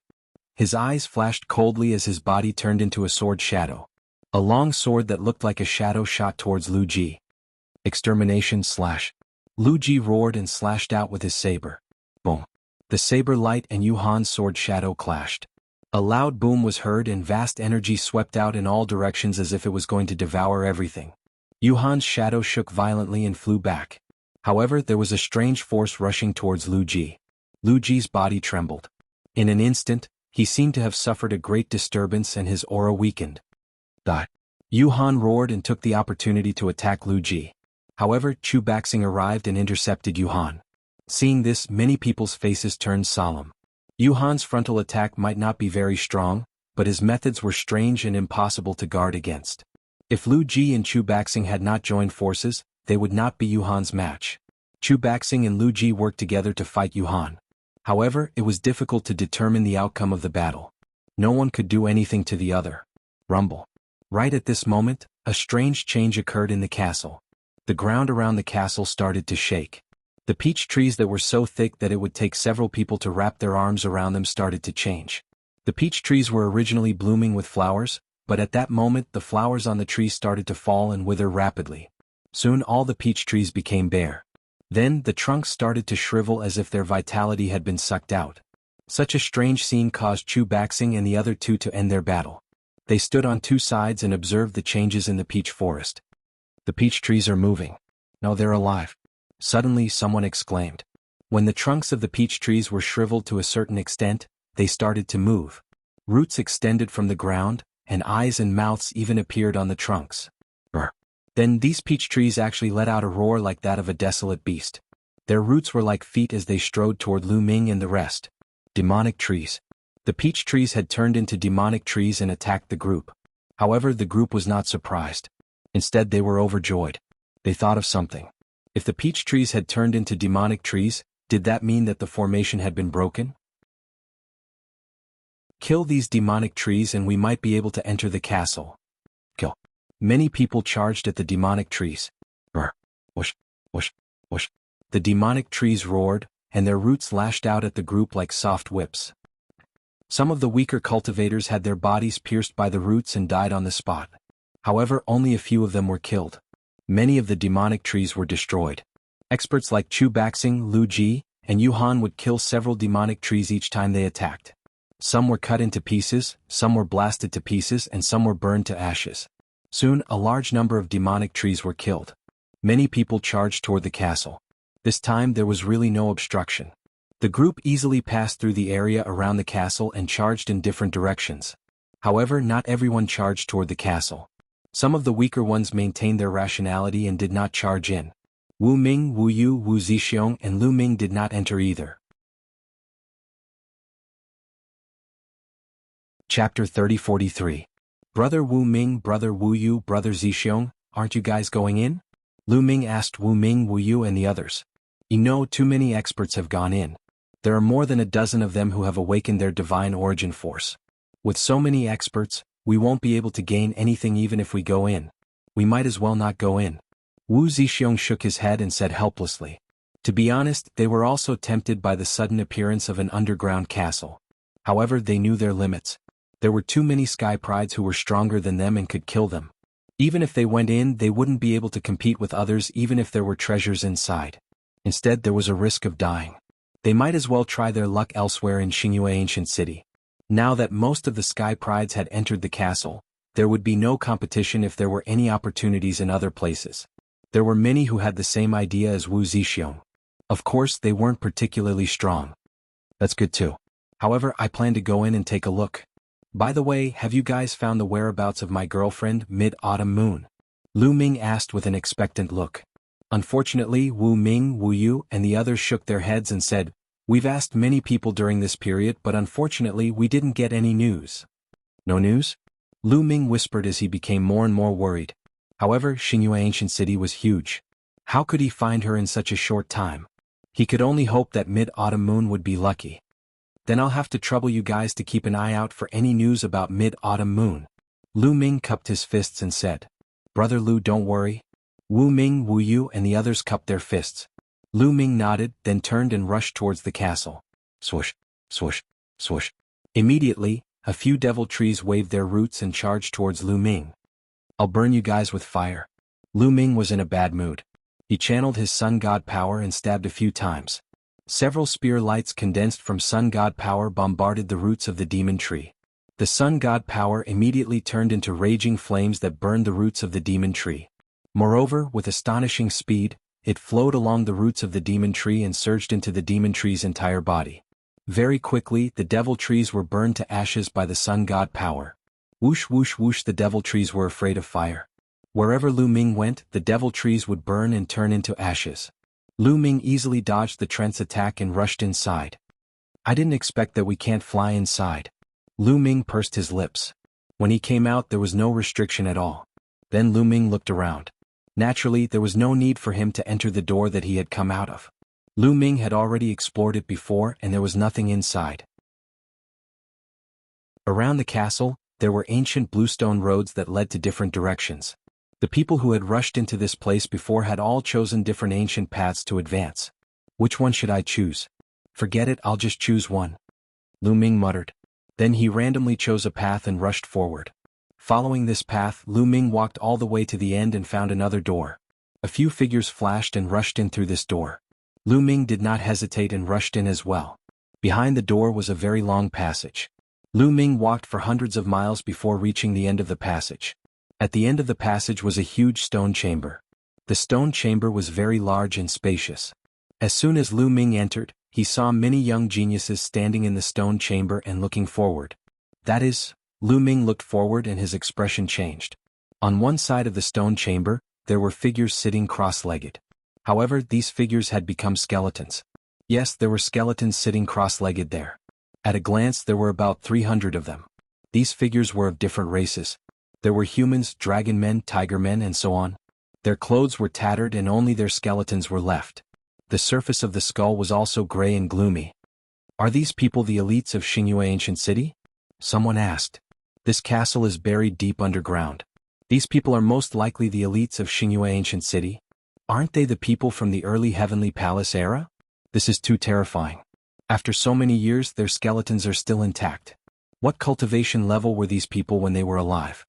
His eyes flashed coldly as his body turned into a sword shadow. A long sword that looked like a shadow shot towards Lu Ji. Extermination slash. Lu Ji roared and slashed out with his saber. Boom. The saber light and Yuhan's sword shadow clashed. A loud boom was heard and vast energy swept out in all directions as if it was going to devour everything. Yuhan's shadow shook violently and flew back. However, there was a strange force rushing towards Lu Ji. Lu Ji's body trembled. In an instant, he seemed to have suffered a great disturbance and his aura weakened. Yuhan roared and took the opportunity to attack Lu Ji. However, Chu Baxing arrived and intercepted Yuhan. Seeing this, many people's faces turned solemn. Yuhan's frontal attack might not be very strong, but his methods were strange and impossible to guard against. If Lu Ji and Chu Baxing had not joined forces, they would not be Yuhan's match. Chu Baxing and Lu Ji worked together to fight Yuhan. However, it was difficult to determine the outcome of the battle. No one could do anything to the other. Rumble. Right at this moment, a strange change occurred in the castle. The ground around the castle started to shake. The peach trees that were so thick that it would take several people to wrap their arms around them started to change. The peach trees were originally blooming with flowers, but at that moment the flowers on the trees started to fall and wither rapidly. Soon all the peach trees became bare. Then the trunks started to shrivel as if their vitality had been sucked out. Such a strange scene caused Chu Baxing and the other two to end their battle. They stood on two sides and observed the changes in the peach forest. The peach trees are moving. No, they're alive. Suddenly someone exclaimed. When the trunks of the peach trees were shriveled to a certain extent, they started to move. Roots extended from the ground, and eyes and mouths even appeared on the trunks. Brr. Then these peach trees actually let out a roar like that of a desolate beast. Their roots were like feet as they strode toward Lu Ming and the rest. Demonic trees. The peach trees had turned into demonic trees and attacked the group. However, the group was not surprised. Instead, they were overjoyed. They thought of something. If the peach trees had turned into demonic trees, did that mean that the formation had been broken? Kill these demonic trees and we might be able to enter the castle. Kill. Many people charged at the demonic trees. Brr. Whoosh, whoosh, whoosh. The demonic trees roared, and their roots lashed out at the group like soft whips. Some of the weaker cultivators had their bodies pierced by the roots and died on the spot. However, only a few of them were killed. Many of the demonic trees were destroyed. Experts like Chu Baxing, Lu Ji, and Yuhan would kill several demonic trees each time they attacked. Some were cut into pieces, some were blasted to pieces, and some were burned to ashes. Soon, a large number of demonic trees were killed. Many people charged toward the castle. This time there was really no obstruction. The group easily passed through the area around the castle and charged in different directions. However, not everyone charged toward the castle. Some of the weaker ones maintained their rationality and did not charge in. Wu Ming, Wu Yu, Wu Zixiong, and Lu Ming did not enter either. Chapter 30-43. Brother Wu Ming, Brother Wu Yu, Brother Zixiong, aren't you guys going in? Lu Ming asked Wu Ming, Wu Yu, and the others. You know, too many experts have gone in. There are more than a dozen of them who have awakened their divine origin force. With so many experts, we won't be able to gain anything even if we go in. We might as well not go in. Wu Zixiong shook his head and said helplessly. To be honest, they were also tempted by the sudden appearance of an underground castle. However, they knew their limits. There were too many sky prides who were stronger than them and could kill them. Even if they went in, they wouldn't be able to compete with others even if there were treasures inside. Instead, there was a risk of dying. They might as well try their luck elsewhere in Xingyue Ancient City. Now that most of the Sky Prides had entered the castle, there would be no competition if there were any opportunities in other places. There were many who had the same idea as Wu Zixiong. Of course, they weren't particularly strong. That's good too. However, I plan to go in and take a look. By the way, have you guys found the whereabouts of my girlfriend, Mid-Autumn Moon? Lu Ming asked with an expectant look. Unfortunately, Wu Ming, Wu Yu, and the others shook their heads and said, "We've asked many people during this period, but unfortunately we didn't get any news." No news? Lu Ming whispered as he became more and more worried. However, Xingyue Ancient City was huge. How could he find her in such a short time? He could only hope that Mid-Autumn Moon would be lucky. Then I'll have to trouble you guys to keep an eye out for any news about Mid-Autumn Moon. Lu Ming cupped his fists and said, "Brother Lu, don't worry." Wu Ming, Wu Yu, and the others cupped their fists. Lu Ming nodded, then turned and rushed towards the castle. Swoosh, swoosh, swoosh. Immediately, a few devil trees waved their roots and charged towards Lu Ming. "I'll burn you guys with fire." Lu Ming was in a bad mood. He channeled his sun god power and stabbed a few times. Several spear lights condensed from sun god power bombarded the roots of the demon tree. The sun god power immediately turned into raging flames that burned the roots of the demon tree. Moreover, with astonishing speed, it flowed along the roots of the demon tree and surged into the demon tree's entire body. Very quickly, the devil trees were burned to ashes by the sun god power. Whoosh whoosh whoosh, the devil trees were afraid of fire. Wherever Lu Ming went, the devil trees would burn and turn into ashes. Lu Ming easily dodged the Trent's attack and rushed inside. "I didn't expect that we can't fly inside." Lu Ming pursed his lips. When he came out, there was no restriction at all. Then Lu Ming looked around. Naturally, there was no need for him to enter the door that he had come out of. Lu Ming had already explored it before and there was nothing inside. Around the castle, there were ancient bluestone roads that led to different directions. The people who had rushed into this place before had all chosen different ancient paths to advance. Which one should I choose? Forget it, I'll just choose one. Lu Ming muttered. Then he randomly chose a path and rushed forward. Following this path, Lu Ming walked all the way to the end and found another door. A few figures flashed and rushed in through this door. Lu Ming did not hesitate and rushed in as well. Behind the door was a very long passage. Lu Ming walked for hundreds of miles before reaching the end of the passage. At the end of the passage was a huge stone chamber. The stone chamber was very large and spacious. As soon as Lu Ming entered, he saw many young geniuses standing in the stone chamber and looking forward. That is, Lu Ming looked forward and his expression changed. On one side of the stone chamber, there were figures sitting cross-legged. However, these figures had become skeletons. Yes, there were skeletons sitting cross-legged there. At a glance, there were about 300 of them. These figures were of different races. There were humans, dragon men, tiger men, and so on. Their clothes were tattered and only their skeletons were left. The surface of the skull was also gray and gloomy. "Are these people the elites of Xingyue Ancient City?" Someone asked. "This castle is buried deep underground. These people are most likely the elites of Xingyue Ancient City. Aren't they the people from the early Heavenly Palace era? This is too terrifying. After so many years, their skeletons are still intact. What cultivation level were these people when they were alive?"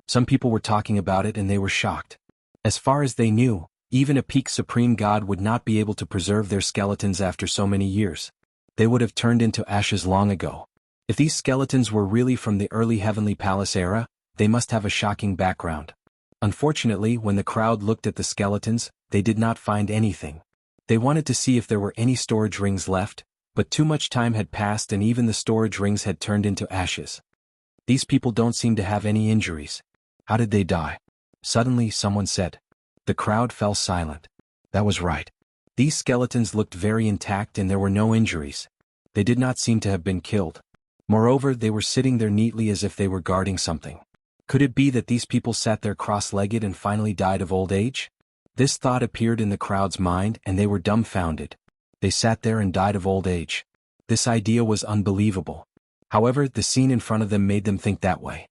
Some people were talking about it and they were shocked. As far as they knew, even a peak supreme god would not be able to preserve their skeletons after so many years. They would have turned into ashes long ago. If these skeletons were really from the early Heavenly Palace era, they must have a shocking background. Unfortunately, when the crowd looked at the skeletons, they did not find anything. They wanted to see if there were any storage rings left, but too much time had passed and even the storage rings had turned into ashes. These people don't seem to have any injuries. How did they die? Suddenly, someone said. The crowd fell silent. That was right. These skeletons looked very intact and there were no injuries. They did not seem to have been killed. Moreover, they were sitting there neatly as if they were guarding something. Could it be that these people sat there cross-legged and finally died of old age? This thought appeared in the crowd's mind and they were dumbfounded. They sat there and died of old age. This idea was unbelievable. However, the scene in front of them made them think that way.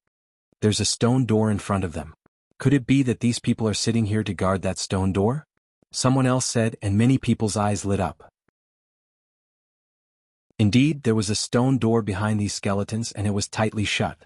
There's a stone door in front of them. Could it be that these people are sitting here to guard that stone door? Someone else said, and many people's eyes lit up. Indeed, there was a stone door behind these skeletons and it was tightly shut.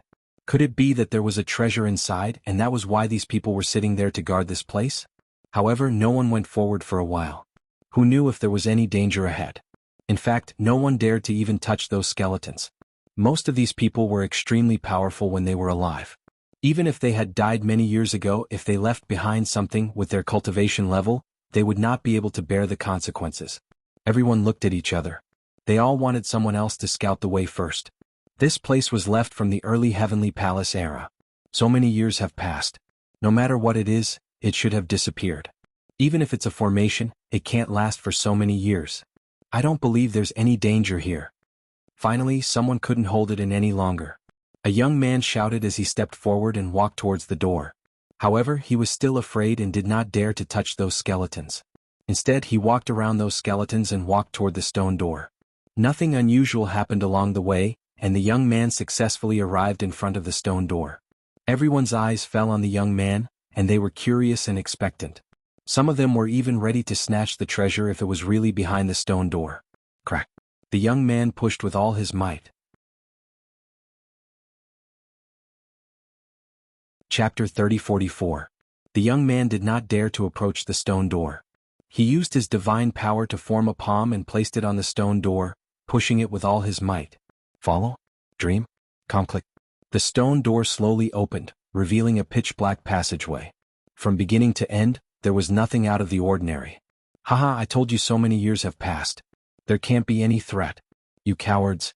Could it be that there was a treasure inside and that was why these people were sitting there to guard this place? However, no one went forward for a while. Who knew if there was any danger ahead? In fact, no one dared to even touch those skeletons. Most of these people were extremely powerful when they were alive. Even if they had died many years ago, if they left behind something with their cultivation level, they would not be able to bear the consequences. Everyone looked at each other. They all wanted someone else to scout the way first. This place was left from the early Heavenly Palace era. So many years have passed. No matter what it is, it should have disappeared. Even if it's a formation, it can't last for so many years. I don't believe there's any danger here. Finally, someone couldn't hold it in any longer. A young man shouted as he stepped forward and walked towards the door. However, he was still afraid and did not dare to touch those skeletons. Instead, he walked around those skeletons and walked toward the stone door. Nothing unusual happened along the way, and the young man successfully arrived in front of the stone door. Everyone's eyes fell on the young man, and they were curious and expectant. Some of them were even ready to snatch the treasure if it was really behind the stone door. Crack! The young man pushed with all his might. Chapter 30-44. The young man did not dare to approach the stone door. He used his divine power to form a palm and placed it on the stone door, pushing it with all his might. Follow? Dream? Click. The stone door slowly opened, revealing a pitch-black passageway. From beginning to end, there was nothing out of the ordinary. Haha, I told you so many years have passed. There can't be any threat. You cowards.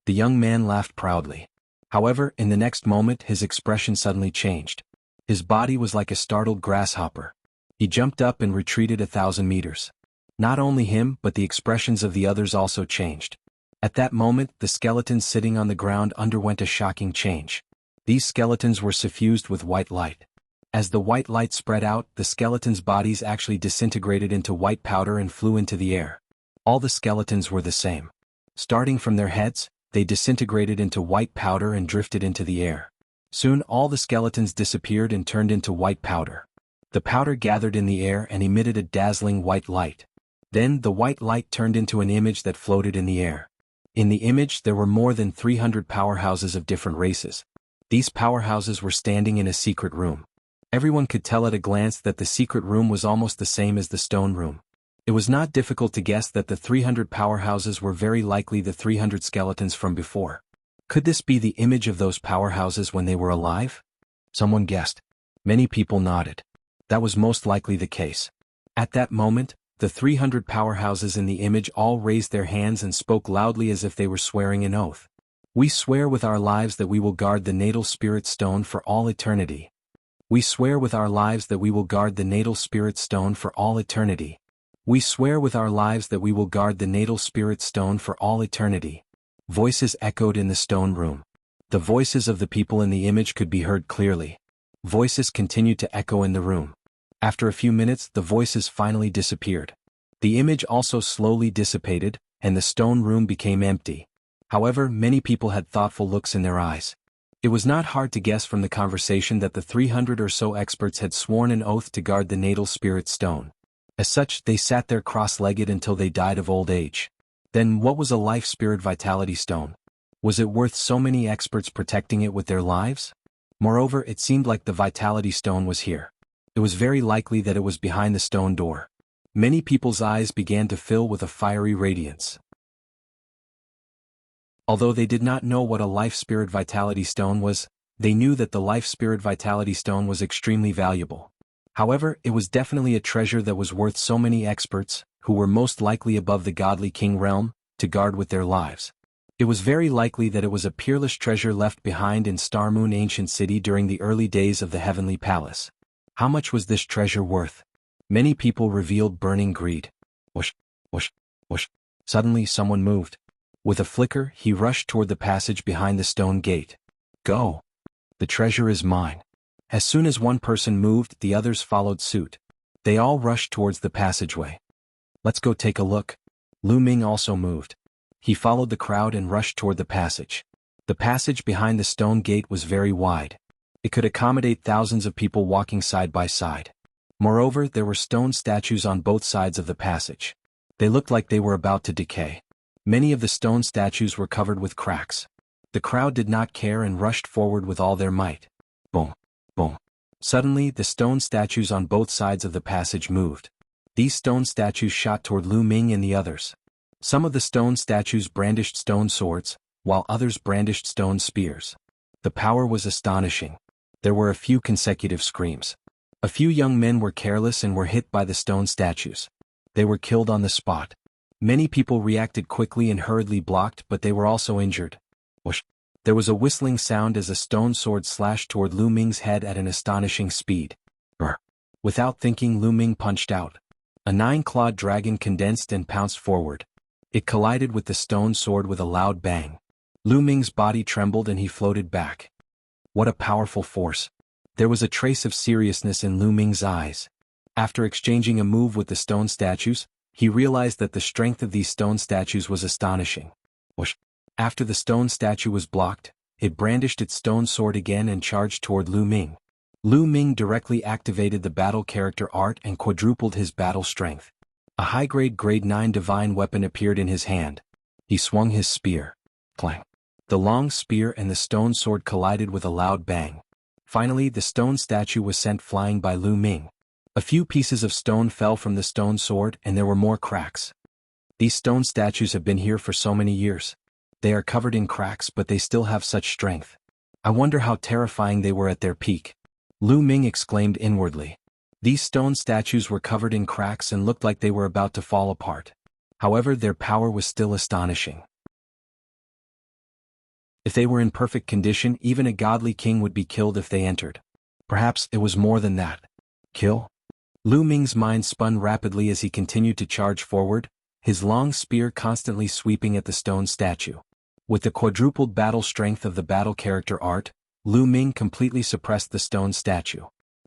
The young man laughed proudly. However, in the next moment his expression suddenly changed. His body was like a startled grasshopper. He jumped up and retreated 1,000 meters. Not only him, but the expressions of the others also changed. At that moment, the skeletons sitting on the ground underwent a shocking change. These skeletons were suffused with white light. As the white light spread out, the skeletons' bodies actually disintegrated into white powder and flew into the air. All the skeletons were the same. Starting from their heads, they disintegrated into white powder and drifted into the air. Soon all the skeletons disappeared and turned into white powder. The powder gathered in the air and emitted a dazzling white light. Then the white light turned into an image that floated in the air. In the image there were more than 300 powerhouses of different races. These powerhouses were standing in a secret room. Everyone could tell at a glance that the secret room was almost the same as the stone room. It was not difficult to guess that the 300 powerhouses were very likely the 300 skeletons from before. Could this be the image of those powerhouses when they were alive? Someone guessed. Many people nodded. That was most likely the case. At that moment, the 300 powerhouses in the image all raised their hands and spoke loudly as if they were swearing an oath. We swear with our lives that we will guard the natal spirit stone for all eternity. We swear with our lives that we will guard the natal spirit stone for all eternity. We swear with our lives that we will guard the natal spirit stone for all eternity. Voices echoed in the stone room. The voices of the people in the image could be heard clearly. Voices continued to echo in the room. After a few minutes, the voices finally disappeared. The image also slowly dissipated, and the stone room became empty. However, many people had thoughtful looks in their eyes. It was not hard to guess from the conversation that the 300 or so experts had sworn an oath to guard the natal spirit stone. As such, they sat there cross-legged until they died of old age. Then what was a life spirit vitality stone? Was it worth so many experts protecting it with their lives? Moreover, it seemed like the vitality stone was here. It was very likely that it was behind the stone door. Many people's eyes began to fill with a fiery radiance. Although they did not know what a life spirit vitality stone was, they knew that the life spirit vitality stone was extremely valuable. However, it was definitely a treasure that was worth so many experts, who were most likely above the godly king realm, to guard with their lives. It was very likely that it was a peerless treasure left behind in Star Moon Ancient City during the early days of the Heavenly Palace. How much was this treasure worth? Many people revealed burning greed. Whoosh, whoosh, whoosh. Suddenly someone moved. With a flicker, he rushed toward the passage behind the stone gate. Go! The treasure is mine. As soon as one person moved, the others followed suit. They all rushed towards the passageway. Let's go take a look. Lu Ming also moved. He followed the crowd and rushed toward the passage. The passage behind the stone gate was very wide. It could accommodate thousands of people walking side by side. Moreover, there were stone statues on both sides of the passage. They looked like they were about to decay. Many of the stone statues were covered with cracks. The crowd did not care and rushed forward with all their might. Boom! Boom! Suddenly, the stone statues on both sides of the passage moved. These stone statues shot toward Lu Ming and the others. Some of the stone statues brandished stone swords, while others brandished stone spears. The power was astonishing. There were a few consecutive screams. A few young men were careless and were hit by the stone statues. They were killed on the spot. Many people reacted quickly and hurriedly blocked, but they were also injured. Whoosh! There was a whistling sound as a stone sword slashed toward Lu Ming's head at an astonishing speed. Brr! Without thinking, Lu Ming punched out. A 9-clawed dragon condensed and pounced forward. It collided with the stone sword with a loud bang. Lu Ming's body trembled and he floated back. What a powerful force! There was a trace of seriousness in Lu Ming's eyes. After exchanging a move with the stone statues, he realized that the strength of these stone statues was astonishing. Whoosh! After the stone statue was blocked, it brandished its stone sword again and charged toward Lu Ming. Lu Ming directly activated the battle character art and quadrupled his battle strength. A high-grade grade 9 divine weapon appeared in his hand. He swung his spear. Clang! The long spear and the stone sword collided with a loud bang. Finally, the stone statue was sent flying by Lu Ming. A few pieces of stone fell from the stone sword and there were more cracks. These stone statues have been here for so many years. They are covered in cracks, but they still have such strength. I wonder how terrifying they were at their peak. Lu Ming exclaimed inwardly. These stone statues were covered in cracks and looked like they were about to fall apart. However, their power was still astonishing. If they were in perfect condition, even a godly king would be killed if they entered. Perhaps it was more than that. Kill? Lu Ming's mind spun rapidly as he continued to charge forward, his long spear constantly sweeping at the stone statue. With the quadrupled battle strength of the battle character art, Lu Ming completely suppressed the stone statue.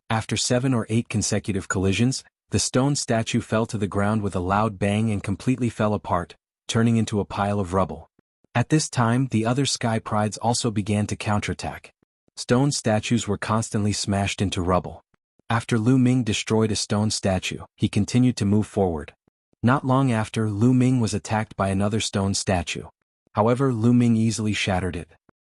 After 7 or 8 consecutive collisions, the stone statue fell to the ground with a loud bang and completely fell apart, turning into a pile of rubble. At this time, the other sky prides also began to counterattack. Stone statues were constantly smashed into rubble. After Lu Ming destroyed a stone statue, he continued to move forward. Not long after, Lu Ming was attacked by another stone statue. However, Lu Ming easily shattered it.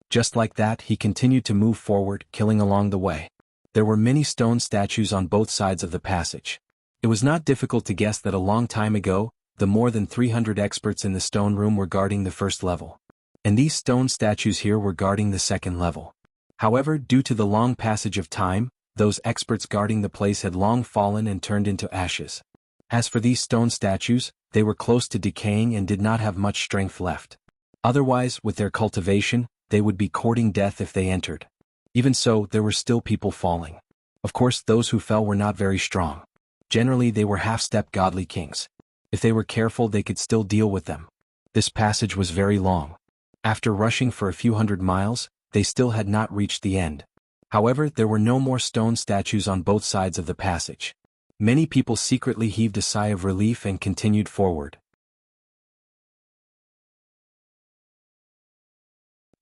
Just like that, he continued to move forward, killing along the way. There were many stone statues on both sides of the passage. It was not difficult to guess that a long time ago, the more than 300 experts in the stone room were guarding the first level. And these stone statues here were guarding the second level. However, due to the long passage of time, those experts guarding the place had long fallen and turned into ashes. As for these stone statues, they were close to decaying and did not have much strength left. Otherwise, with their cultivation, they would be courting death if they entered. Even so, there were still people falling. Of course, those who fell were not very strong. Generally, they were half-step godly kings. If they were careful, they could still deal with them. This passage was very long. After rushing for a few hundred miles, they still had not reached the end. However, there were no more stone statues on both sides of the passage. Many people secretly heaved a sigh of relief and continued forward.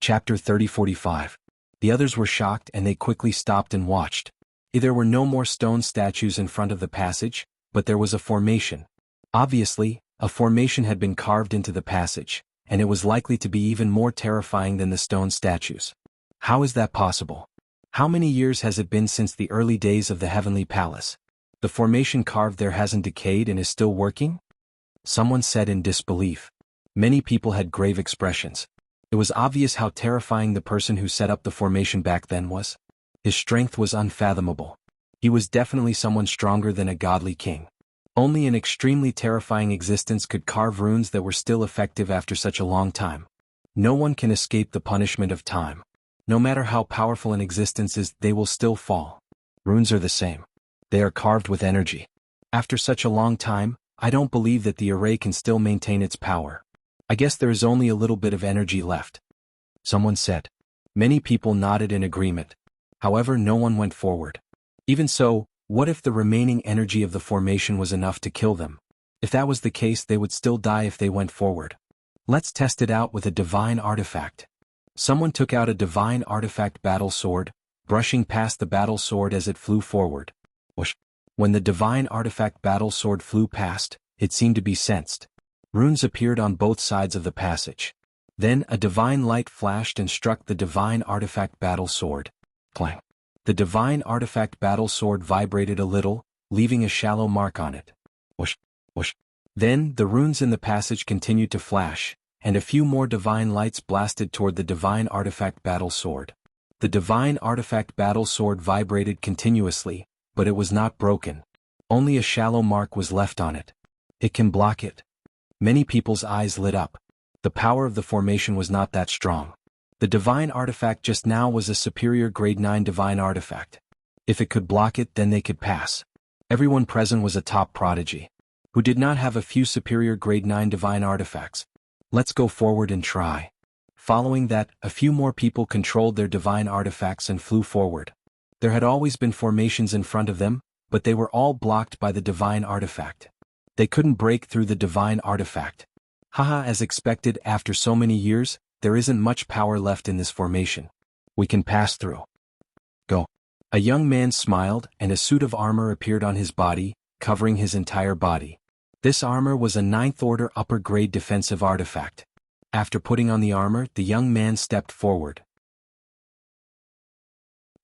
Chapter 30-45. The others were shocked and they quickly stopped and watched. There were no more stone statues in front of the passage, but there was a formation. Obviously, a formation had been carved into the passage, and it was likely to be even more terrifying than the stone statues. How is that possible? How many years has it been since the early days of the Heavenly Palace? The formation carved there hasn't decayed and is still working? Someone said in disbelief. Many people had grave expressions. It was obvious how terrifying the person who set up the formation back then was. His strength was unfathomable. He was definitely someone stronger than a godly king. Only an extremely terrifying existence could carve runes that were still effective after such a long time. No one can escape the punishment of time. No matter how powerful an existence is, they will still fall. Runes are the same. They are carved with energy. After such a long time, I don't believe that the array can still maintain its power. I guess there is only a little bit of energy left. Someone said. Many people nodded in agreement. However, no one went forward. Even so, what if the remaining energy of the formation was enough to kill them? If that was the case, they would still die if they went forward. Let's test it out with a divine artifact. Someone took out a divine artifact battle sword, brushing past the battle sword as it flew forward. Whoosh! When the divine artifact battle sword flew past, it seemed to be sensed. Runes appeared on both sides of the passage. Then a divine light flashed and struck the divine artifact battle sword. Clang. The divine artifact battle sword vibrated a little, leaving a shallow mark on it. Whoosh, whoosh. Then the runes in the passage continued to flash, and a few more divine lights blasted toward the divine artifact battle sword. The divine artifact battle sword vibrated continuously, but it was not broken. Only a shallow mark was left on it. It can block it. Many people's eyes lit up. The power of the formation was not that strong. The divine artifact just now was a superior grade 9 divine artifact. If it could block it, then they could pass. Everyone present was a top prodigy, who did not have a few superior grade 9 divine artifacts. Let's go forward and try. Following that, a few more people controlled their divine artifacts and flew forward. There had always been formations in front of them, but they were all blocked by the divine artifact. They couldn't break through the divine artifact. Haha, as expected, after so many years, there isn't much power left in this formation. We can pass through. Go. A young man smiled, and a suit of armor appeared on his body, covering his entire body. This armor was a 9th order upper grade defensive artifact. After putting on the armor, the young man stepped forward.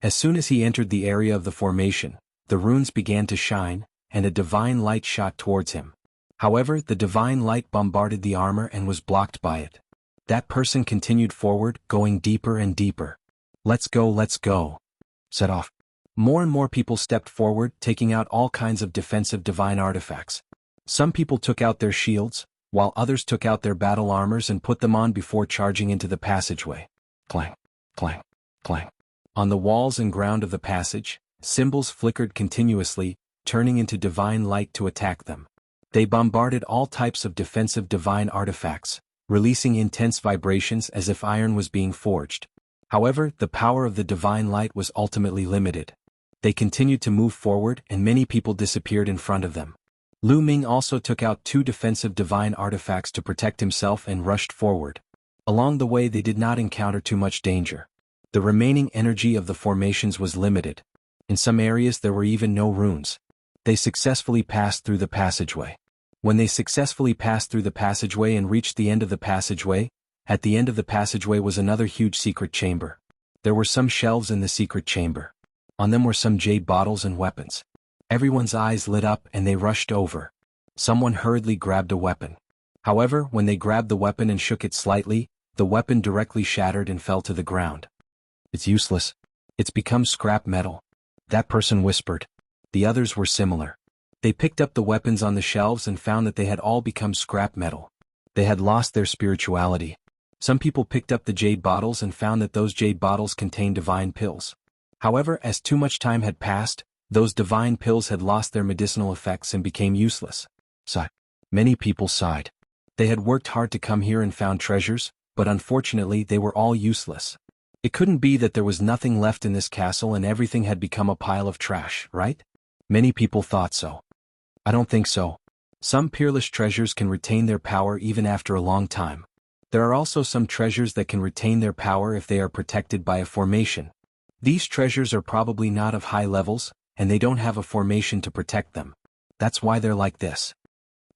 As soon as he entered the area of the formation, the runes began to shine, and a divine light shot towards him. However, the divine light bombarded the armor and was blocked by it. That person continued forward, going deeper and deeper. Let's go, set off. More and more people stepped forward, taking out all kinds of defensive divine artifacts. Some people took out their shields, while others took out their battle armors and put them on before charging into the passageway. Clang, clang, clang. On the walls and ground of the passage, symbols flickered continuously, turning into divine light to attack them. They bombarded all types of defensive divine artifacts, releasing intense vibrations as if iron was being forged. However, the power of the divine light was ultimately limited. They continued to move forward and many people disappeared in front of them. Lu Ming also took out 2 defensive divine artifacts to protect himself and rushed forward. Along the way they did not encounter too much danger. The remaining energy of the formations was limited. In some areas there were even no runes. They successfully passed through the passageway. When they successfully passed through the passageway and reached the end of the passageway, at the end of the passageway was another huge secret chamber. There were some shelves in the secret chamber. On them were some jade bottles and weapons. Everyone's eyes lit up and they rushed over. Someone hurriedly grabbed a weapon. However, when they grabbed the weapon and shook it slightly, the weapon directly shattered and fell to the ground. It's useless. It's become scrap metal. That person whispered. The others were similar. They picked up the weapons on the shelves and found that they had all become scrap metal. They had lost their spirituality. Some people picked up the jade bottles and found that those jade bottles contained divine pills. However, as too much time had passed, those divine pills had lost their medicinal effects and became useless. Many people sighed. They had worked hard to come here and found treasures, but unfortunately they were all useless. It couldn't be that there was nothing left in this castle and everything had become a pile of trash, right? Many people thought so. I don't think so. Some peerless treasures can retain their power even after a long time. There are also some treasures that can retain their power if they are protected by a formation. These treasures are probably not of high levels, and they don't have a formation to protect them. That's why they're like this.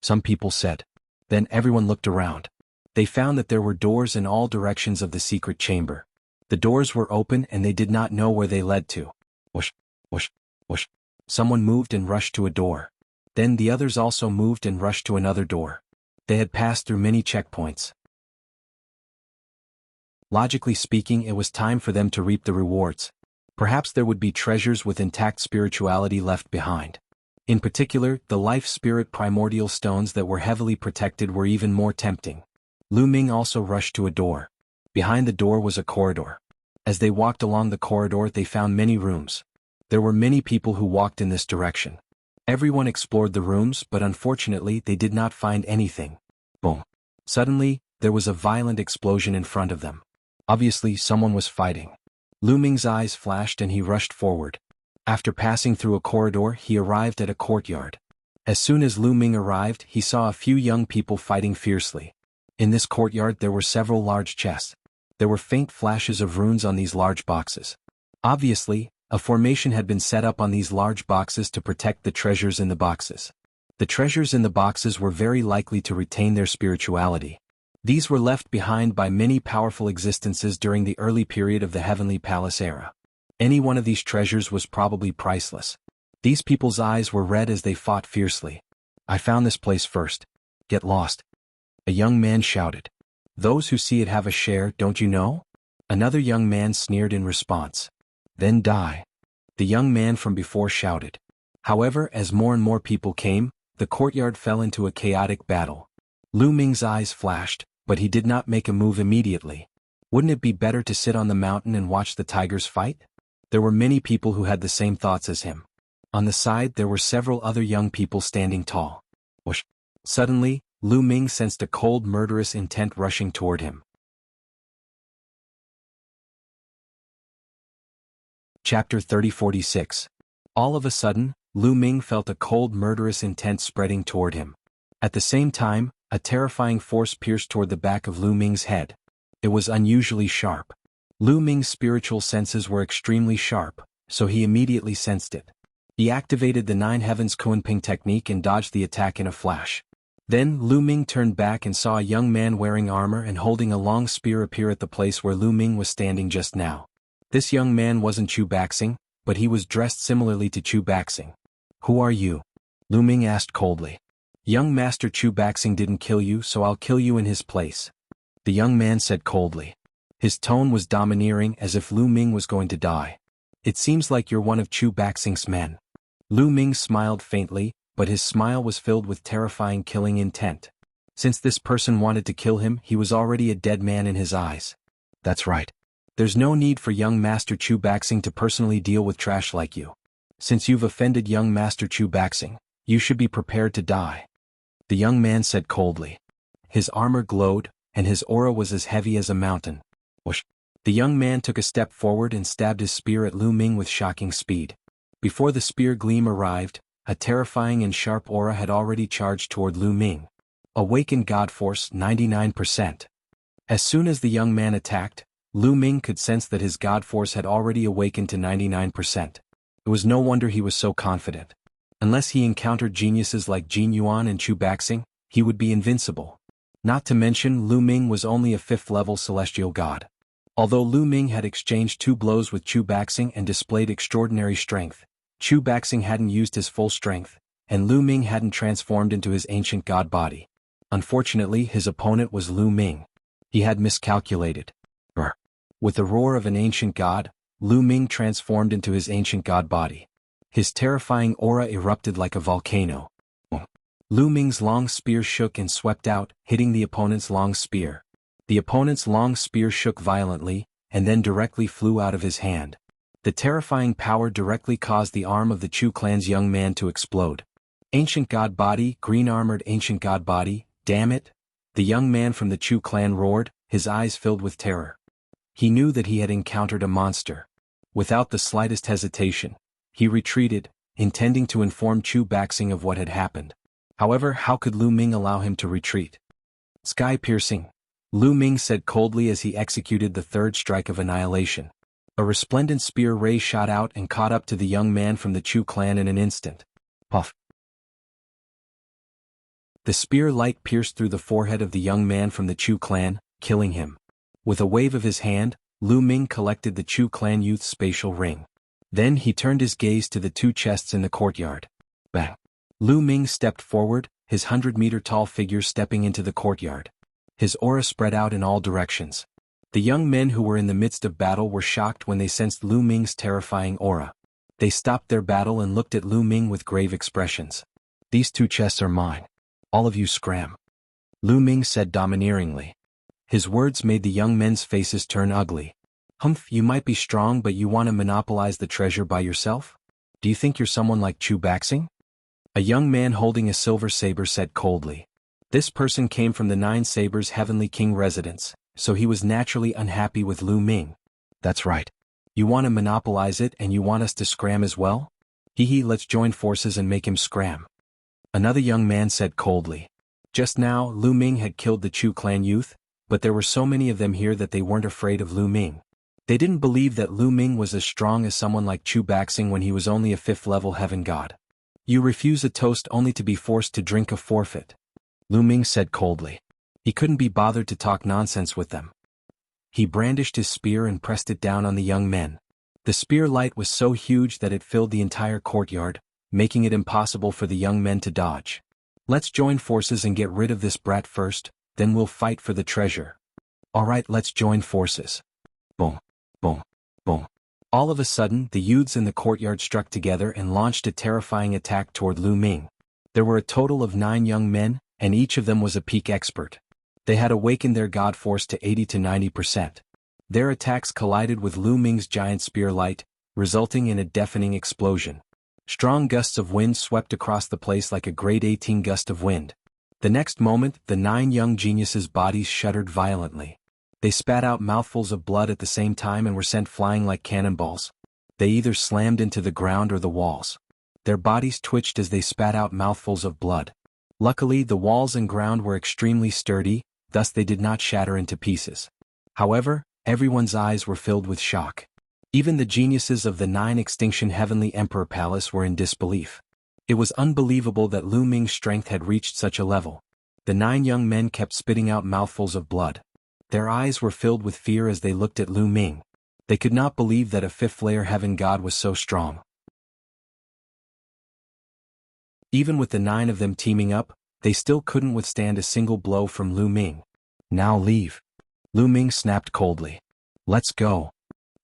Some people said. Then everyone looked around. They found that there were doors in all directions of the secret chamber. The doors were open and they did not know where they led to. Whoosh, whoosh, whoosh. Someone moved and rushed to a door. Then the others also moved and rushed to another door. They had passed through many checkpoints. Logically speaking, it was time for them to reap the rewards. Perhaps there would be treasures with intact spirituality left behind. In particular, the life spirit primordial stones that were heavily protected were even more tempting. Lu Ming also rushed to a door. Behind the door was a corridor. As they walked along the corridor, they found many rooms. There were many people who walked in this direction. Everyone explored the rooms, but unfortunately they did not find anything. Boom. Suddenly, there was a violent explosion in front of them. Obviously, someone was fighting. Lu Ming's eyes flashed and he rushed forward. After passing through a corridor, he arrived at a courtyard. As soon as Lu Ming arrived, he saw a few young people fighting fiercely. In this courtyard there were several large chests. There were faint flashes of runes on these large boxes. Obviously, a formation had been set up on these large boxes to protect the treasures in the boxes. The treasures in the boxes were very likely to retain their spirituality. These were left behind by many powerful existences during the early period of the Heavenly Palace era. Any one of these treasures was probably priceless. These people's eyes were red as they fought fiercely. I found this place first. Get lost. A young man shouted. Those who see it have a share, don't you know? Another young man sneered in response. Then die. The young man from before shouted. However, as more and more people came, the courtyard fell into a chaotic battle. Lu Ming's eyes flashed, but he did not make a move immediately. Wouldn't it be better to sit on the mountain and watch the tigers fight? There were many people who had the same thoughts as him. On the side there were several other young people standing tall. Whoosh! Suddenly, Lu Ming sensed a cold murderous intent rushing toward him. Chapter 3046. All of a sudden, Lu Ming felt a cold murderous intent spreading toward him. At the same time, a terrifying force pierced toward the back of Lu Ming's head. It was unusually sharp. Lu Ming's spiritual senses were extremely sharp, so he immediately sensed it. He activated the Nine Heavens Kunping technique and dodged the attack in a flash. Then Lu Ming turned back and saw a young man wearing armor and holding a long spear appear at the place where Lu Ming was standing just now. This young man wasn't Chu Baxing, but he was dressed similarly to Chu Baxing. Who are you? Lu Ming asked coldly. Young Master Chu Baxing didn't kill you, so I'll kill you in his place. The young man said coldly. His tone was domineering, as if Lu Ming was going to die. It seems like you're one of Chu Baxing's men. Lu Ming smiled faintly, but his smile was filled with terrifying killing intent. Since this person wanted to kill him, he was already a dead man in his eyes. That's right. There's no need for young Master Chu Baxing to personally deal with trash like you. Since you've offended young Master Chu Baxing, you should be prepared to die. The young man said coldly. His armor glowed, and his aura was as heavy as a mountain. Whoosh! The young man took a step forward and stabbed his spear at Lu Ming with shocking speed. Before the spear gleam arrived, a terrifying and sharp aura had already charged toward Lu Ming. Awakened God Force 99%. As soon as the young man attacked, Lu Ming could sense that his God Force had already awakened to 99%. It was no wonder he was so confident. Unless he encountered geniuses like Jin Yuan and Chu Baxing, he would be invincible. Not to mention Lu Ming was only a 5th-level celestial god. Although Lu Ming had exchanged 2 blows with Chu Baxing and displayed extraordinary strength, Chu Baxing hadn't used his full strength, and Lu Ming hadn't transformed into his ancient god body. Unfortunately, his opponent was Lu Ming. He had miscalculated. With the roar of an ancient god, Lu Ming transformed into his ancient god body. His terrifying aura erupted like a volcano. Lu Ming's long spear shook and swept out, hitting the opponent's long spear. The opponent's long spear shook violently, and then directly flew out of his hand. The terrifying power directly caused the arm of the Chu clan's young man to explode. Ancient god body, green-armored ancient god body, damn it! The young man from the Chu clan roared, his eyes filled with terror. He knew that he had encountered a monster. Without the slightest hesitation, he retreated, intending to inform Chu Baxing of what had happened. However, how could Lu Ming allow him to retreat? Sky-piercing, Lu Ming said coldly as he executed the 3rd strike of annihilation. A resplendent spear ray shot out and caught up to the young man from the Chu clan in an instant. Puff! The spear light pierced through the forehead of the young man from the Chu clan, killing him. With a wave of his hand, Lu Ming collected the Chu clan youth's spatial ring. Then he turned his gaze to the 2 chests in the courtyard. Bang! Lu Ming stepped forward, his 100-meter-tall figure stepping into the courtyard. His aura spread out in all directions. The young men who were in the midst of battle were shocked when they sensed Lu Ming's terrifying aura. They stopped their battle and looked at Lu Ming with grave expressions. These 2 chests are mine. All of you scram. Lu Ming said domineeringly. His words made the young men's faces turn ugly. Humph, you might be strong, but you want to monopolize the treasure by yourself? Do you think you're someone like Chu Baxing? A young man holding a silver saber said coldly. This person came from the 9 Sabers Heavenly King residence, so he was naturally unhappy with Lu Ming. That's right. You want to monopolize it and you want us to scram as well? Hee, let's join forces and make him scram. Another young man said coldly. Just now, Lu Ming had killed the Chu clan youth, but there were so many of them here that they weren't afraid of Lu Ming. They didn't believe that Lu Ming was as strong as someone like Chu Baxing when he was only a 5th-level heaven god. You refuse a toast only to be forced to drink a forfeit. Lu Ming said coldly. He couldn't be bothered to talk nonsense with them. He brandished his spear and pressed it down on the young men. The spear light was so huge that it filled the entire courtyard, making it impossible for the young men to dodge. Let's join forces and get rid of this brat first, then we'll fight for the treasure. Alright, let's join forces. Boom, boom, boom. All of a sudden, the youths in the courtyard struck together and launched a terrifying attack toward Lu Ming. There were a total of 9 young men, and each of them was a peak expert. They had awakened their god force to 80 to 90%. Their attacks collided with Lu Ming's giant spear light, resulting in a deafening explosion. Strong gusts of wind swept across the place like a grade 18 gust of wind. The next moment, the 9 young geniuses' bodies shuddered violently. They spat out mouthfuls of blood at the same time and were sent flying like cannonballs. They either slammed into the ground or the walls. Their bodies twitched as they spat out mouthfuls of blood. Luckily, the walls and ground were extremely sturdy, thus they did not shatter into pieces. However, everyone's eyes were filled with shock. Even the geniuses of the 9 Extinction Heavenly Emperor Palace were in disbelief. It was unbelievable that Lu Ming's strength had reached such a level. The 9 young men kept spitting out mouthfuls of blood. Their eyes were filled with fear as they looked at Lu Ming. They could not believe that a 5th-layer heaven god was so strong. Even with the 9 of them teaming up, they still couldn't withstand a single blow from Lu Ming. Now leave. Lu Ming snapped coldly. Let's go.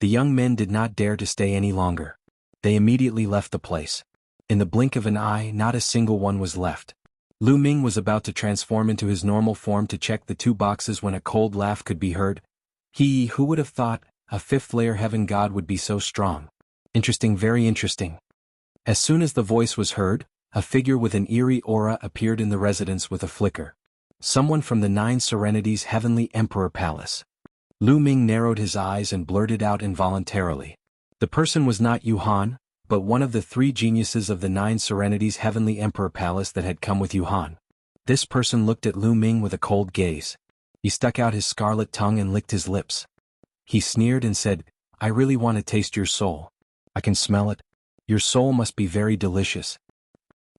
The young men did not dare to stay any longer. They immediately left the place. In the blink of an eye, not a single one was left. Lu Ming was about to transform into his normal form to check the 2 boxes when a cold laugh could be heard. Who would have thought a 5th-layer heaven god would be so strong? Interesting, very interesting. As soon as the voice was heard, a figure with an eerie aura appeared in the residence with a flicker. Someone from the 9 Serenities Heavenly Emperor Palace. Lu Ming narrowed his eyes and blurted out involuntarily. The person was not Yuhan, but one of the 3 geniuses of the 9 Serenities Heavenly Emperor Palace that had come with Yuhan. This person looked at Lu Ming with a cold gaze. He stuck out his scarlet tongue and licked his lips. He sneered and said, I really want to taste your soul. I can smell it. Your soul must be very delicious.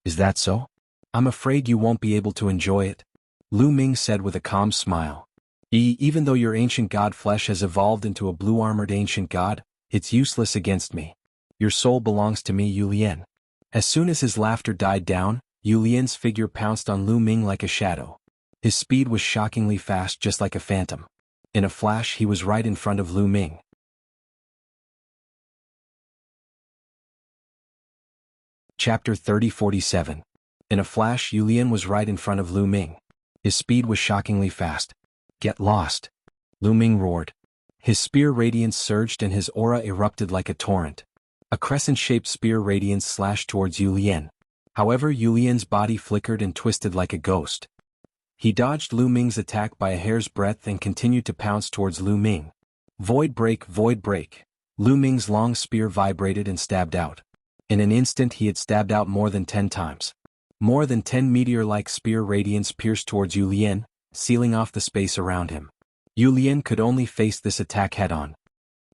Is that so? I'm afraid you won't be able to enjoy it. Lu Ming said with a calm smile. Even though your ancient god flesh has evolved into a blue-armored ancient god, it's useless against me. Your soul belongs to me, Yu Lian. As soon as his laughter died down, Yu Lian's figure pounced on Lu Ming like a shadow. His speed was shockingly fast, just like a phantom. In a flash, he was right in front of Lu Ming. Chapter 3047. In a flash, Yu Lian was right in front of Lu Ming. His speed was shockingly fast. Get lost. Lu Ming roared. His spear radiance surged and his aura erupted like a torrent. A crescent-shaped spear radiance slashed towards Yu Lian. However, Yu Lian's body flickered and twisted like a ghost. He dodged Lu Ming's attack by a hair's breadth and continued to pounce towards Lu Ming. Void break, void break. Lu Ming's long spear vibrated and stabbed out. In an instant he had stabbed out more than 10 times. More than 10 meteor-like spear radiance pierced towards Yu Lian, sealing off the space around him. Yu Lian could only face this attack head-on.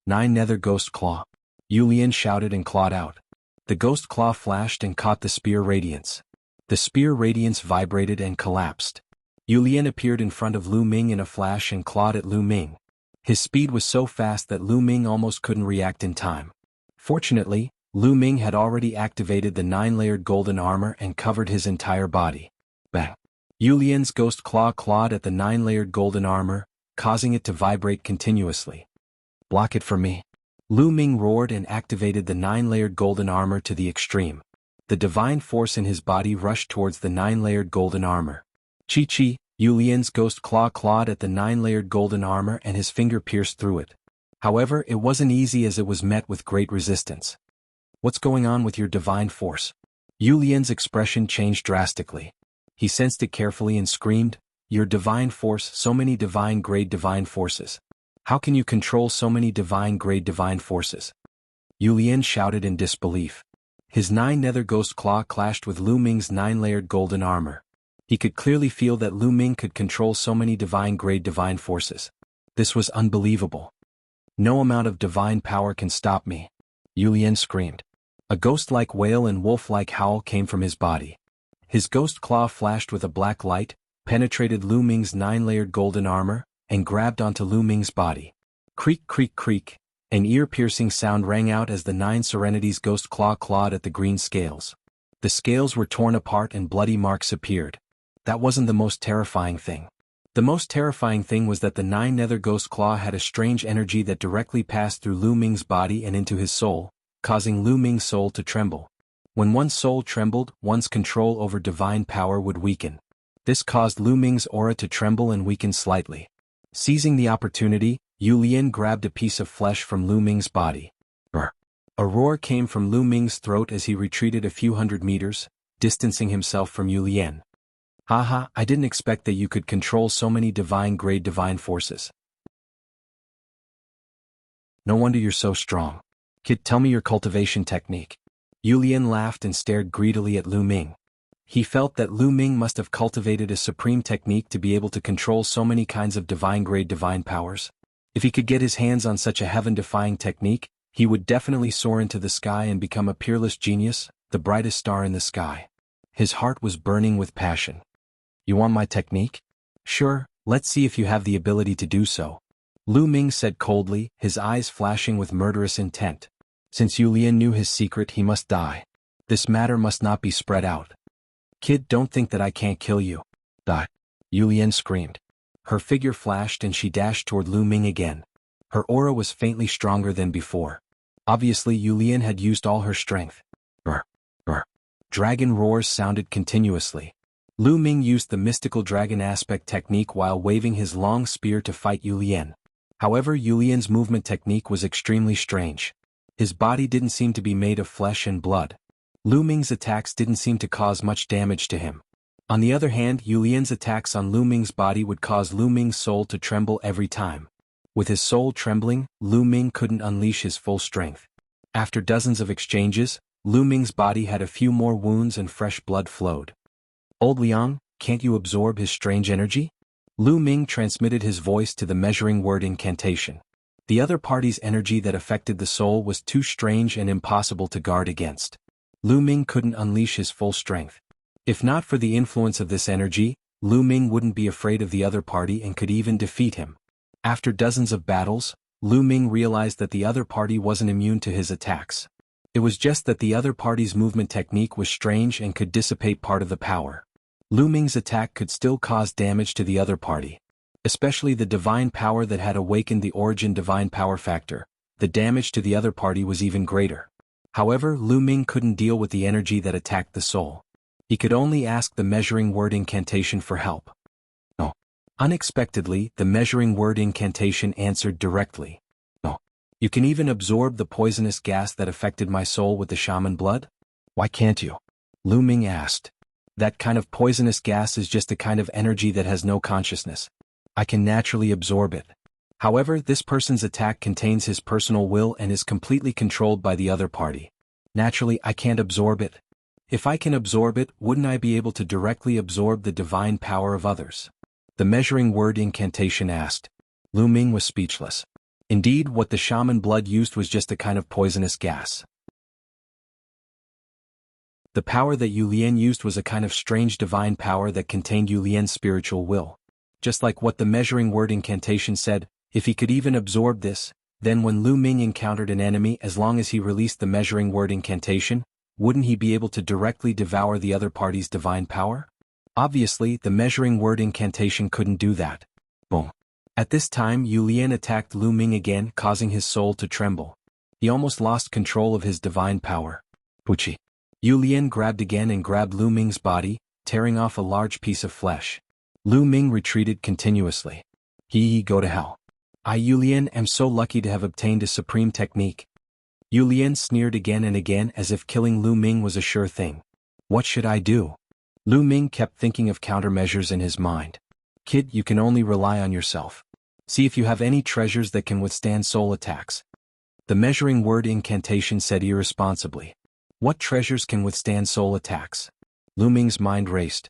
9 Nether Ghost Claw. Yu Lian shouted and clawed out. The ghost claw flashed and caught the spear radiance. The spear radiance vibrated and collapsed. Yu Lian appeared in front of Lu Ming in a flash and clawed at Lu Ming. His speed was so fast that Lu Ming almost couldn't react in time. Fortunately, Lu Ming had already activated the 9-layered golden armor and covered his entire body. Bang! Yu Lian's ghost claw clawed at the 9-layered golden armor, causing it to vibrate continuously. Block it for me. Lu Ming roared and activated the 9-layered golden armor to the extreme. The divine force in his body rushed towards the 9-layered golden armor. Chi-chi, Yu Lian's ghost claw clawed at the 9-layered golden armor and his finger pierced through it. However, it wasn't easy as it was met with great resistance. What's going on with your divine force? Yu Lian's expression changed drastically. He sensed it carefully and screamed, Your divine force, so many divine-grade divine forces. How can you control so many divine-grade divine forces? Yu Lian shouted in disbelief. His 9 nether ghost claw clashed with Lu Ming's 9-layered golden armor. He could clearly feel that Lu Ming could control so many divine-grade divine forces. This was unbelievable. No amount of divine power can stop me. Yu Lian screamed. A ghost-like wail and wolf-like howl came from his body. His ghost claw flashed with a black light, penetrated Lu Ming's 9-layered golden armor, and grabbed onto Lu Ming's body. Creak, creak, creak. An ear-piercing sound rang out as the 9 Serenity's ghost claw clawed at the green scales. The scales were torn apart and bloody marks appeared. That wasn't the most terrifying thing. The most terrifying thing was that the 9 nether ghost claw had a strange energy that directly passed through Lu Ming's body and into his soul, causing Lu Ming's soul to tremble. When one's soul trembled, one's control over divine power would weaken. This caused Lu Ming's aura to tremble and weaken slightly. Seizing the opportunity, Yu Lian grabbed a piece of flesh from Lu Ming's body. Brr. A roar came from Lu Ming's throat as he retreated a few hundred meters, distancing himself from Yu Lian. Haha, I didn't expect that you could control so many divine-grade divine forces. No wonder you're so strong. Kid, tell me your cultivation technique. Yu Lian laughed and stared greedily at Lu Ming. He felt that Lu Ming must have cultivated a supreme technique to be able to control so many kinds of divine-grade divine powers. If he could get his hands on such a heaven-defying technique, he would definitely soar into the sky and become a peerless genius, the brightest star in the sky. His heart was burning with passion. You want my technique? Sure, let's see if you have the ability to do so. Lu Ming said coldly, his eyes flashing with murderous intent. Since Yu Lian knew his secret, he must die. This matter must not be spread out. Kid, don't think that I can't kill you. Die. Yu Lian screamed. Her figure flashed and she dashed toward Lu Ming again. Her aura was faintly stronger than before. Obviously Yu Lian had used all her strength. Brr. Brr. Dragon roars sounded continuously. Lu Ming used the mystical dragon aspect technique while waving his long spear to fight Yu Lian. However, Yu Lian's movement technique was extremely strange. His body didn't seem to be made of flesh and blood. Lu Ming's attacks didn't seem to cause much damage to him. On the other hand, Yu Lian's attacks on Lu Ming's body would cause Lu Ming's soul to tremble every time. With his soul trembling, Lu Ming couldn't unleash his full strength. After dozens of exchanges, Lu Ming's body had a few more wounds and fresh blood flowed. Old Liang, can't you absorb his strange energy? Lu Ming transmitted his voice to the measuring word incantation. The other party's energy that affected the soul was too strange and impossible to guard against. Lu Ming couldn't unleash his full strength. If not for the influence of this energy, Lu Ming wouldn't be afraid of the other party and could even defeat him. After dozens of battles, Lu Ming realized that the other party wasn't immune to his attacks. It was just that the other party's movement technique was strange and could dissipate part of the power. Lu Ming's attack could still cause damage to the other party. Especially the divine power that had awakened the origin divine power factor, the damage to the other party was even greater. However, Lu Ming couldn't deal with the energy that attacked the soul. He could only ask the measuring word incantation for help. No. Unexpectedly, the measuring word incantation answered directly. No. You can even absorb the poisonous gas that affected my soul with the shaman blood? Why can't you? Lu Ming asked. That kind of poisonous gas is just a kind of energy that has no consciousness. I can naturally absorb it. However, this person's attack contains his personal will and is completely controlled by the other party. Naturally, I can't absorb it. If I can absorb it, wouldn't I be able to directly absorb the divine power of others? The measuring word incantation asked. Lu Ming was speechless. Indeed, what the shaman blood used was just a kind of poisonous gas. The power that Yu Lian used was a kind of strange divine power that contained Yu Lian's spiritual will. Just like what the measuring word incantation said, if he could even absorb this, then when Lu Ming encountered an enemy, as long as he released the measuring word incantation, wouldn't he be able to directly devour the other party's divine power? Obviously, the measuring word incantation couldn't do that. Boom. At this time, Yu Lian attacked Lu Ming again, causing his soul to tremble. He almost lost control of his divine power. Puchi. Yu Lian grabbed again and grabbed Lu Ming's body, tearing off a large piece of flesh. Lu Ming retreated continuously. Go to hell. Yu Lian am so lucky to have obtained a supreme technique. Yu Lian sneered again and again as if killing Lu Ming was a sure thing. What should I do? Lu Ming kept thinking of countermeasures in his mind. Kid, you can only rely on yourself. See if you have any treasures that can withstand soul attacks. The measuring word incantation said irresponsibly. What treasures can withstand soul attacks? Lu Ming's mind raced.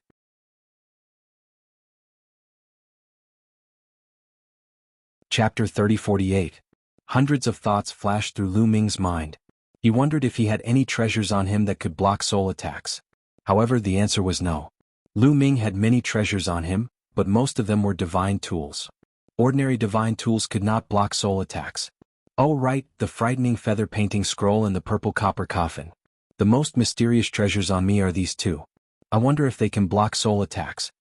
Chapter 3048. Hundreds of thoughts flashed through Lu Ming's mind. He wondered if he had any treasures on him that could block soul attacks. However, the answer was no. Lu Ming had many treasures on him, but most of them were divine tools. Ordinary divine tools could not block soul attacks. Oh right, the frightening feather painting scroll and the purple copper coffin. The most mysterious treasures on me are these two. I wonder if they can block soul attacks.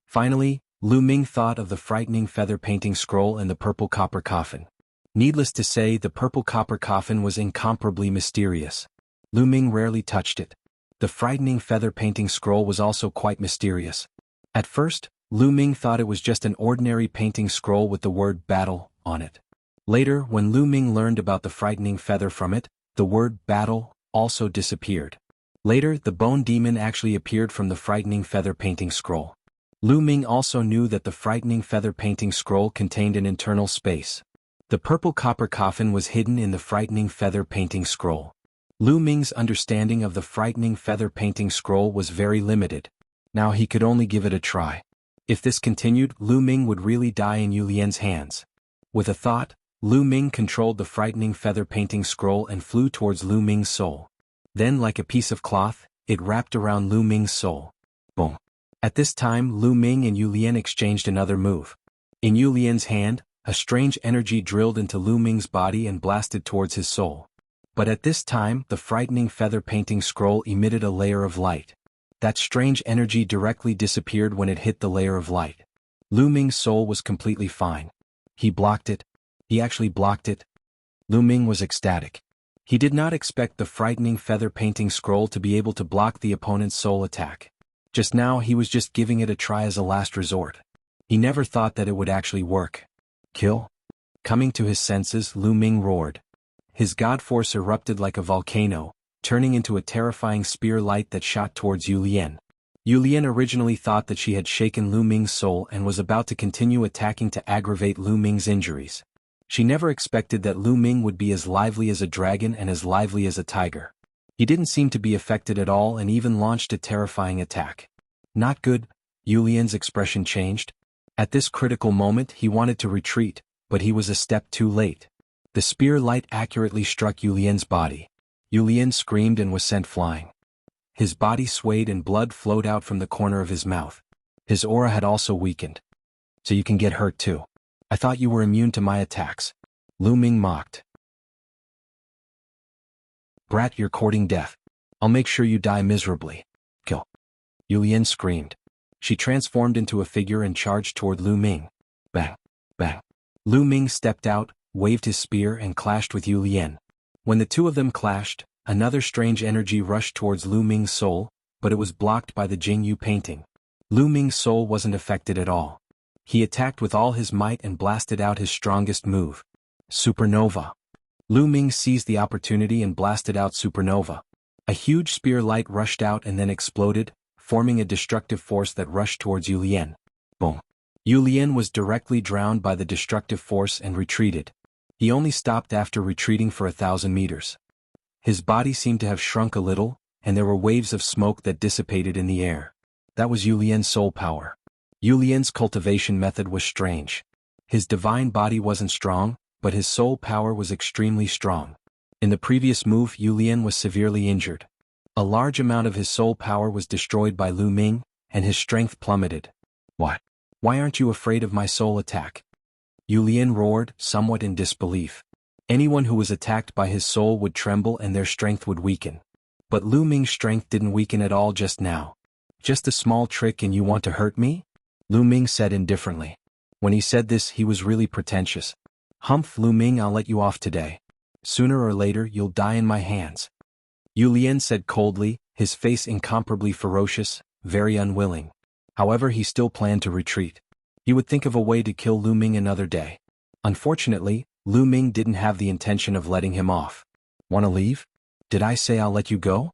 Finally, Lu Ming thought of the frightening feather painting scroll and the purple copper coffin. Needless to say, the purple copper coffin was incomparably mysterious. Lu Ming rarely touched it. The frightening feather painting scroll was also quite mysterious. At first, Lu Ming thought it was just an ordinary painting scroll with the word battle on it. Later, when Lu Ming learned about the frightening feather from it, the word battle also disappeared. Later, the bone demon actually appeared from the frightening feather painting scroll. Lu Ming also knew that the frightening feather painting scroll contained an internal space. The purple copper coffin was hidden in the frightening feather painting scroll. Lu Ming's understanding of the frightening feather painting scroll was very limited. Now he could only give it a try. If this continued, Lu Ming would really die in Yu Lian's hands. With a thought, Lu Ming controlled the frightening feather painting scroll and flew towards Lu Ming's soul. Then, like a piece of cloth, it wrapped around Lu Ming's soul. Boom. At this time, Lu Ming and Yu Lian exchanged another move. In Yu Lian's hand, a strange energy drilled into Lu Ming's body and blasted towards his soul. But at this time, the frightening feather painting scroll emitted a layer of light. That strange energy directly disappeared when it hit the layer of light. Lu Ming's soul was completely fine. He blocked it. He actually blocked it. Lu Ming was ecstatic. He did not expect the frightening feather painting scroll to be able to block the opponent's soul attack. Just now he was just giving it a try as a last resort. He never thought that it would actually work. Kill? Coming to his senses, Lu Ming roared. His god force erupted like a volcano, turning into a terrifying spear light that shot towards Yu Lian. Yu Lian originally thought that she had shaken Lu Ming's soul and was about to continue attacking to aggravate Lu Ming's injuries. She never expected that Lu Ming would be as lively as a dragon and as lively as a tiger. He didn't seem to be affected at all and even launched a terrifying attack. Not good, Yu Lian's expression changed. At this critical moment he wanted to retreat, but he was a step too late. The spear light accurately struck Yu Lian's body. Yu Lian screamed and was sent flying. His body swayed and blood flowed out from the corner of his mouth. His aura had also weakened. So you can get hurt too. I thought you were immune to my attacks. Lu Ming mocked. Brat, you're courting death. I'll make sure you die miserably. Kill. Yu Lian screamed. She transformed into a figure and charged toward Lu Ming. Bang. Bang. Lu Ming stepped out, waved his spear and clashed with Yu Lian. When the two of them clashed, another strange energy rushed towards Lu Ming's soul, but it was blocked by the Jianghu painting. Lu Ming's soul wasn't affected at all. He attacked with all his might and blasted out his strongest move. Supernova. Lu Ming seized the opportunity and blasted out Supernova. A huge spear light rushed out and then exploded, forming a destructive force that rushed towards Yu Lian. Boom. Yu Lian was directly drowned by the destructive force and retreated. He only stopped after retreating for 1,000 meters. His body seemed to have shrunk a little, and there were waves of smoke that dissipated in the air. That was Yu Lian's soul power. Yu Lian's cultivation method was strange. His divine body wasn't strong, but his soul power was extremely strong. In the previous move, Yu Lian was severely injured. A large amount of his soul power was destroyed by Lu Ming, and his strength plummeted. What? Why aren't you afraid of my soul attack? Yu Lian roared, somewhat in disbelief. Anyone who was attacked by his soul would tremble and their strength would weaken. But Lu Ming's strength didn't weaken at all just now. Just a small trick and you want to hurt me? Lu Ming said indifferently. When he said this, he was really pretentious. Humph, Lu Ming, I'll let you off today. Sooner or later, you'll die in my hands. Yu Lian said coldly, his face incomparably ferocious, very unwilling. However, he still planned to retreat. He would think of a way to kill Lu Ming another day. Unfortunately, Lu Ming didn't have the intention of letting him off. Wanna leave? Did I say I'll let you go?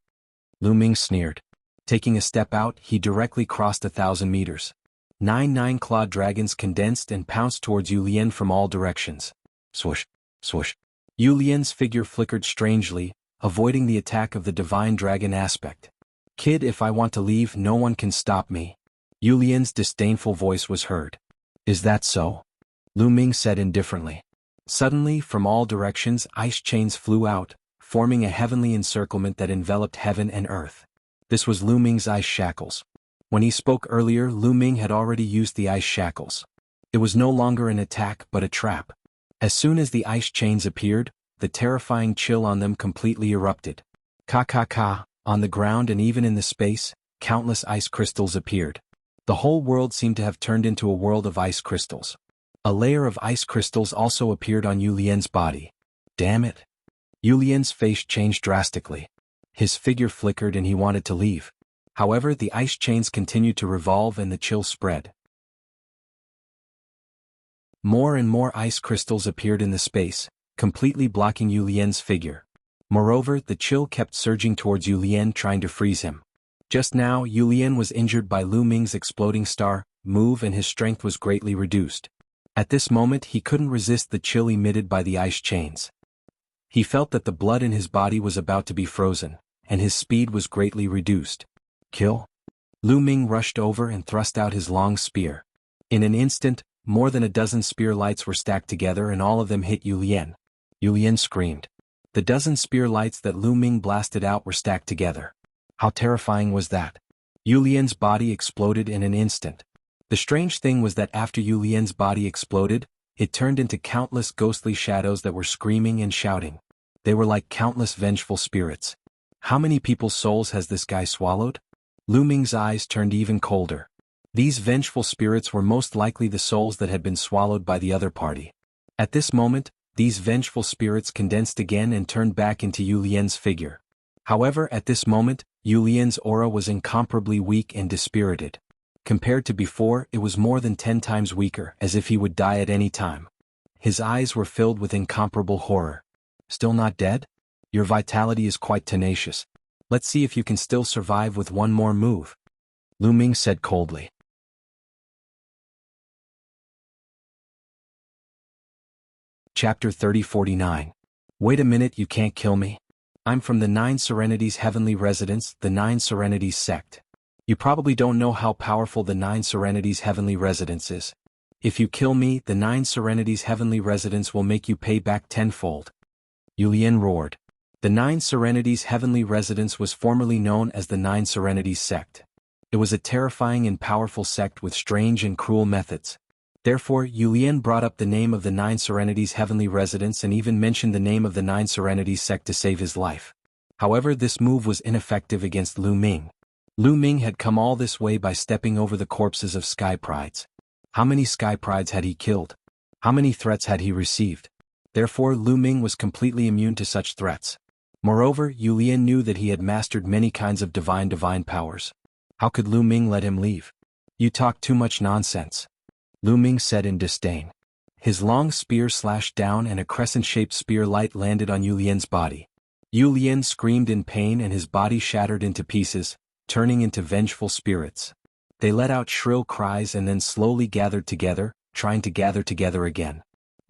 Lu Ming sneered. Taking a step out, he directly crossed 1,000 meters. 9 clawed dragons condensed and pounced towards Yu Lian from all directions. Swoosh, swoosh. Yu Lian's figure flickered strangely, avoiding the attack of the divine dragon aspect. Kid, if I want to leave, no one can stop me. Yu Lian's disdainful voice was heard. Is that so? Lu Ming said indifferently. Suddenly, from all directions, ice chains flew out, forming a heavenly encirclement that enveloped heaven and earth. This was Lu Ming's ice shackles. When he spoke earlier, Lu Ming had already used the ice shackles. It was no longer an attack but a trap. As soon as the ice chains appeared, the terrifying chill on them completely erupted. Ka. On the ground and even in the space, countless ice crystals appeared. The whole world seemed to have turned into a world of ice crystals. A layer of ice crystals also appeared on Yu Lian's body. Damn it. Yu Lian's face changed drastically. His figure flickered and he wanted to leave. However, the ice chains continued to revolve and the chill spread. More and more ice crystals appeared in the space, completely blocking Yu Lian's figure. Moreover, the chill kept surging towards Yu Lian, trying to freeze him. Just now, Yu Lian was injured by Lu Ming's exploding star move and his strength was greatly reduced. At this moment, he couldn't resist the chill emitted by the ice chains. He felt that the blood in his body was about to be frozen, and his speed was greatly reduced. Kill? Lu Ming rushed over and thrust out his long spear. In an instant, more than a dozen spear lights were stacked together and all of them hit Yu Lian. Yu Lian screamed. The dozen spear lights that Lu Ming blasted out were stacked together. How terrifying was that? Yu Lian's body exploded in an instant. The strange thing was that after Yu Lian's body exploded, it turned into countless ghostly shadows that were screaming and shouting. They were like countless vengeful spirits. How many people's souls has this guy swallowed? Lu Ming's eyes turned even colder. These vengeful spirits were most likely the souls that had been swallowed by the other party. At this moment, these vengeful spirits condensed again and turned back into Yu Lian's figure. However, at this moment, Yu Lian's aura was incomparably weak and dispirited. Compared to before, it was more than 10 times weaker, as if he would die at any time. His eyes were filled with incomparable horror. Still not dead? Your vitality is quite tenacious. Let's see if you can still survive with one more move. Lu Ming said coldly. Chapter 3049. Wait a minute, you can't kill me? I'm from the Nine Serenities Heavenly Residence, the Nine Serenities sect. You probably don't know how powerful the Nine Serenities Heavenly Residence is. If you kill me, the Nine Serenities Heavenly Residence will make you pay back tenfold. Yu Lian roared. The Nine Serenities Heavenly Residence was formerly known as the Nine Serenities sect. It was a terrifying and powerful sect with strange and cruel methods. Therefore, Yu Lian brought up the name of the Nine Serenities Heavenly Residence and even mentioned the name of the Nine Serenities sect to save his life. However, this move was ineffective against Lu Ming. Lu Ming had come all this way by stepping over the corpses of Sky Prides. How many Sky Prides had he killed? How many threats had he received? Therefore, Lu Ming was completely immune to such threats. Moreover, Yu Lian knew that he had mastered many kinds of divine powers. How could Lu Ming let him leave? You talk too much nonsense. Lu Ming said in disdain. His long spear slashed down and a crescent-shaped spear light landed on Yu Lian's body. Yu Lian screamed in pain and his body shattered into pieces, turning into vengeful spirits. They let out shrill cries and then slowly gathered together, trying to gather together again.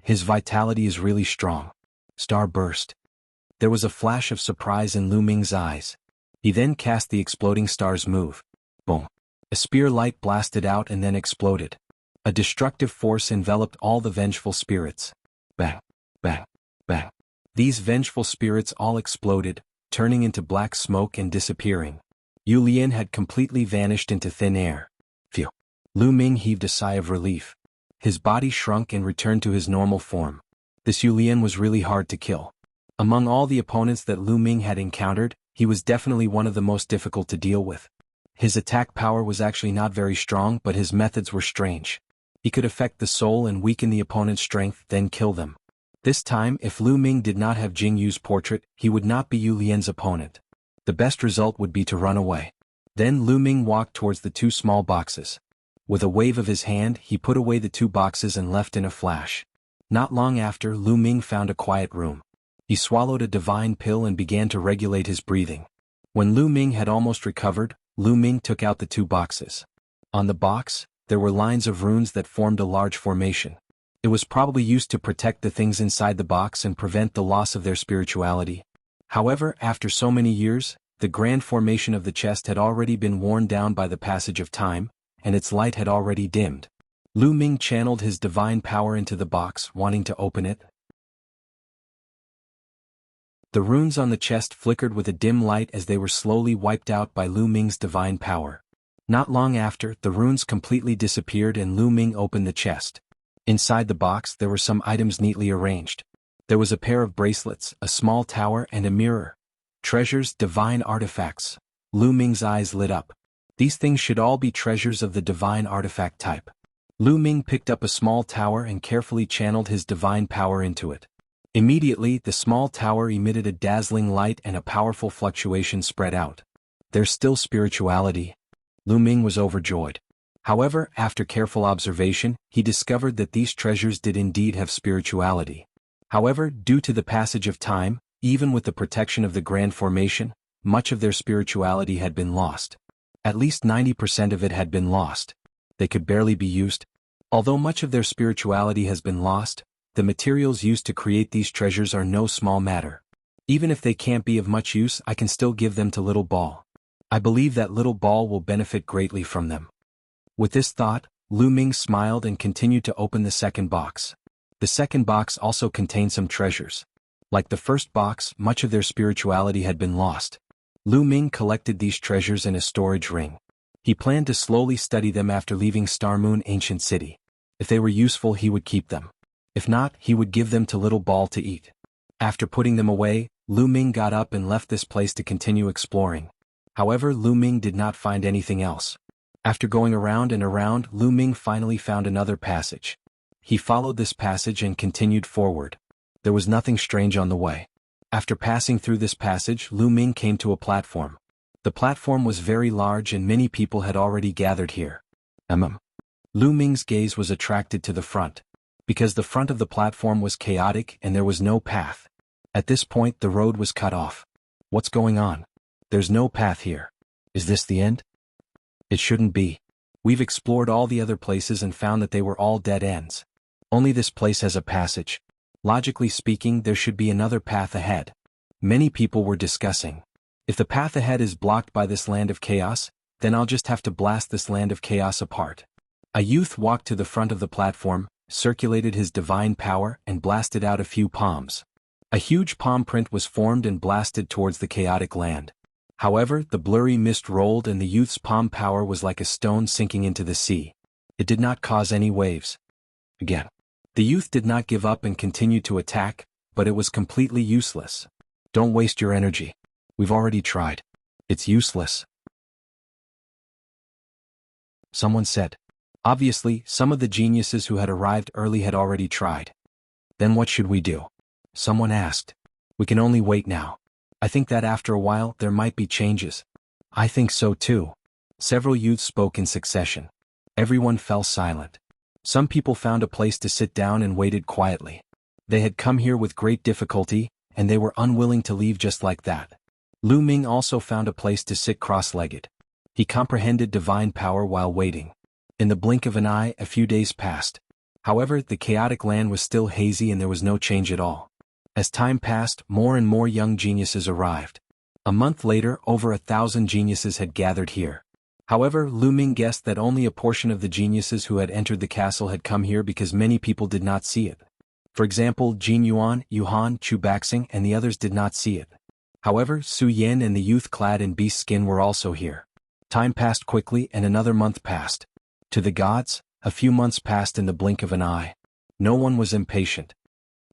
His vitality is really strong. Star burst. There was a flash of surprise in Lu Ming's eyes. He then cast the exploding star's move. Boom. A spear light blasted out and then exploded. A destructive force enveloped all the vengeful spirits. Bang, bang, bang. These vengeful spirits all exploded, turning into black smoke and disappearing. Yu Lian had completely vanished into thin air. Phew. Lu Ming heaved a sigh of relief. His body shrunk and returned to his normal form. This Yu Lian was really hard to kill. Among all the opponents that Lu Ming had encountered, he was definitely one of the most difficult to deal with. His attack power was actually not very strong, but his methods were strange. He could affect the soul and weaken the opponent's strength, then kill them. This time, if Lu Ming did not have Jingyu's portrait, he would not be Yu Lian's opponent. The best result would be to run away. Then Lu Ming walked towards the two small boxes. With a wave of his hand, he put away the two boxes and left in a flash. Not long after, Lu Ming found a quiet room. He swallowed a divine pill and began to regulate his breathing. When Lu Ming had almost recovered, Lu Ming took out the two boxes. On the box, there were lines of runes that formed a large formation. It was probably used to protect the things inside the box and prevent the loss of their spirituality. However, after so many years, the grand formation of the chest had already been worn down by the passage of time, and its light had already dimmed. Lu Ming channeled his divine power into the box, wanting to open it. The runes on the chest flickered with a dim light as they were slowly wiped out by Lu Ming's divine power. Not long after, the runes completely disappeared and Lu Ming opened the chest. Inside the box there were some items neatly arranged. There was a pair of bracelets, a small tower and a mirror. Treasures, divine artifacts. Lu Ming's eyes lit up. These things should all be treasures of the divine artifact type. Lu Ming picked up a small tower and carefully channeled his divine power into it. Immediately, the small tower emitted a dazzling light and a powerful fluctuation spread out. There's still spirituality. Lu Ming was overjoyed. However, after careful observation, he discovered that these treasures did indeed have spirituality. However, due to the passage of time, even with the protection of the Grand Formation, much of their spirituality had been lost. At least 90% of it had been lost. They could barely be used. Although much of their spirituality has been lost, the materials used to create these treasures are no small matter. Even if they can't be of much use, I can still give them to Little Ball. I believe that Little Ball will benefit greatly from them. With this thought, Lu Ming smiled and continued to open the second box. The second box also contained some treasures. Like the first box, much of their spirituality had been lost. Lu Ming collected these treasures in a storage ring. He planned to slowly study them after leaving Star Moon Ancient City. If they were useful, he would keep them. If not, he would give them to Little Ball to eat. After putting them away, Lu Ming got up and left this place to continue exploring. However, Lu Ming did not find anything else. After going around and around, Lu Ming finally found another passage. He followed this passage and continued forward. There was nothing strange on the way. After passing through this passage, Lu Ming came to a platform. The platform was very large and many people had already gathered here. Lu Ming's gaze was attracted to the front. Because the front of the platform was chaotic and there was no path. At this point the road was cut off. What's going on? There's no path here. Is this the end? It shouldn't be. We've explored all the other places and found that they were all dead ends. Only this place has a passage. Logically speaking, there should be another path ahead. Many people were discussing. If the path ahead is blocked by this land of chaos, then I'll just have to blast this land of chaos apart. A youth walked to the front of the platform, circulated his divine power and blasted out a few palms. A huge palm print was formed and blasted towards the chaotic land. However, the blurry mist rolled and the youth's palm power was like a stone sinking into the sea. It did not cause any waves. Again. The youth did not give up and continued to attack, but it was completely useless. Don't waste your energy. We've already tried. It's useless. Someone said. Obviously, some of the geniuses who had arrived early had already tried. Then what should we do? Someone asked. We can only wait now. I think that after a while there might be changes. I think so too. Several youths spoke in succession. Everyone fell silent. Some people found a place to sit down and waited quietly. They had come here with great difficulty, and they were unwilling to leave just like that. Lu Ming also found a place to sit cross-legged. He comprehended divine power while waiting. In the blink of an eye, a few days passed. However, the chaotic land was still hazy and there was no change at all. As time passed, more and more young geniuses arrived. A month later, over 1,000 geniuses had gathered here. However, Lu Ming guessed that only a portion of the geniuses who had entered the castle had come here because many people did not see it. For example, Jin Yuan, Yuhan, Chu Baxing and the others did not see it. However, Su Yan and the youth clad in beast skin were also here. Time passed quickly and another month passed. To the gods, a few months passed in the blink of an eye. No one was impatient.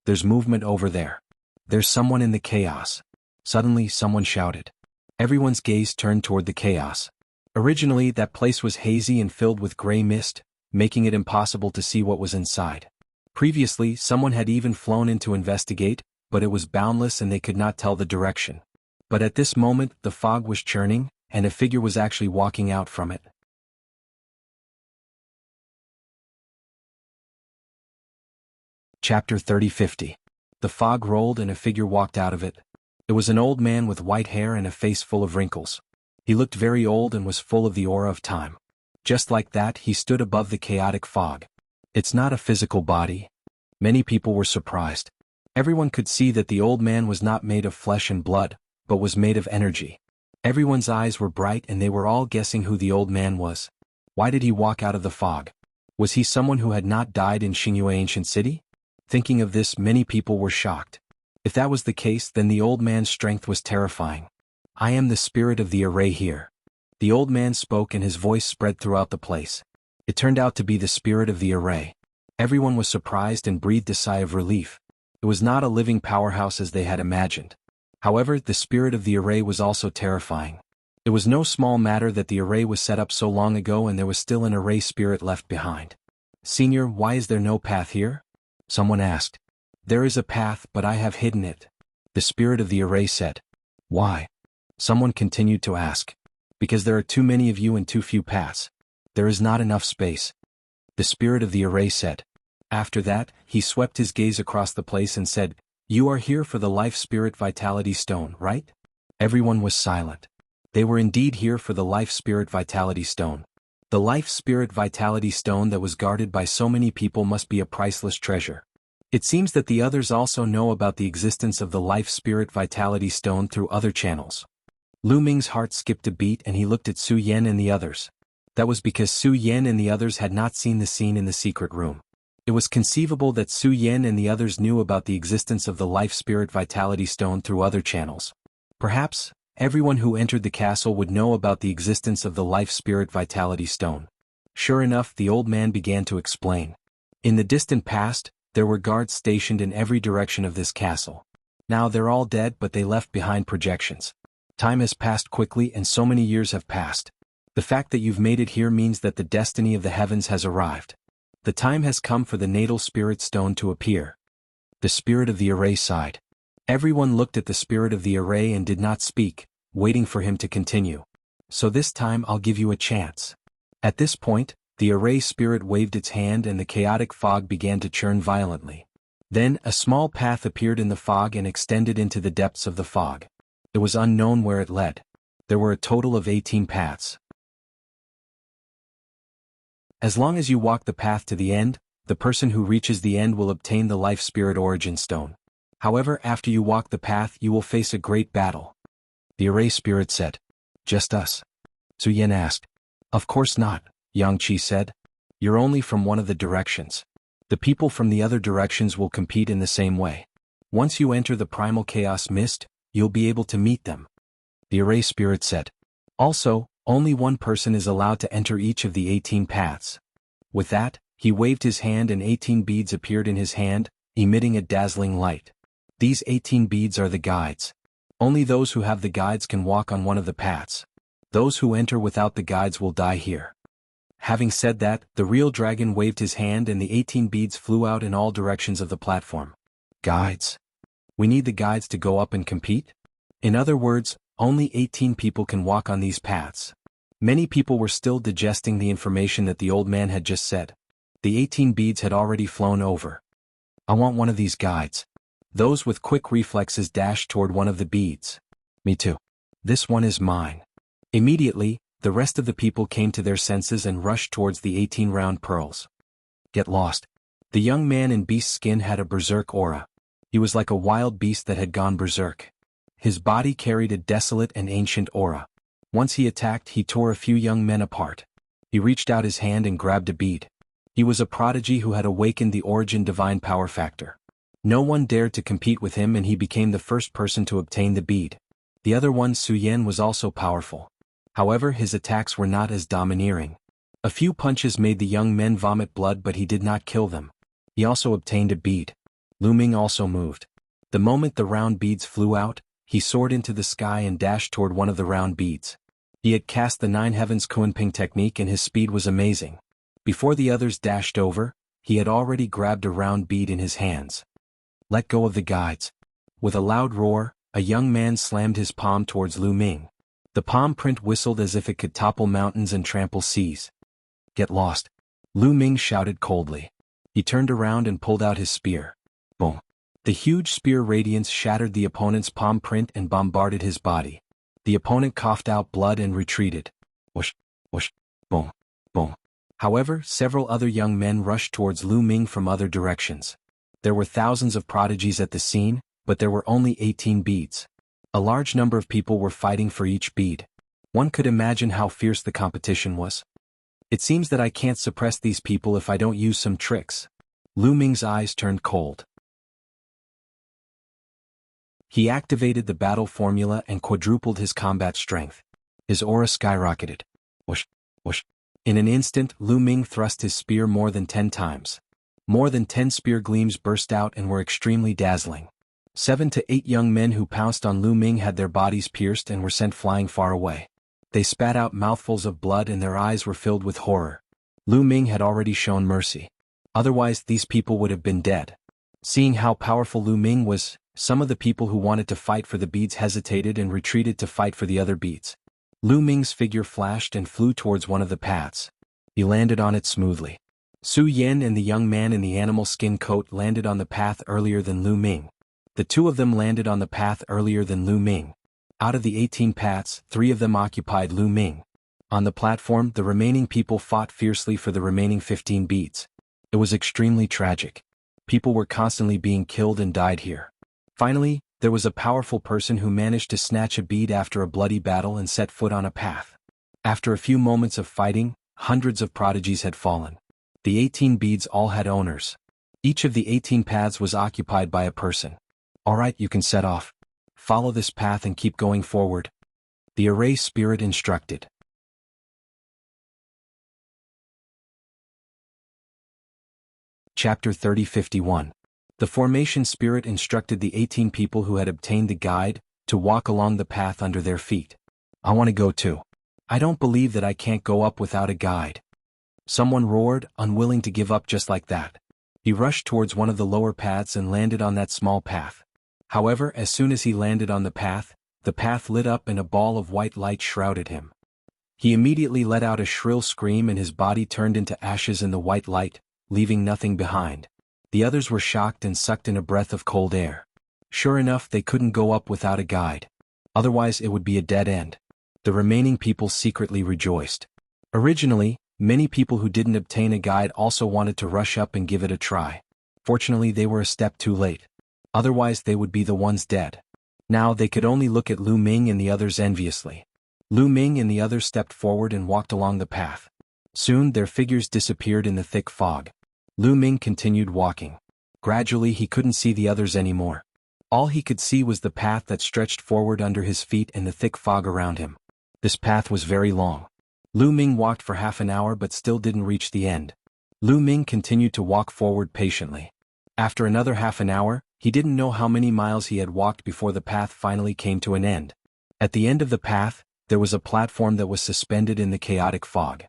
There's movement over there. There's someone in the chaos. Suddenly someone shouted. Everyone's gaze turned toward the chaos. Originally, that place was hazy and filled with gray mist, making it impossible to see what was inside. Previously, someone had even flown in to investigate, but it was boundless and they could not tell the direction. But at this moment, the fog was churning, and a figure was actually walking out from it. Chapter 30-50. The fog rolled and a figure walked out of it. It was an old man with white hair and a face full of wrinkles. He looked very old and was full of the aura of time. Just like that, he stood above the chaotic fog. It's not a physical body. Many people were surprised. Everyone could see that the old man was not made of flesh and blood, but was made of energy. Everyone's eyes were bright and they were all guessing who the old man was. Why did he walk out of the fog? Was he someone who had not died in Xingyue Ancient City? Thinking of this, many people were shocked. If that was the case, then the old man's strength was terrifying. I am the spirit of the array here. The old man spoke and his voice spread throughout the place. It turned out to be the spirit of the array. Everyone was surprised and breathed a sigh of relief. It was not a living powerhouse as they had imagined. However, the spirit of the array was also terrifying. It was no small matter that the array was set up so long ago and there was still an array spirit left behind. "Senior, why is there no path here?" someone asked. "There is a path, but I have hidden it," the spirit of the array said. "Why?" someone continued to ask. "Because there are too many of you and too few paths. There is not enough space," the spirit of the array said. After that, he swept his gaze across the place and said, "You are here for the Life Spirit Vitality Stone, right?" Everyone was silent. They were indeed here for the Life Spirit Vitality Stone. The Life Spirit Vitality Stone that was guarded by so many people must be a priceless treasure. It seems that the others also know about the existence of the Life Spirit Vitality Stone through other channels. Lu Ming's heart skipped a beat and he looked at Su Yan and the others. That was because Su Yan and the others had not seen the scene in the secret room. It was conceivable that Su Yan and the others knew about the existence of the Life Spirit Vitality Stone through other channels. Perhaps, everyone who entered the castle would know about the existence of the Life Spirit Vitality Stone. Sure enough, the old man began to explain. In the distant past, there were guards stationed in every direction of this castle. Now they're all dead, but they left behind projections. Time has passed quickly and so many years have passed. The fact that you've made it here means that the destiny of the heavens has arrived. The time has come for the natal spirit stone to appear. The spirit of the array sighed. Everyone looked at the spirit of the array and did not speak, waiting for him to continue. "So this time I'll give you a chance." At this point, the array spirit waved its hand and the chaotic fog began to churn violently. Then, a small path appeared in the fog and extended into the depths of the fog. It was unknown where it led. There were a total of 18 paths. As long as you walk the path to the end, the person who reaches the end will obtain the Life Spirit Origin Stone. However, after you walk the path you will face a great battle. The array spirit said. "Just us?" Su Yan asked. "Of course not," Yang Qi said. "You're only from one of the directions. The people from the other directions will compete in the same way. Once you enter the primal chaos mist, you'll be able to meet them." The array spirit said. "Also, only one person is allowed to enter each of the 18 paths." With that, he waved his hand and 18 beads appeared in his hand, emitting a dazzling light. These 18 beads are the guides. Only those who have the guides can walk on one of the paths. Those who enter without the guides will die here. Having said that, the real dragon waved his hand and the 18 beads flew out in all directions of the platform. "Guides? We need the guides to go up and compete?" In other words, only 18 people can walk on these paths. Many people were still digesting the information that the old man had just said. The 18 beads had already flown over. "I want one of these guides." Those with quick reflexes dashed toward one of the beads. "Me too. This one is mine." Immediately, the rest of the people came to their senses and rushed towards the 18 round pearls. "Get lost." The young man in beast skin had a berserk aura. He was like a wild beast that had gone berserk. His body carried a desolate and ancient aura. Once he attacked, he tore a few young men apart. He reached out his hand and grabbed a bead. He was a prodigy who had awakened the origin divine power factor. No one dared to compete with him and he became the first person to obtain the bead. The other one, Su Yan, was also powerful. However, his attacks were not as domineering. A few punches made the young men vomit blood, but he did not kill them. He also obtained a bead. Lu Ming also moved. The moment the round beads flew out, he soared into the sky and dashed toward one of the round beads. He had cast the Nine Heavens Kunping technique and his speed was amazing. Before the others dashed over, he had already grabbed a round bead in his hands. "Let go of the guides." With a loud roar, a young man slammed his palm towards Lu Ming. The palm print whistled as if it could topple mountains and trample seas. "Get lost," Lu Ming shouted coldly. He turned around and pulled out his spear. Boom. The huge spear radiance shattered the opponent's palm print and bombarded his body. The opponent coughed out blood and retreated. Whoosh, whoosh, boom, boom. However, several other young men rushed towards Lu Ming from other directions. There were thousands of prodigies at the scene, but there were only 18 beads. A large number of people were fighting for each bead. One could imagine how fierce the competition was. "It seems that I can't suppress these people if I don't use some tricks." Lu Ming's eyes turned cold. He activated the battle formula and quadrupled his combat strength. His aura skyrocketed. Whoosh, whoosh. In an instant, Lu Ming thrust his spear more than 10 times. More than 10 spear gleams burst out and were extremely dazzling. 7 to 8 young men who pounced on Lu Ming had their bodies pierced and were sent flying far away. They spat out mouthfuls of blood and their eyes were filled with horror. Lu Ming had already shown mercy. Otherwise, these people would have been dead. Seeing how powerful Lu Ming was, some of the people who wanted to fight for the beads hesitated and retreated to fight for the other beads. Lu Ming's figure flashed and flew towards one of the paths. He landed on it smoothly. Su Yan and the young man in the animal skin coat landed on the path earlier than Lu Ming. The two of them landed on the path earlier than Lu Ming. Out of the 18 paths, 3 of them occupied Lu Ming. On the platform, the remaining people fought fiercely for the remaining 15 beads. It was extremely tragic. People were constantly being killed and died here. Finally, there was a powerful person who managed to snatch a bead after a bloody battle and set foot on a path. After a few moments of fighting, hundreds of prodigies had fallen. The 18 beads all had owners. Each of the 18 paths was occupied by a person. Alright, you can set off. Follow this path and keep going forward. The array spirit instructed. Chapter 30:51. The formation spirit instructed the 18 people who had obtained the guide to walk along the path under their feet. I want to go too. I don't believe that I can't go up without a guide. Someone roared, unwilling to give up just like that. He rushed towards one of the lower paths and landed on that small path. However, as soon as he landed on the path lit up and a ball of white light shrouded him. He immediately let out a shrill scream and his body turned into ashes in the white light, leaving nothing behind. The others were shocked and sucked in a breath of cold air. Sure enough, they couldn't go up without a guide. Otherwise it would be a dead end. The remaining people secretly rejoiced. Originally, many people who didn't obtain a guide also wanted to rush up and give it a try. Fortunately, they were a step too late. Otherwise they would be the ones dead. Now they could only look at Lu Ming and the others enviously. Lu Ming and the others stepped forward and walked along the path. Soon their figures disappeared in the thick fog. Lu Ming continued walking. Gradually he couldn't see the others anymore. All he could see was the path that stretched forward under his feet and the thick fog around him. This path was very long. Lu Ming walked for half an hour but still didn't reach the end. Lu Ming continued to walk forward patiently. After another half an hour, he didn't know how many miles he had walked before the path finally came to an end. At the end of the path, there was a platform that was suspended in the chaotic fog.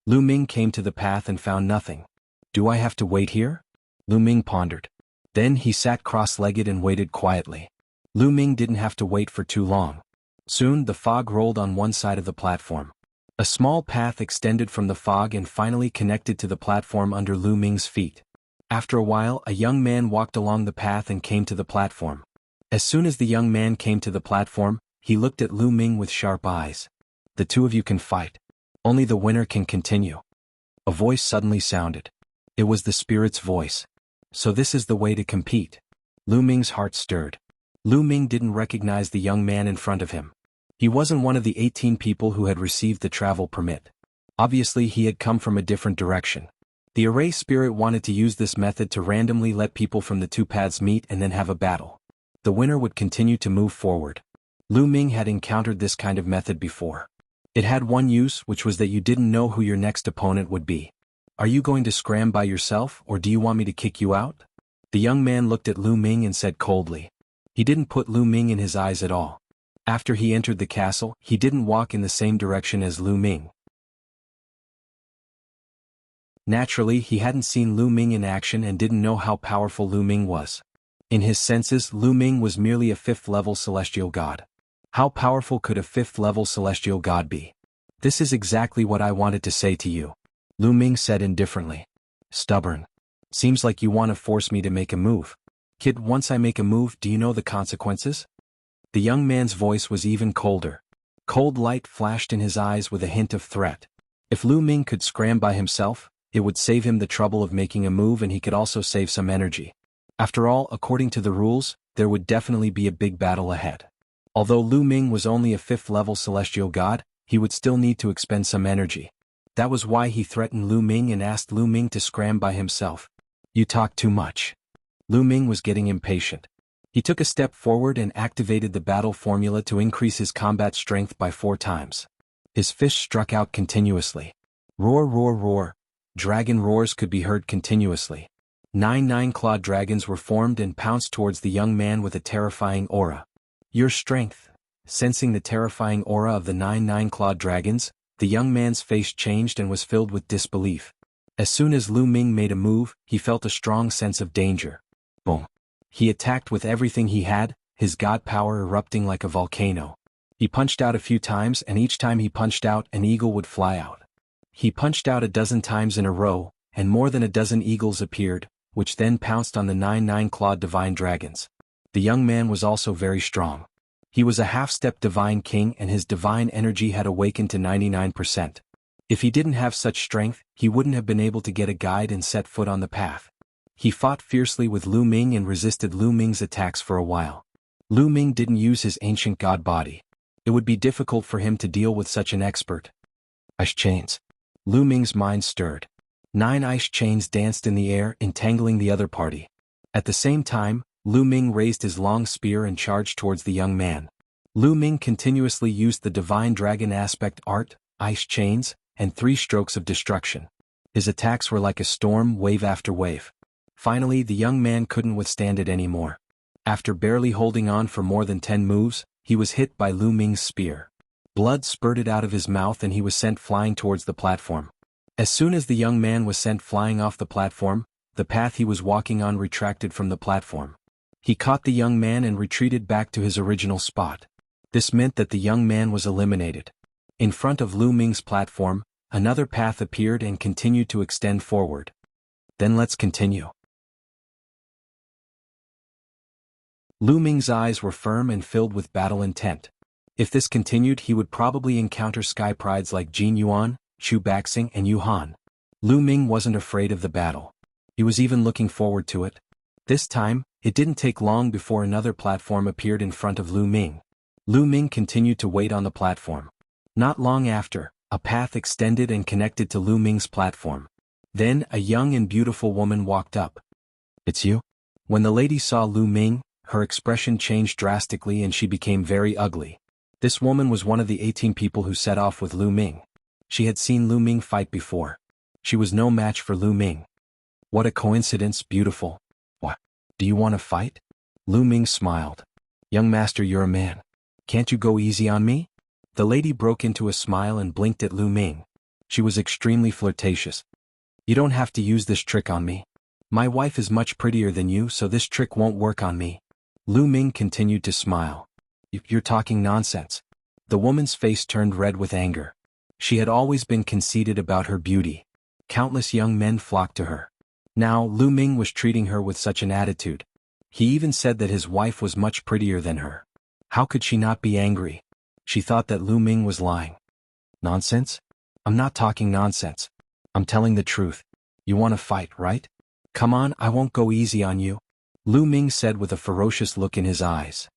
Lu Ming came to the path and found nothing. Do I have to wait here? Lu Ming pondered. Then he sat cross-legged and waited quietly. Lu Ming didn't have to wait for too long. Soon the fog rolled on one side of the platform. A small path extended from the fog and finally connected to the platform under Lu Ming's feet. After a while, a young man walked along the path and came to the platform. As soon as the young man came to the platform, he looked at Lu Ming with sharp eyes. The two of you can fight. Only the winner can continue. A voice suddenly sounded. It was the spirit's voice. So this is the way to compete. Lu Ming's heart stirred. Lu Ming didn't recognize the young man in front of him. He wasn't one of the 18 people who had received the travel permit. Obviously he had come from a different direction. The array spirit wanted to use this method to randomly let people from the two paths meet and then have a battle. The winner would continue to move forward. Lu Ming had encountered this kind of method before. It had one use, which was that you didn't know who your next opponent would be. Are you going to scram by yourself or do you want me to kick you out? The young man looked at Lu Ming and said coldly. He didn't put Lu Ming in his eyes at all. After he entered the castle, he didn't walk in the same direction as Lu Ming. Naturally, he hadn't seen Lu Ming in action and didn't know how powerful Lu Ming was. In his senses, Lu Ming was merely a 5th-level celestial god. How powerful could a 5th-level celestial god be? This is exactly what I wanted to say to you. Lu Ming said indifferently. Stubborn. Seems like you want to force me to make a move. Kid, once I make a move, do you know the consequences? The young man's voice was even colder. Cold light flashed in his eyes with a hint of threat. If Lu Ming could scram by himself, it would save him the trouble of making a move and he could also save some energy. After all, according to the rules, there would definitely be a big battle ahead. Although Lu Ming was only a 5th-level celestial god, he would still need to expend some energy. That was why he threatened Lu Ming and asked Lu Ming to scram by himself. You talk too much. Lu Ming was getting impatient. He took a step forward and activated the battle formula to increase his combat strength by 4 times. His fists struck out continuously. Roar, roar, roar. Dragon roars could be heard continuously. 9 nine-clawed dragons were formed and pounced towards the young man with a terrifying aura. Your strength. Sensing the terrifying aura of the 9 nine-clawed dragons, the young man's face changed and was filled with disbelief. As soon as Lu Ming made a move, he felt a strong sense of danger. Boom. He attacked with everything he had, his god power erupting like a volcano. He punched out a few times, and each time he punched out, an eagle would fly out. He punched out a dozen times in a row, and more than a dozen eagles appeared, which then pounced on the 9 nine-clawed divine dragons. The young man was also very strong. He was a half-step divine king, and his divine energy had awakened to 99%. If he didn't have such strength, he wouldn't have been able to get a guide and set foot on the path. He fought fiercely with Lu Ming and resisted Lu Ming's attacks for a while. Lu Ming didn't use his ancient god body. It would be difficult for him to deal with such an expert. Ice chains. Lu Ming's mind stirred. 9 ice chains danced in the air, entangling the other party. At the same time, Lu Ming raised his long spear and charged towards the young man. Lu Ming continuously used the divine dragon aspect art, ice chains, and 3 strokes of destruction. His attacks were like a storm, wave after wave. Finally, the young man couldn't withstand it anymore. After barely holding on for more than 10 moves, he was hit by Lu Ming's spear. Blood spurted out of his mouth and he was sent flying towards the platform. As soon as the young man was sent flying off the platform, the path he was walking on retracted from the platform. He caught the young man and retreated back to his original spot. This meant that the young man was eliminated. In front of Lu Ming's platform, another path appeared and continued to extend forward. Then let's continue. Lu Ming's eyes were firm and filled with battle intent. If this continued, he would probably encounter sky prides like Jin Yuan, Chu Baxing, and Yu Han. Lu Ming wasn't afraid of the battle. He was even looking forward to it. This time, it didn't take long before another platform appeared in front of Lu Ming. Lu Ming continued to wait on the platform. Not long after, a path extended and connected to Lu Ming's platform. Then, a young and beautiful woman walked up. It's you? When the lady saw Lu Ming, her expression changed drastically and she became very ugly. This woman was one of the 18 people who set off with Lu Ming. She had seen Lu Ming fight before. She was no match for Lu Ming. What a coincidence, beautiful. What? Do you want to fight? Lu Ming smiled. Young master, you're a man. Can't you go easy on me? The lady broke into a smile and blinked at Lu Ming. She was extremely flirtatious. You don't have to use this trick on me. My wife is much prettier than you, so this trick won't work on me. Lu Ming continued to smile. You're talking nonsense. The woman's face turned red with anger. She had always been conceited about her beauty. Countless young men flocked to her. Now, Lu Ming was treating her with such an attitude. He even said that his wife was much prettier than her. How could she not be angry? She thought that Lu Ming was lying. Nonsense? I'm not talking nonsense. I'm telling the truth. You want to fight, right? Come on, I won't go easy on you. Lu Ming said with a ferocious look in his eyes.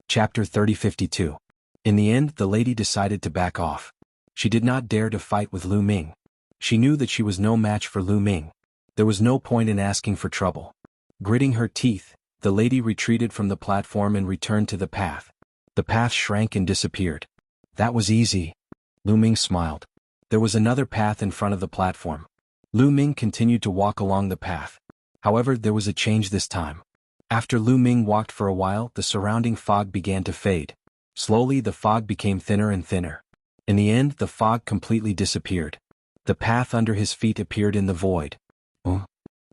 Chapter 3052. In the end, the lady decided to back off. She did not dare to fight with Lu Ming. She knew that she was no match for Lu Ming. There was no point in asking for trouble. Gritting her teeth, the lady retreated from the platform and returned to the path. The path shrank and disappeared. That was easy. Lu Ming smiled. There was another path in front of the platform. Lu Ming continued to walk along the path. However, there was a change this time. After Lu Ming walked for a while, the surrounding fog began to fade. Slowly, the fog became thinner and thinner. In the end, the fog completely disappeared. The path under his feet appeared in the void.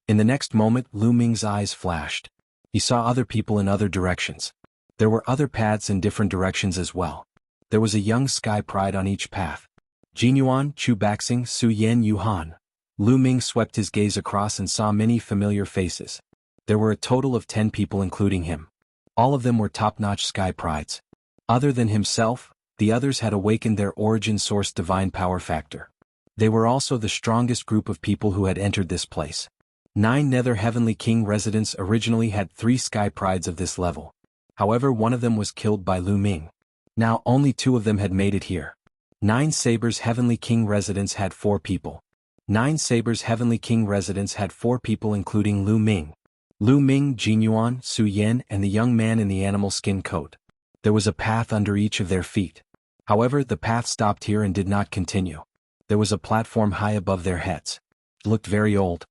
In the next moment, Lu Ming's eyes flashed. He saw other people in other directions. There were other paths in different directions as well. There was a young sky pride on each path. Jin Yuan, Chu Baxing, Su Yan, Yu Han. Lu Ming swept his gaze across and saw many familiar faces. There were a total of 10 people including him. All of them were top-notch sky prides. Other than himself, the others had awakened their origin source divine power factor. They were also the strongest group of people who had entered this place. 9 Nether Heavenly King residents originally had 3 sky prides of this level. However, one of them was killed by Lu Ming. Now only 2 of them had made it here. 9 Sabers Heavenly King residents had 4 people. 9 Sabers Heavenly King residents had 4 people including Lu Ming. Lu Ming, Jinyuan, Su Yan, and the young man in the animal skin coat. There was a path under each of their feet. However, the path stopped here and did not continue. There was a platform high above their heads. It looked very old.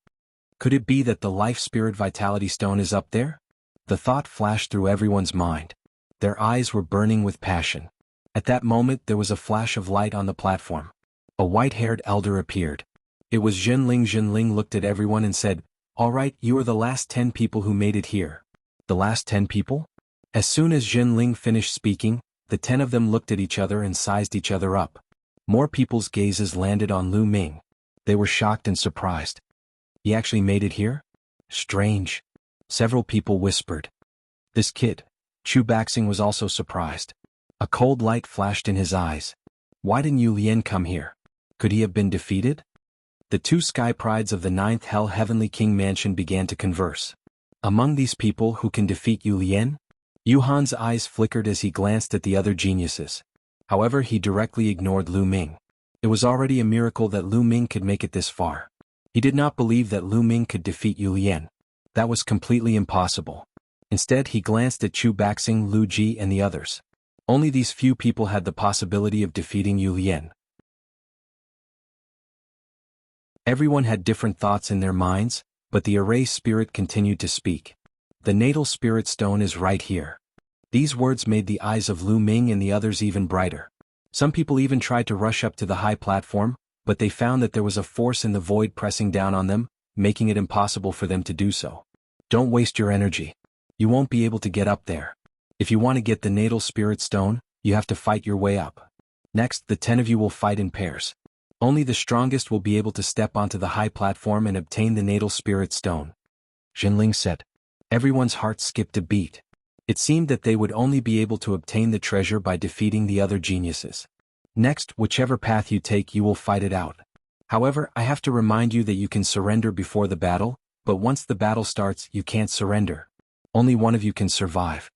Could it be that the Life Spirit Vitality Stone is up there? The thought flashed through everyone's mind. Their eyes were burning with passion. At that moment there was a flash of light on the platform. A white-haired elder appeared. It was Zhenling. Zhenling looked at everyone and said, "All right, you are the last 10 people who made it here." The last 10 people? As soon as Zhenling finished speaking, the 10 of them looked at each other and sized each other up. More people's gazes landed on Lu Ming. They were shocked and surprised. He actually made it here? Strange. Several people whispered. This kid. Chu Baxing was also surprised. A cold light flashed in his eyes. Why didn't Yu Lian come here? Could he have been defeated? The 2 sky prides of the 9th Hell Heavenly King Mansion began to converse. Among these people who can defeat Yu Lian? Yuhan's eyes flickered as he glanced at the other geniuses. However, he directly ignored Lu Ming. It was already a miracle that Lu Ming could make it this far. He did not believe that Lu Ming could defeat Yu Lian. That was completely impossible. Instead, he glanced at Chu Baxing, Lu Ji, and the others. Only these few people had the possibility of defeating Yu Lian. Everyone had different thoughts in their minds, but the array spirit continued to speak. The natal spirit stone is right here. These words made the eyes of Lu Ming and the others even brighter. Some people even tried to rush up to the high platform, but they found that there was a force in the void pressing down on them, making it impossible for them to do so. Don't waste your energy. You won't be able to get up there. If you want to get the natal spirit stone, you have to fight your way up. Next, the 10 of you will fight in pairs. Only the strongest will be able to step onto the high platform and obtain the natal spirit stone. Zhenling said. Everyone's heart skipped a beat. It seemed that they would only be able to obtain the treasure by defeating the other geniuses. Next, whichever path you take, you will fight it out. However, I have to remind you that you can surrender before the battle, but once the battle starts, you can't surrender. Only one of you can survive.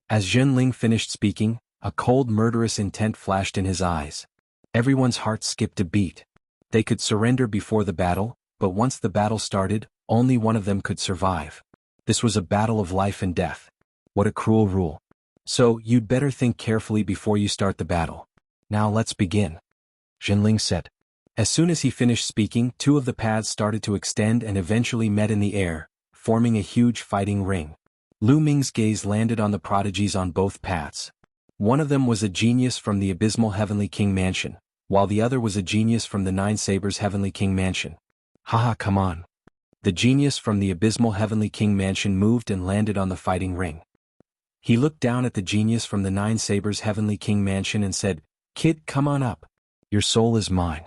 As Zhenling finished speaking, a cold, murderous intent flashed in his eyes. Everyone's heart skipped a beat. They could surrender before the battle, but once the battle started, only one of them could survive. This was a battle of life and death. What a cruel rule. So, you'd better think carefully before you start the battle. Now let's begin. Zhenling said. As soon as he finished speaking, 2 of the paths started to extend and eventually met in the air, forming a huge fighting ring. Lu Ming's gaze landed on the prodigies on both paths. One of them was a genius from the Abysmal Heavenly King Mansion, while the other was a genius from the 9 Sabers Heavenly King Mansion. Haha, come on. The genius from the Abysmal Heavenly King Mansion moved and landed on the fighting ring. He looked down at the genius from the 9 Sabers Heavenly King Mansion and said, "Kid, come on up. Your soul is mine."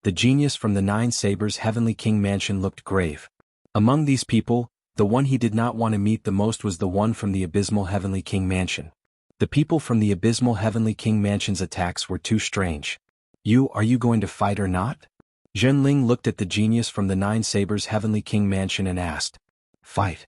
The genius from the 9 Sabers Heavenly King Mansion looked grave. Among these people, the one he did not want to meet the most was the one from the Abysmal Heavenly King Mansion. The people from the Abysmal Heavenly King Mansion's attacks were too strange. Are you going to fight or not? Zhenling looked at the genius from the 9 Sabers Heavenly King Mansion and asked. Fight.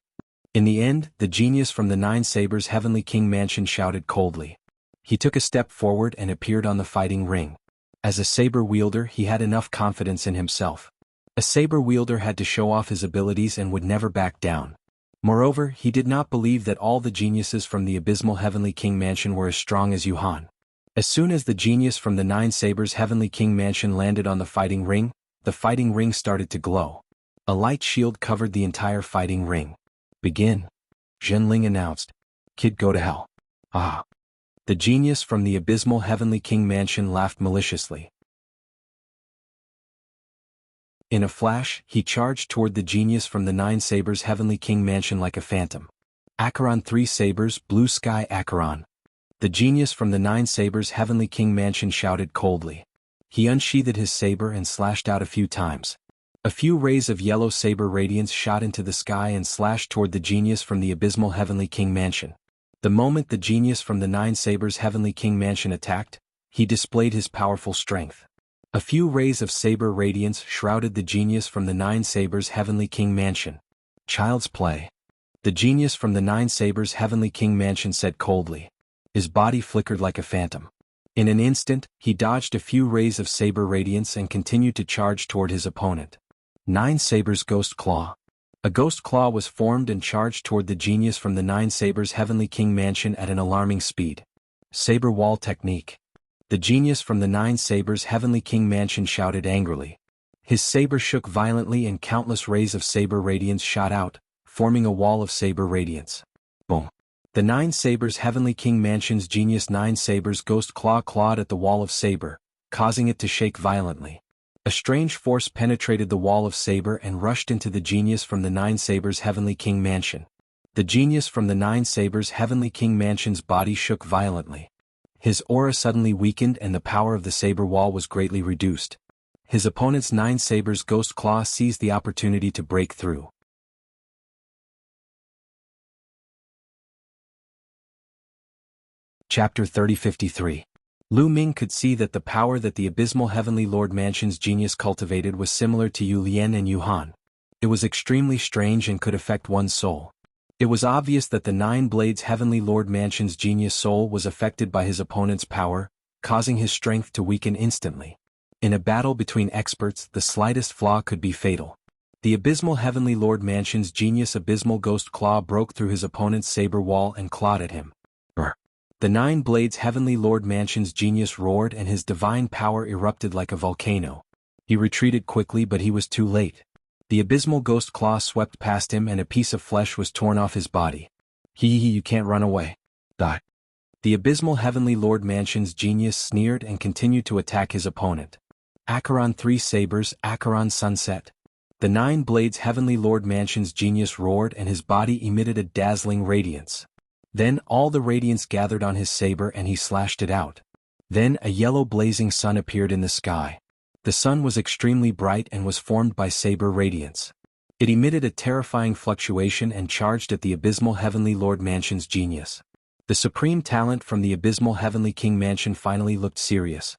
In the end, the genius from the 9 Sabers Heavenly King Mansion shouted coldly. He took a step forward and appeared on the fighting ring. As a saber wielder, he had enough confidence in himself. A saber wielder had to show off his abilities and would never back down. Moreover, he did not believe that all the geniuses from the Abysmal Heavenly King Mansion were as strong as Yuhan. As soon as the genius from the 9 Sabers Heavenly King Mansion landed on the fighting ring started to glow. A light shield covered the entire fighting ring. Begin. Zhenling announced. Kid, go to hell. Ah. The genius from the Abysmal Heavenly King Mansion laughed maliciously. In a flash, he charged toward the genius from the 9 Sabers Heavenly King Mansion like a phantom. Acheron 3 Sabers, Blue Sky Acheron. The genius from the 9 Sabers Heavenly King Mansion shouted coldly. He unsheathed his saber and slashed out a few times. A few rays of yellow saber radiance shot into the sky and slashed toward the genius from the Abysmal Heavenly King Mansion. The moment the genius from the 9 Sabers Heavenly King Mansion attacked, he displayed his powerful strength. A few rays of saber radiance shrouded the genius from the 9 Sabers Heavenly King Mansion. Child's play. The genius from the 9 Sabers Heavenly King Mansion said coldly. His body flickered like a phantom. In an instant, he dodged a few rays of saber radiance and continued to charge toward his opponent. 9 Sabers Ghost Claw. A ghost claw was formed and charged toward the genius from the Nine Sabers' Heavenly King mansion at an alarming speed. Saber wall technique. The genius from the Nine Sabers' Heavenly King mansion shouted angrily. His saber shook violently and countless rays of saber radiance shot out, forming a wall of saber radiance. Boom. The Nine Sabers' Heavenly King mansion's genius Nine Sabers' ghost claw clawed at the wall of saber, causing it to shake violently. A strange force penetrated the wall of saber and rushed into the genius from the Nine Sabers' Heavenly King mansion. The genius from the Nine Sabers' Heavenly King mansion's body shook violently. His aura suddenly weakened and the power of the saber wall was greatly reduced. His opponent's Nine Sabers' ghost claw seized the opportunity to break through. Chapter 3053. Lu Ming could see that the power that the abysmal Heavenly Lord Mansion's genius cultivated was similar to Yu Lian and Yu Han. It was extremely strange and could affect one's soul. It was obvious that the Nine Blades Heavenly Lord Mansion's genius soul was affected by his opponent's power, causing his strength to weaken instantly. In a battle between experts, the slightest flaw could be fatal. The abysmal Heavenly Lord Mansion's genius Abysmal Ghost Claw broke through his opponent's saber wall and clawed at him. The Nine Blades Heavenly Lord Mansion's genius roared and his divine power erupted like a volcano. He retreated quickly but he was too late. The abysmal ghost claw swept past him and a piece of flesh was torn off his body. You can't run away. Die. The abysmal Heavenly Lord Mansion's genius sneered and continued to attack his opponent. Acheron Three Sabers, Acheron Sunset. The Nine Blades Heavenly Lord Mansion's genius roared and his body emitted a dazzling radiance. Then all the radiance gathered on his saber and he slashed it out. Then a yellow blazing sun appeared in the sky. The sun was extremely bright and was formed by saber radiance. It emitted a terrifying fluctuation and charged at the abysmal Heavenly Lord Mansion's genius. The supreme talent from the abysmal Heavenly King Mansion finally looked serious.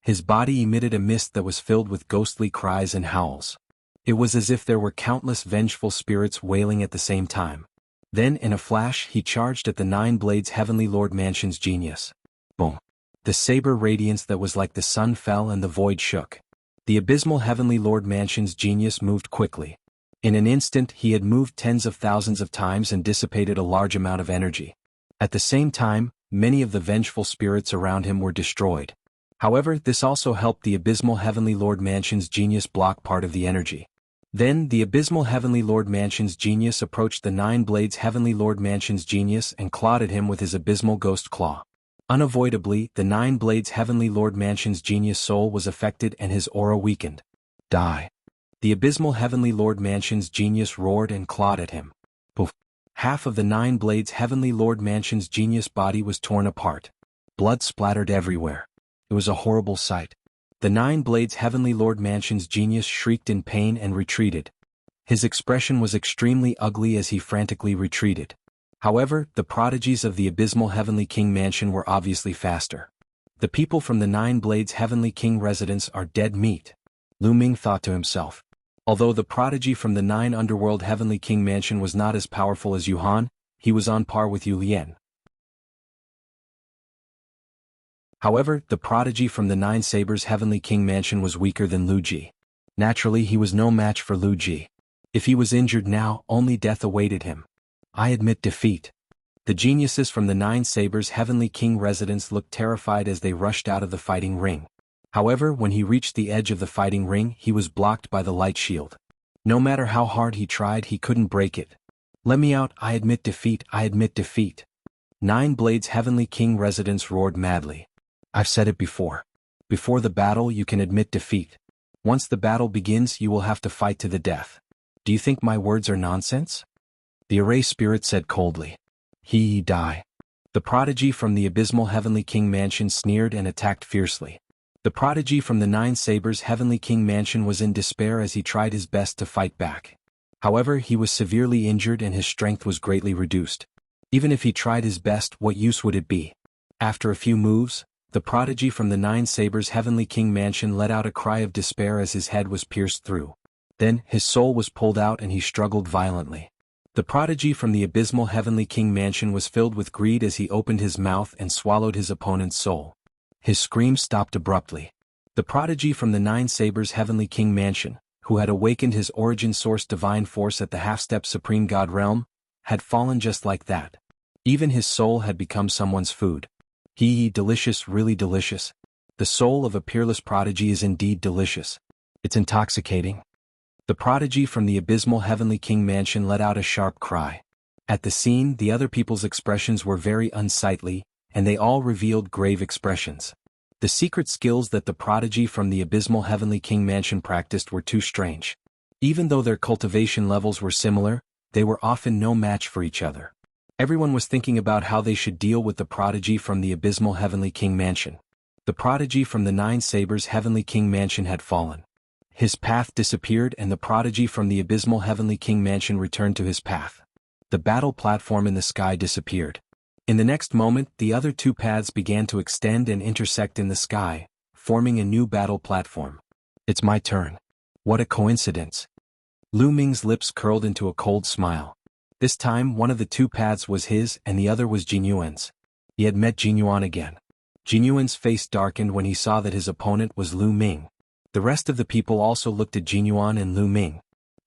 His body emitted a mist that was filled with ghostly cries and howls. It was as if there were countless vengeful spirits wailing at the same time. Then in a flash he charged at the Nine Blades Heavenly Lord Mansion's genius. Boom. The saber radiance that was like the sun fell and the void shook. The abysmal Heavenly Lord Mansion's genius moved quickly. In an instant he had moved tens of thousands of times and dissipated a large amount of energy. At the same time, many of the vengeful spirits around him were destroyed. However, this also helped the abysmal Heavenly Lord Mansion's genius block part of the energy. Then the abysmal Heavenly Lord Mansion's genius approached the Nine Blades Heavenly Lord Mansion's genius and clawed at him with his abysmal ghost claw. Unavoidably, the Nine Blades Heavenly Lord Mansion's genius soul was affected and his aura weakened. Die. The abysmal Heavenly Lord Mansion's genius roared and clawed at him. Poof. Half of the Nine Blades Heavenly Lord Mansion's genius body was torn apart. Blood splattered everywhere. It was a horrible sight. The Nine Blades Heavenly Lord Mansion's genius shrieked in pain and retreated. His expression was extremely ugly as he frantically retreated. However, the prodigies of the abysmal Heavenly King Mansion were obviously faster. The people from the Nine Blades Heavenly King residence are dead meat. Lu Ming thought to himself. Although the prodigy from the Nine Underworld Heavenly King Mansion was not as powerful as Yu Han, he was on par with Yu Lian. However, the prodigy from the Nine Sabers Heavenly King Mansion was weaker than Lu Ji. Naturally, he was no match for Lu Ji. If he was injured now, only death awaited him. I admit defeat. The geniuses from the Nine Sabers Heavenly King residence looked terrified as they rushed out of the fighting ring. However, when he reached the edge of the fighting ring, he was blocked by the light shield. No matter how hard he tried, he couldn't break it. Let me out, I admit defeat, I admit defeat. Nine Blades Heavenly King residence roared madly. I've said it before. Before the battle you can admit defeat. Once the battle begins you will have to fight to the death. Do you think my words are nonsense? The array spirit said coldly. He die. The prodigy from the abysmal Heavenly King Mansion sneered and attacked fiercely. The prodigy from the Nine Sabers Heavenly King Mansion was in despair as he tried his best to fight back. However, he was severely injured and his strength was greatly reduced. Even if he tried his best, what use would it be? After a few moves, the prodigy from the Nine Sabers Heavenly King Mansion let out a cry of despair as his head was pierced through. Then, his soul was pulled out and he struggled violently. The prodigy from the abysmal Heavenly King Mansion was filled with greed as he opened his mouth and swallowed his opponent's soul. His scream stopped abruptly. The prodigy from the Nine Sabers Heavenly King Mansion, who had awakened his origin source divine force at the half-step supreme god realm, had fallen just like that. Even his soul had become someone's food. Delicious, really delicious. The soul of a peerless prodigy is indeed delicious. It's intoxicating. The prodigy from the abysmal heavenly king mansion let out a sharp cry. At the scene, the other people's expressions were very unsightly, and they all revealed grave expressions. The secret skills that the prodigy from the abysmal heavenly king mansion practiced were too strange. Even though their cultivation levels were similar, they were often no match for each other. Everyone was thinking about how they should deal with the prodigy from the abysmal heavenly king mansion. The prodigy from the Nine Sabers heavenly king mansion had fallen. His path disappeared and the prodigy from the abysmal heavenly king mansion returned to his path. The battle platform in the sky disappeared. In the next moment, the other two paths began to extend and intersect in the sky, forming a new battle platform. It's my turn. What a coincidence. Lu Ming's lips curled into a cold smile. This time, one of the two paths was his and the other was Jinyuan's. He had met Jinyuan again. Jinyuan's face darkened when he saw that his opponent was Lu Ming. The rest of the people also looked at Jinyuan and Lu Ming.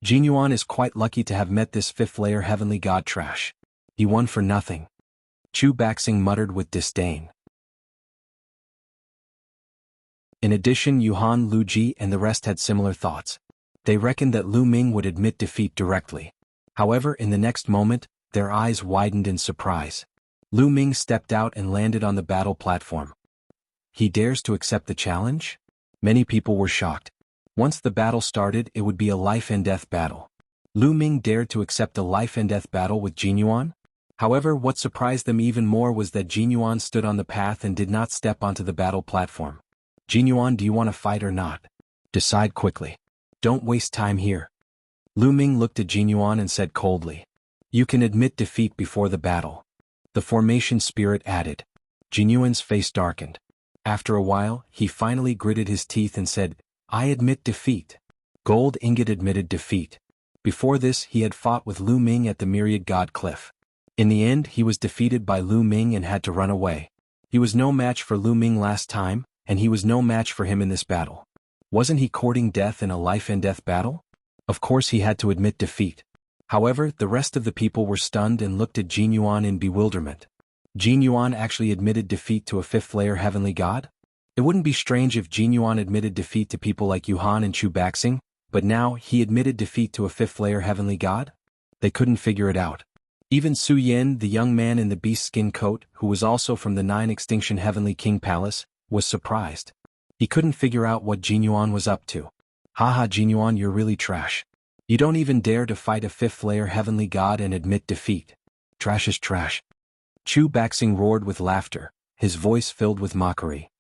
Jinyuan is quite lucky to have met this fifth-layer heavenly god trash. He won for nothing. Chu Baxing muttered with disdain. In addition, Yuhan, Lu Ji and the rest had similar thoughts. They reckoned that Lu Ming would admit defeat directly. However, in the next moment, their eyes widened in surprise. Lu Ming stepped out and landed on the battle platform. He dares to accept the challenge? Many people were shocked. Once the battle started, it would be a life-and-death battle. Lu Ming dared to accept a life-and-death battle with Jinyuan? However, what surprised them even more was that Jinyuan stood on the path and did not step onto the battle platform. Jinyuan, do you want to fight or not? Decide quickly. Don't waste time here. Lu Ming looked at Jinyuan and said coldly. You can admit defeat before the battle. The formation spirit added. Jinyuan's face darkened. After a while, he finally gritted his teeth and said, I admit defeat. Gold Ingot admitted defeat. Before this, he had fought with Lu Ming at the Myriad God Cliff. In the end, he was defeated by Lu Ming and had to run away. He was no match for Lu Ming last time, and he was no match for him in this battle. Wasn't he courting death in a life-and-death battle? Of course he had to admit defeat. However, the rest of the people were stunned and looked at Jinyuan in bewilderment. Jinyuan actually admitted defeat to a fifth-layer heavenly god? It wouldn't be strange if Jinyuan admitted defeat to people like Yuhan and Chu Baxing, but now he admitted defeat to a fifth-layer heavenly god? They couldn't figure it out. Even Su Yin, the young man in the beast skin coat, who was also from the Nine Extinction Heavenly King Palace, was surprised. He couldn't figure out what Jinyuan was up to. Haha, Jinyuan, you're really trash. You don't even dare to fight a fifth-layer heavenly god and admit defeat. Trash is trash. Chu Baxing roared with laughter, his voice filled with mockery.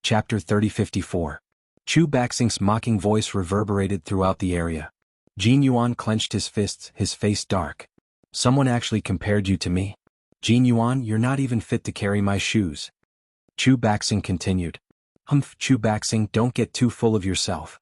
Chapter 3054. Chu Baxing's mocking voice reverberated throughout the area. Jinyuan clenched his fists, his face dark. Someone actually compared you to me? Jinyuan, you're not even fit to carry my shoes. Chu Baxing continued. Humph, Chu Baxing, don't get too full of yourself.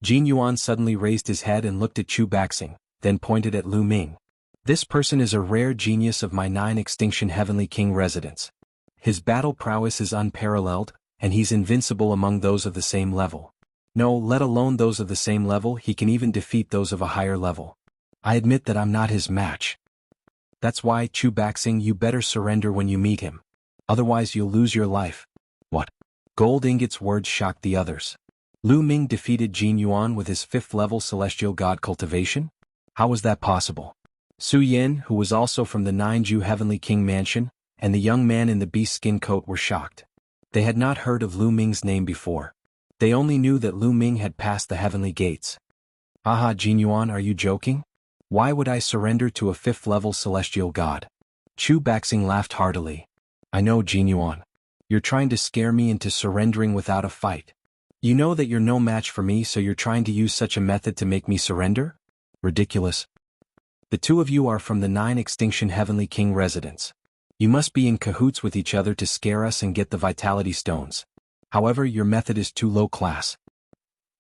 Jinyuan suddenly raised his head and looked at Chu Baxing, then pointed at Lu Ming. This person is a rare genius of my Nine Extinction Heavenly King residence. His battle prowess is unparalleled, and he's invincible among those of the same level. No, let alone those of the same level, he can even defeat those of a higher level. I admit that I'm not his match. That's why, Chu Baxing, you better surrender when you meet him. Otherwise you'll lose your life. What? Gold Ingot's words shocked the others. Lu Ming defeated Jinyuan with his fifth-level celestial god cultivation? How was that possible? Su Yin, who was also from the Nine-Ju Heavenly King Mansion, and the young man in the beast skin coat were shocked. They had not heard of Lu Ming's name before. They only knew that Lu Ming had passed the heavenly gates. Aha, Jinyuan, are you joking? Why would I surrender to a fifth-level celestial god? Chu Baxing laughed heartily. I know, Jinyuan. You're trying to scare me into surrendering without a fight. You know that you're no match for me, so you're trying to use such a method to make me surrender? Ridiculous. The two of you are from the Nine Extinction Heavenly King residence. You must be in cahoots with each other to scare us and get the vitality stones. However, your method is too low class.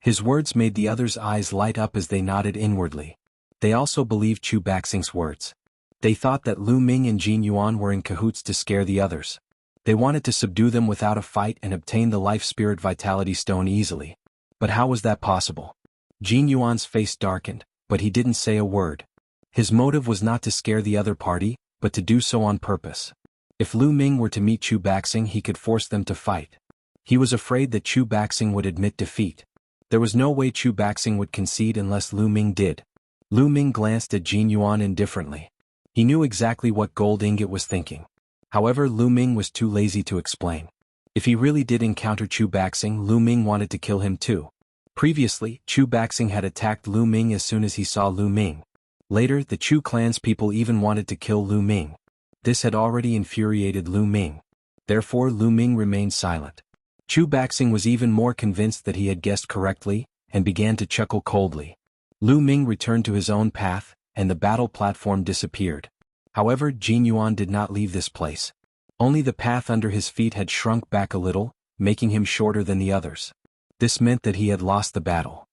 His words made the others' eyes light up as they nodded inwardly. They also believed Chu Baxing's words. They thought that Lu Ming and Jinyuan were in cahoots to scare the others. They wanted to subdue them without a fight and obtain the Life Spirit Vitality Stone easily. But how was that possible? Jin Yuan's face darkened, but he didn't say a word. His motive was not to scare the other party, but to do so on purpose. If Lu Ming were to meet Chu Baxing, he could force them to fight. He was afraid that Chu Baxing would admit defeat. There was no way Chu Baxing would concede unless Lu Ming did. Lu Ming glanced at Jin Yuan indifferently. He knew exactly what Gold Ingot was thinking. However, Lu Ming was too lazy to explain. If he really did encounter Chu Baxing, Lu Ming wanted to kill him too. Previously, Chu Baxing had attacked Lu Ming as soon as he saw Lu Ming. Later, the Chu clan's people even wanted to kill Lu Ming. This had already infuriated Lu Ming. Therefore, Lu Ming remained silent. Chu Baxing was even more convinced that he had guessed correctly, and began to chuckle coldly. Lu Ming returned to his own path, and the battle platform disappeared. However, Jin Yuan did not leave this place. Only the path under his feet had shrunk back a little, making him shorter than the others. This meant that he had lost the battle.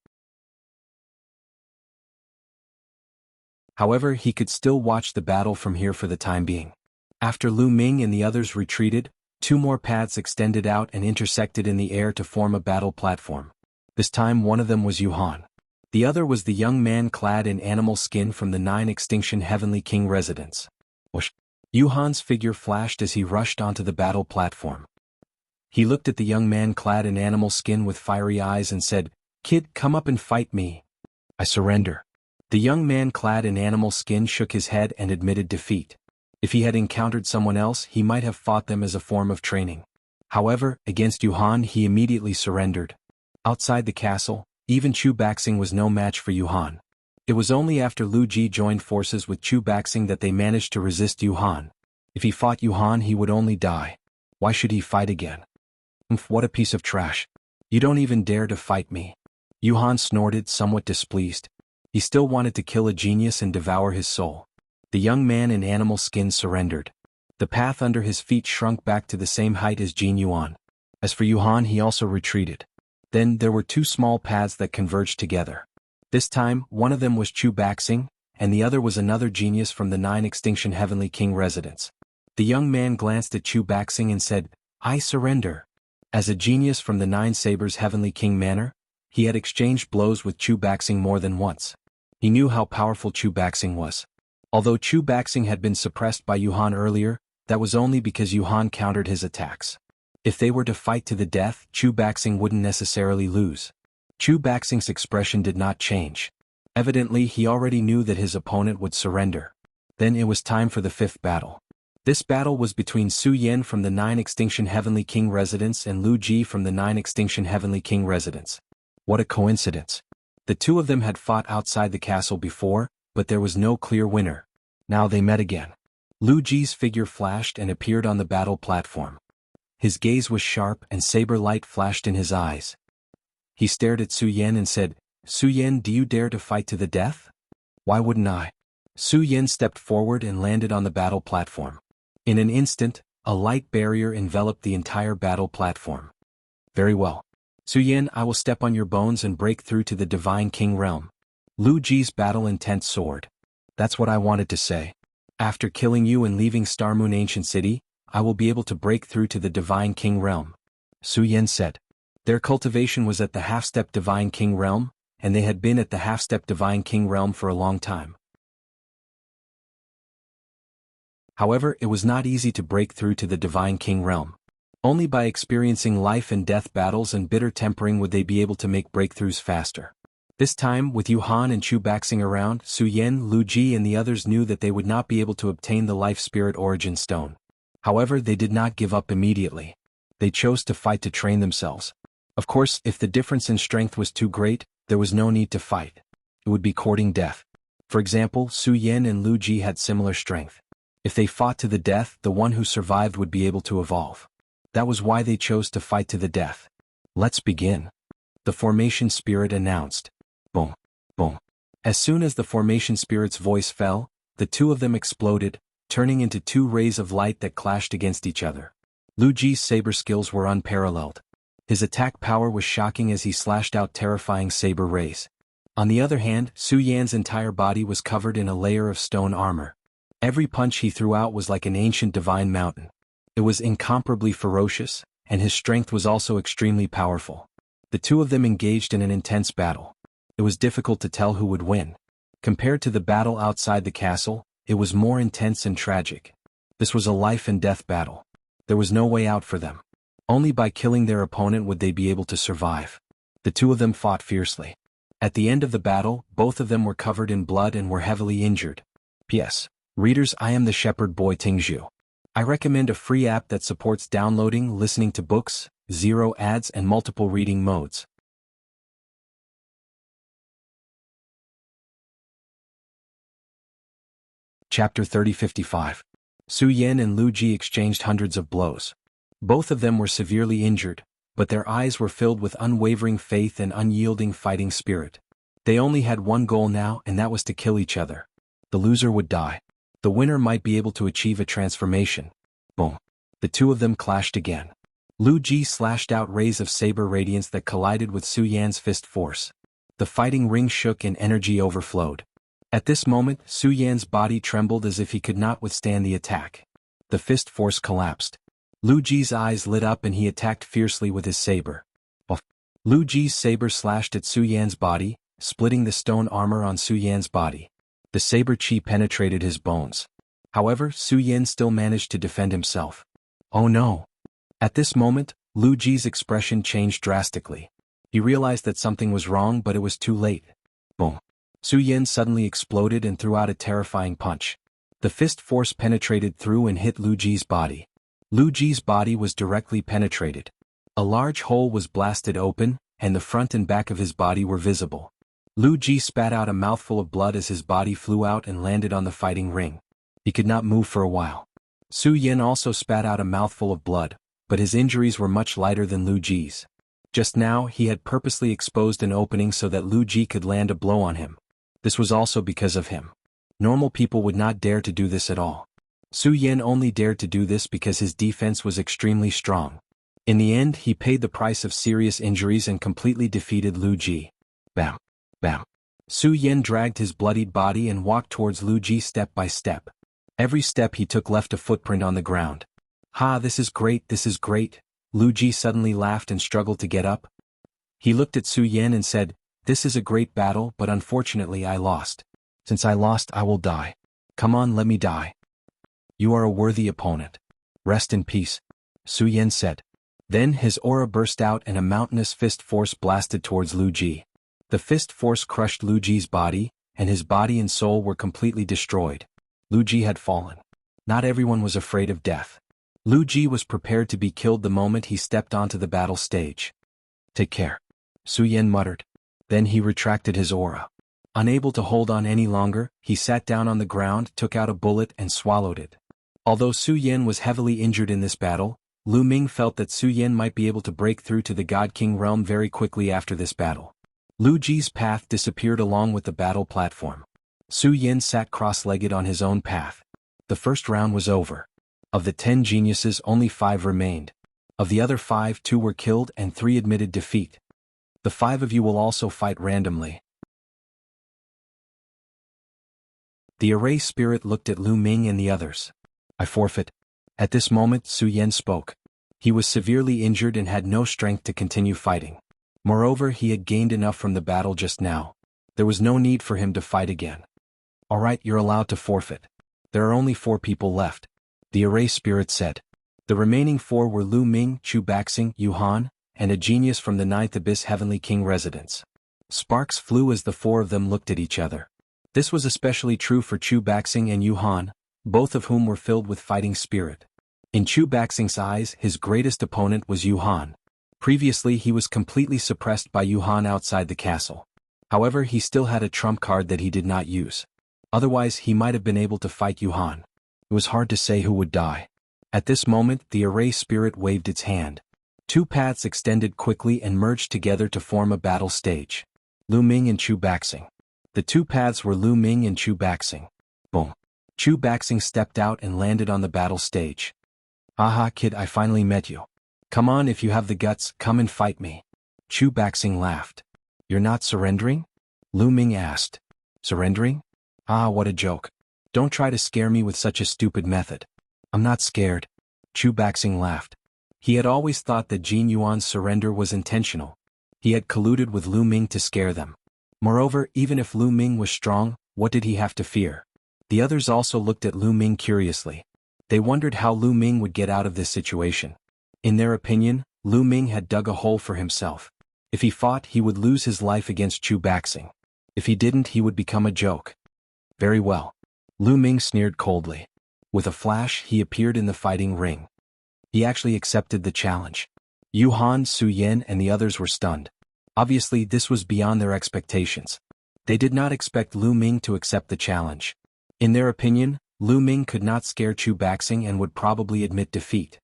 However, he could still watch the battle from here for the time being. After Lu Ming and the others retreated, 2 more paths extended out and intersected in the air to form a battle platform. This time one of them was Yuhan. The other was the young man clad in animal skin from the 9 Extinction Heavenly King residence. Whoosh! Yuhan's figure flashed as he rushed onto the battle platform. He looked at the young man clad in animal skin with fiery eyes and said, "Kid, come up and fight me." "I surrender." The young man clad in animal skin shook his head and admitted defeat. If he had encountered someone else, he might have fought them as a form of training. However, against Yuhan he immediately surrendered. Outside the castle, even Chu Baxing was no match for Yuhan. It was only after Lu Ji joined forces with Chu Baxing that they managed to resist Yuhan. If he fought Yuhan, he would only die. Why should he fight again? What a piece of trash. You don't even dare to fight me. Yuhan snorted, somewhat displeased. He still wanted to kill a genius and devour his soul. The young man in animal skin surrendered. The path under his feet shrunk back to the same height as Jin Yuan. As for Yuhan, he also retreated. Then there were 2 small paths that converged together. This time, one of them was Chu Baxing, and the other was another genius from the 9 Extinction Heavenly King residence. The young man glanced at Chu Baxing and said, "I surrender." As a genius from the 9 Sabers Heavenly King manor, he had exchanged blows with Chu Baxing more than once. He knew how powerful Chu Baxing was. Although Chu Baxing had been suppressed by Yuhan earlier, that was only because Yuhan countered his attacks. If they were to fight to the death, Chu Baxing wouldn't necessarily lose. Chu Baxing's expression did not change. Evidently, he already knew that his opponent would surrender. Then it was time for the 5th battle. This battle was between Su Yan from the 9 Extinction Heavenly King residence and Lu Ji from the 9 Extinction Heavenly King residence. What a coincidence. The 2 of them had fought outside the castle before, but there was no clear winner. Now they met again. Lu Ji's figure flashed and appeared on the battle platform. His gaze was sharp and saber light flashed in his eyes. He stared at Su Yan and said, "Su Yan, do you dare to fight to the death?" "Why wouldn't I?" Su Yan stepped forward and landed on the battle platform. In an instant, a light barrier enveloped the entire battle platform. "Very well. Su Yan, I will step on your bones and break through to the Divine King realm." Lu Ji's battle intent soared. "That's what I wanted to say. After killing you and leaving Starmoon Ancient City, I will be able to break through to the Divine King realm," Su Yan said. Their cultivation was at the half-step Divine King realm, and they had been at the half-step Divine King realm for a long time. However, it was not easy to break through to the Divine King realm. Only by experiencing life and death battles and bitter tempering would they be able to make breakthroughs faster. This time, with Yuhan and Chu Baxing around, Su Yan, Lu Ji and the others knew that they would not be able to obtain the Life Spirit Origin Stone. However, they did not give up immediately. They chose to fight to train themselves. Of course, if the difference in strength was too great, there was no need to fight. It would be courting death. For example, Su Yan and Lu Ji had similar strength. If they fought to the death, the one who survived would be able to evolve. That was why they chose to fight to the death. "Let's begin," the Formation Spirit announced. Boom, boom. As soon as the Formation Spirit's voice fell, the 2 of them exploded, turning into 2 rays of light that clashed against each other. Lu Ji's saber skills were unparalleled. His attack power was shocking as he slashed out terrifying saber rays. On the other hand, Su Yan's entire body was covered in a layer of stone armor. Every punch he threw out was like an ancient divine mountain. It was incomparably ferocious, and his strength was also extremely powerful. The two of them engaged in an intense battle. It was difficult to tell who would win. Compared to the battle outside the castle, it was more intense and tragic. This was a life-and-death battle. There was no way out for them. Only by killing their opponent would they be able to survive. The two of them fought fiercely. At the end of the battle, both of them were covered in blood and were heavily injured. P.S. Readers, I am the Shepherd Boy Tingzhu. I recommend a free app that supports downloading, listening to books, zero ads and multiple reading modes. Chapter 3055. Su Yan and Lu Ji exchanged hundreds of blows. Both of them were severely injured, but their eyes were filled with unwavering faith and unyielding fighting spirit. They only had one goal now, and that was to kill each other. The loser would die. The winner might be able to achieve a transformation. Boom. The two of them clashed again. Lu Ji slashed out rays of saber radiance that collided with Su Yan's fist force. The fighting ring shook and energy overflowed. At this moment, Su Yan's body trembled as if he could not withstand the attack. The fist force collapsed. Lu Ji's eyes lit up and he attacked fiercely with his saber. Lu Ji's saber slashed at Su Yan's body, splitting the stone armor on Su Yan's body. The saber chi penetrated his bones. However, Su Yan still managed to defend himself. Oh no! At this moment, Lu Ji's expression changed drastically. He realized that something was wrong, but it was too late. Boom! Su Yan suddenly exploded and threw out a terrifying punch. The fist force penetrated through and hit Lu Ji's body. Lu Ji's body was directly penetrated. A large hole was blasted open, and the front and back of his body were visible. Lu Ji spat out a mouthful of blood as his body flew out and landed on the fighting ring. He could not move for a while. Su Yan also spat out a mouthful of blood, but his injuries were much lighter than Lu Ji's. Just now, he had purposely exposed an opening so that Lu Ji could land a blow on him. This was also because of him. Normal people would not dare to do this at all. Su Yan only dared to do this because his defense was extremely strong. In the end, he paid the price of serious injuries and completely defeated Lu Ji. Bam! Bam! Su Yan dragged his bloodied body and walked towards Lu Ji step by step. Every step he took left a footprint on the ground. Ha, this is great, this is great. Lu Ji suddenly laughed and struggled to get up. He looked at Su Yan and said, "This is a great battle, but unfortunately I lost. Since I lost, I will die. Come on, let me die." "You are a worthy opponent. Rest in peace," Su Yan said. Then his aura burst out and a mountainous fist force blasted towards Lu Ji. The fist force crushed Lu Ji's body, and his body and soul were completely destroyed. Lu Ji had fallen. Not everyone was afraid of death. Lu Ji was prepared to be killed the moment he stepped onto the battle stage. "Take care," Su Yan muttered. Then he retracted his aura. Unable to hold on any longer, he sat down on the ground, took out a bullet and swallowed it. Although Su Yan was heavily injured in this battle, Lu Ming felt that Su Yan might be able to break through to the God King realm very quickly after this battle. Lu Ji's path disappeared along with the battle platform. Su Yan sat cross-legged on his own path. The first round was over. Of the 10 geniuses, only 5 remained. Of the other 5, 2 were killed and 3 admitted defeat. The 5 of you will also fight randomly. The array spirit looked at Lu Ming and the others. "I forfeit." At this moment, Su Yan spoke. He was severely injured and had no strength to continue fighting. Moreover, he had gained enough from the battle just now. There was no need for him to fight again. "All right, you're allowed to forfeit. There are only 4 people left," the array spirit said. The remaining 4 were Lu Ming, Chu Baxing, Yu Han, and a genius from the 9th Abyss Heavenly King residence. Sparks flew as the 4 of them looked at each other. This was especially true for Chu Baxing and Yu Han, both of whom were filled with fighting spirit. In Chu Baxing's eyes, his greatest opponent was Yu Han. Previously he was completely suppressed by Yu Han outside the castle. However, he still had a trump card that he did not use. Otherwise he might have been able to fight Yu Han. It was hard to say who would die. At this moment the array spirit waved its hand. 2 paths extended quickly and merged together to form a battle stage. Lu Ming and Chu Baxing. The 2 paths were Lu Ming and Chu Baxing. Boom. Chu Baxing stepped out and landed on the battle stage. "Aha, kid, I finally met you. Come on, if you have the guts, come and fight me." Chu Baxing laughed. "You're not surrendering?" Lu Ming asked. "Surrendering? Ah, what a joke. Don't try to scare me with such a stupid method." "I'm not scared." Chu Baxing laughed. He had always thought that Jin Yuan's surrender was intentional. He had colluded with Lu Ming to scare them. Moreover, even if Lu Ming was strong, what did he have to fear? The others also looked at Lu Ming curiously. They wondered how Lu Ming would get out of this situation. In their opinion, Lu Ming had dug a hole for himself. If he fought, he would lose his life against Chu Baxing. If he didn't, he would become a joke. Very well. Lu Ming sneered coldly. With a flash, he appeared in the fighting ring. He actually accepted the challenge. Yu Han, Su Yen and the others were stunned. Obviously, this was beyond their expectations. They did not expect Lu Ming to accept the challenge. In their opinion, Lu Ming could not scare Chu Baxing and would probably admit defeat.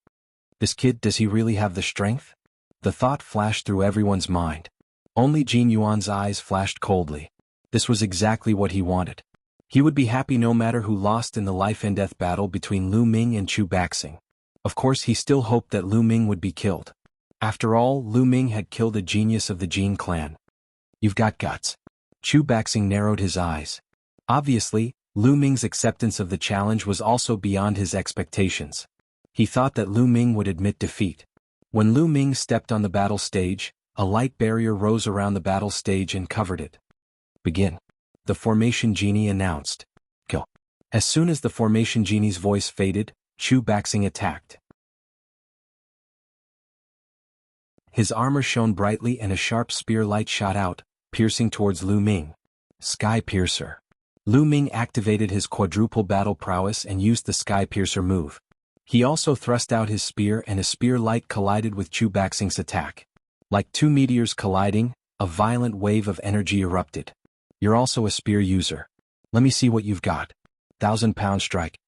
This kid, does he really have the strength? The thought flashed through everyone's mind. Only Jin Yuan's eyes flashed coldly. This was exactly what he wanted. He would be happy no matter who lost in the life-and-death battle between Lu Ming and Chu Baxing. Of course, he still hoped that Lu Ming would be killed. After all, Lu Ming had killed a genius of the Jin clan. You've got guts. Chu Baxing narrowed his eyes. Obviously, Lu Ming's acceptance of the challenge was also beyond his expectations. He thought that Lu Ming would admit defeat. When Lu Ming stepped on the battle stage, a light barrier rose around the battle stage and covered it. Begin. The formation genie announced. Go. As soon as the formation genie's voice faded, Chu Baxing attacked. His armor shone brightly and a sharp spear light shot out, piercing towards Lu Ming. Sky Piercer. Lu Ming activated his quadruple battle prowess and used the Sky Piercer move. He also thrust out his spear and a spear light collided with Chu Baxing's attack. Like two meteors colliding, a violent wave of energy erupted. You're also a spear user. Let me see what you've got. 1,000-pound strike.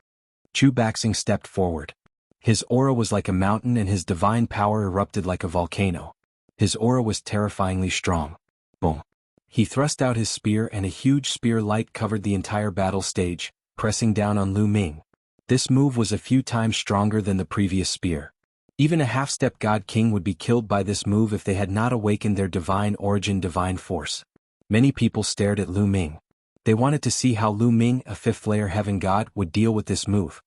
Chu Baxing stepped forward. His aura was like a mountain and his divine power erupted like a volcano. His aura was terrifyingly strong. Boom. He thrust out his spear and a huge spear light covered the entire battle stage, pressing down on Lu Ming. This move was a few times stronger than the previous spear. Even a half-step God King would be killed by this move if they had not awakened their divine origin divine force. Many people stared at Lu Ming. They wanted to see how Lu Ming, a fifth-layer heaven god, would deal with this move.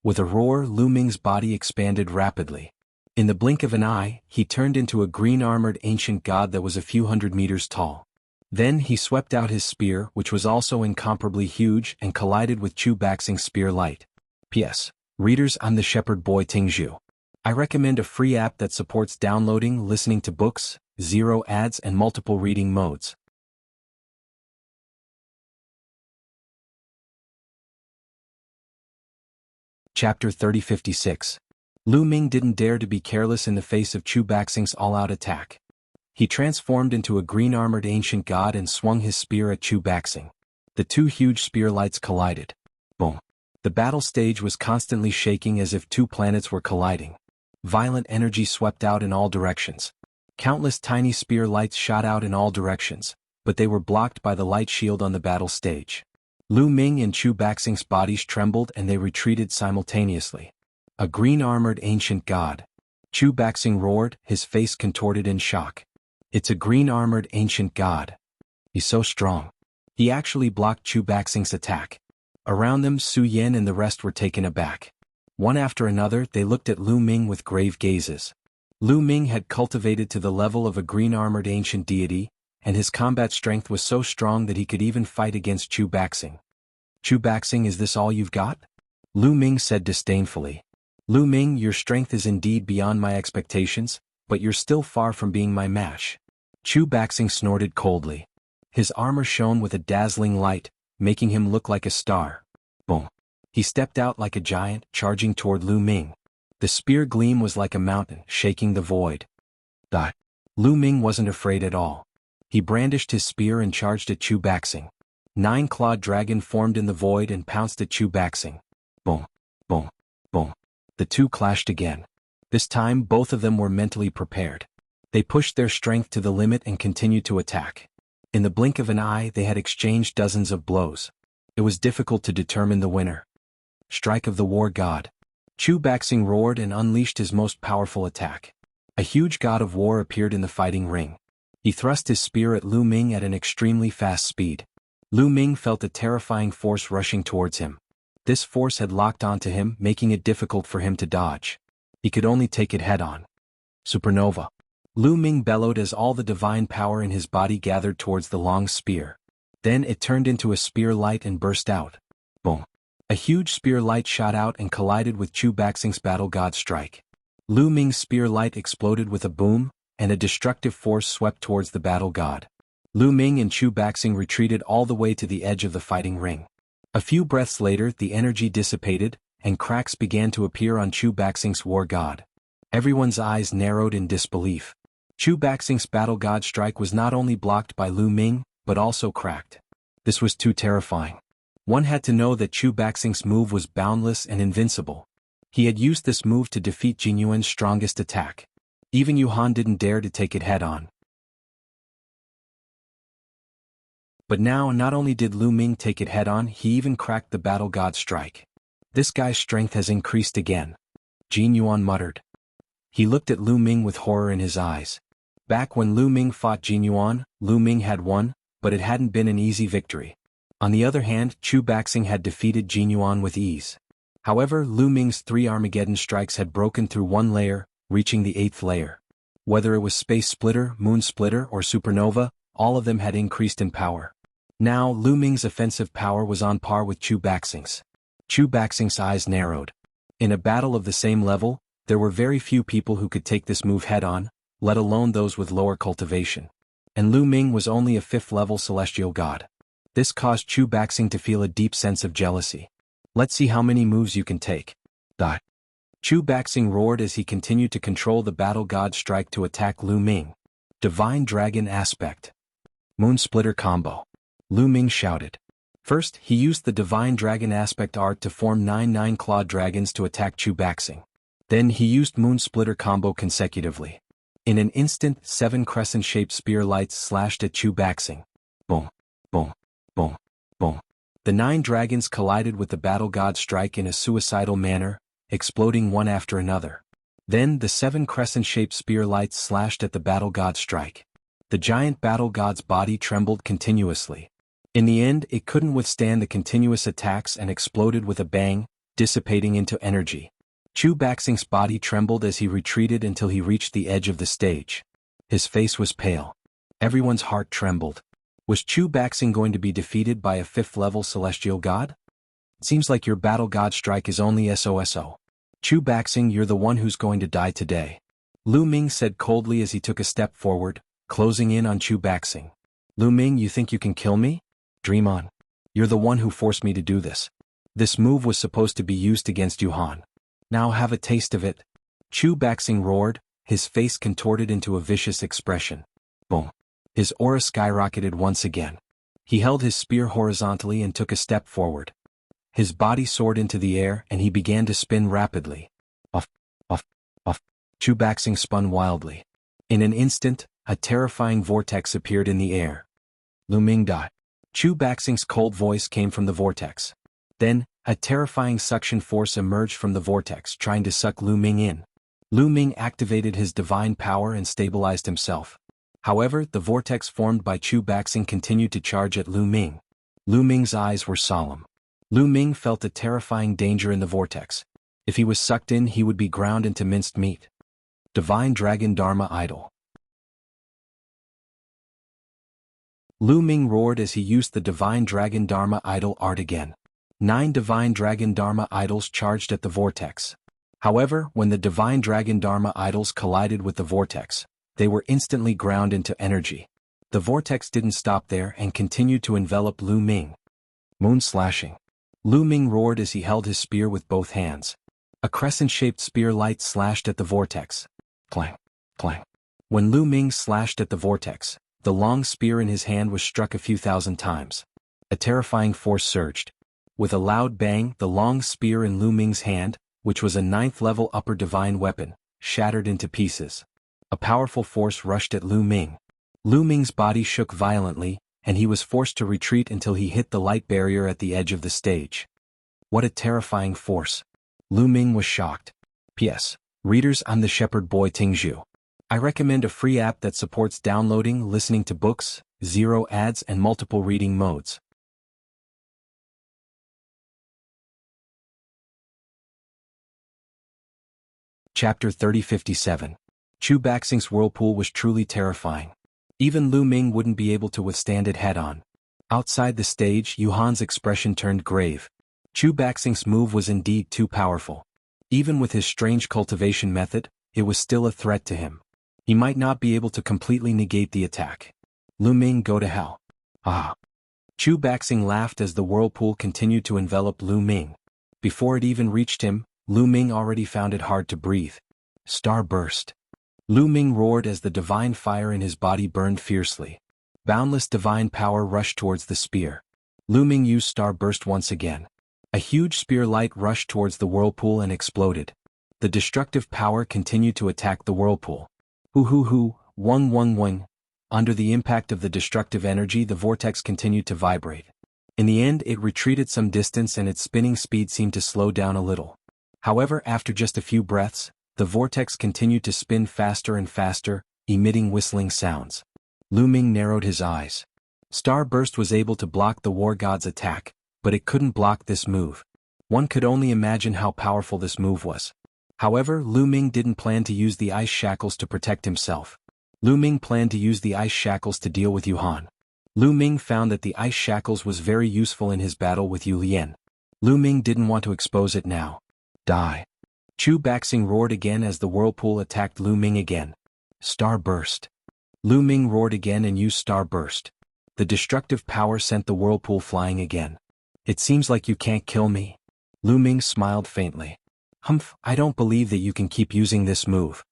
With a roar, Lu Ming's body expanded rapidly. In the blink of an eye, he turned into a green-armored ancient god that was a few hundred meters tall. Then he swept out his spear, which was also incomparably huge, and collided with Chu Baxing's spear light. P.S. Readers, I'm the Shepherd Boy Tingzhu. I recommend a free app that supports downloading, listening to books, zero ads and multiple reading modes. Chapter 3056. Lu Ming didn't dare to be careless in the face of Chu Baxing's all-out attack. He transformed into a green-armored ancient god and swung his spear at Chu Baxing. The two huge spear lights collided. Boom. The battle stage was constantly shaking as if two planets were colliding. Violent energy swept out in all directions. Countless tiny spear lights shot out in all directions, but they were blocked by the light shield on the battle stage. Lu Ming and Chu Baxing's bodies trembled and they retreated simultaneously. A green-armored ancient god. Chu Baxing roared, his face contorted in shock. It's a green-armored ancient god. He's so strong. He actually blocked Chu Baxing's attack. Around them, Su Yen and the rest were taken aback. One after another, they looked at Lu Ming with grave gazes. Lu Ming had cultivated to the level of a green-armored ancient deity, and his combat strength was so strong that he could even fight against Chu Baxing. Chu Baxing, is this all you've got? Lu Ming said disdainfully. Lu Ming, your strength is indeed beyond my expectations, but you're still far from being my match. Chu Baxing snorted coldly. His armor shone with a dazzling light, making him look like a star. Boom. He stepped out like a giant, charging toward Lu Ming. The spear gleam was like a mountain, shaking the void. Lu Ming wasn't afraid at all. He brandished his spear and charged at Chu Baxing. 9-clawed dragon formed in the void and pounced at Chu Baxing. Boom. Boom. Boom. The two clashed again. This time both of them were mentally prepared. They pushed their strength to the limit and continued to attack. In the blink of an eye they had exchanged dozens of blows. It was difficult to determine the winner. Strike of the War God. Chu Baxing roared and unleashed his most powerful attack. A huge god of war appeared in the fighting ring. He thrust his spear at Lu Ming at an extremely fast speed. Lu Ming felt a terrifying force rushing towards him. This force had locked onto him, making it difficult for him to dodge. He could only take it head-on. Supernova. Lu Ming bellowed as all the divine power in his body gathered towards the long spear. Then it turned into a spear light and burst out. Boom. A huge spear light shot out and collided with Chu Baxing's battle god strike. Lu Ming's spear light exploded with a boom, and a destructive force swept towards the battle god. Lu Ming and Chu Baxing retreated all the way to the edge of the fighting ring. A few breaths later, the energy dissipated, and cracks began to appear on Chu Baxing's war god. Everyone's eyes narrowed in disbelief. Chu Baxing's battle god strike was not only blocked by Lu Ming, but also cracked. This was too terrifying. One had to know that Chu Baxing's move was boundless and invincible. He had used this move to defeat Jin Yuan's strongest attack. Even Yuhan didn't dare to take it head-on. But now not only did Lu Ming take it head-on, he even cracked the battle god strike. This guy's strength has increased again. Jin Yuan muttered. He looked at Lu Ming with horror in his eyes. Back when Lu Ming fought Jin Yuan, Lu Ming had won, but it hadn't been an easy victory. On the other hand, Chu Baxing had defeated Jin Yuan with ease. However, Lu Ming's 3 Armageddon strikes had broken through one layer, reaching the 8th layer. Whether it was Space Splitter, Moon Splitter, or Supernova, all of them had increased in power. Now, Lu Ming's offensive power was on par with Chu Baxing's. Chu Baxing's eyes narrowed. In a battle of the same level, there were very few people who could take this move head-on, let alone those with lower cultivation. And Lu Ming was only a 5th-level celestial god. This caused Chu Baxing to feel a deep sense of jealousy. Let's see how many moves you can take. Chu Baxing roared as he continued to control the battle god strike to attack Lu Ming. Divine Dragon Aspect. Moon Splitter Combo. Lu Ming shouted. First, he used the Divine Dragon Aspect art to form 9 clawed dragons to attack Chu Baxing. Then he used Moon Splitter Combo consecutively. In an instant, 7 crescent-shaped spear lights slashed at Chu Baxing. Boom, boom, boom, boom. The 9 dragons collided with the battle god strike in a suicidal manner, exploding one after another. Then the 7 crescent-shaped spear lights slashed at the battle god strike. The giant battle god's body trembled continuously. In the end, it couldn't withstand the continuous attacks and exploded with a bang, dissipating into energy. Chu Baxing's body trembled as he retreated until he reached the edge of the stage. His face was pale. Everyone's heart trembled. Was Chu Baxing going to be defeated by a 5th-level celestial god? Seems like your battle god strike is only SOSO. Chu Baxing, you're the one who's going to die today. Lu Ming said coldly as he took a step forward, closing in on Chu Baxing. Lu Ming, you think you can kill me? Dream on. You're the one who forced me to do this. This move was supposed to be used against Yuhan. Now have a taste of it. Chu Baxing roared, his face contorted into a vicious expression. Boom. His aura skyrocketed once again. He held his spear horizontally and took a step forward. His body soared into the air and he began to spin rapidly. Off, off, off. Chu Baxing spun wildly. In an instant, a terrifying vortex appeared in the air. Lu Ming died. Chu Baxing's cold voice came from the vortex. Then, a terrifying suction force emerged from the vortex, trying to suck Lu Ming in. Lu Ming activated his divine power and stabilized himself. However, the vortex formed by Chu Baxing continued to charge at Lu Ming. Lu Ming's eyes were solemn. Lu Ming felt a terrifying danger in the vortex. If he was sucked in, he would be ground into minced meat. Divine Dragon Dharma Idol. Lu Ming roared as he used the Divine Dragon Dharma Idol art again. 9 Divine Dragon Dharma Idols charged at the vortex. However, when the Divine Dragon Dharma Idols collided with the vortex, they were instantly ground into energy. The vortex didn't stop there and continued to envelop Lu Ming. Moon Slashing. Lu Ming roared as he held his spear with both hands. A crescent-shaped spear light slashed at the vortex. Clang, clang. When Lu Ming slashed at the vortex, the long spear in his hand was struck a few thousand times. A terrifying force surged. With a loud bang, the long spear in Lu Ming's hand, which was a 9th-level upper divine weapon, shattered into pieces. A powerful force rushed at Lu Ming. Lu Ming's body shook violently, and he was forced to retreat until he hit the light barrier at the edge of the stage. What a terrifying force. Lu Ming was shocked. P.S. Readers, I'm the shepherd boy Tingzhu. I recommend a free app that supports downloading, listening to books, 0 ads and multiple reading modes. Chapter 3057. Chu Baxing's whirlpool was truly terrifying. Even Lu Ming wouldn't be able to withstand it head-on. Outside the stage, Yuhan's expression turned grave. Chu Baxing's move was indeed too powerful. Even with his strange cultivation method, it was still a threat to him. He might not be able to completely negate the attack. Lu Ming, go to hell. Ah. Chu Baxing laughed as the whirlpool continued to envelop Lu Ming. Before it even reached him, Lu Ming already found it hard to breathe. Starburst. Lu Ming roared as the divine fire in his body burned fiercely. Boundless divine power rushed towards the spear. Lu Ming used Starburst once again. A huge spear light rushed towards the whirlpool and exploded. The destructive power continued to attack the whirlpool. Hoo, wung wung wung. Under the impact of the destructive energy, the vortex continued to vibrate. In the end, it retreated some distance and its spinning speed seemed to slow down a little. However, after just a few breaths, the vortex continued to spin faster and faster, emitting whistling sounds. Lu Ming narrowed his eyes. Starburst was able to block the war god's attack, but it couldn't block this move. One could only imagine how powerful this move was. However, Lu Ming didn't plan to use the ice shackles to protect himself. Lu Ming planned to use the ice shackles to deal with Yuhan. Lu Ming found that the ice shackles was very useful in his battle with Yu Lian. Lu Ming didn't want to expose it now. Die. Chu Baxing roared again as the whirlpool attacked Lu Ming again. Starburst. Lu Ming roared again and used Starburst. The destructive power sent the whirlpool flying again. It seems like you can't kill me. Lu Ming smiled faintly. Humph, I don't believe that you can keep using this move.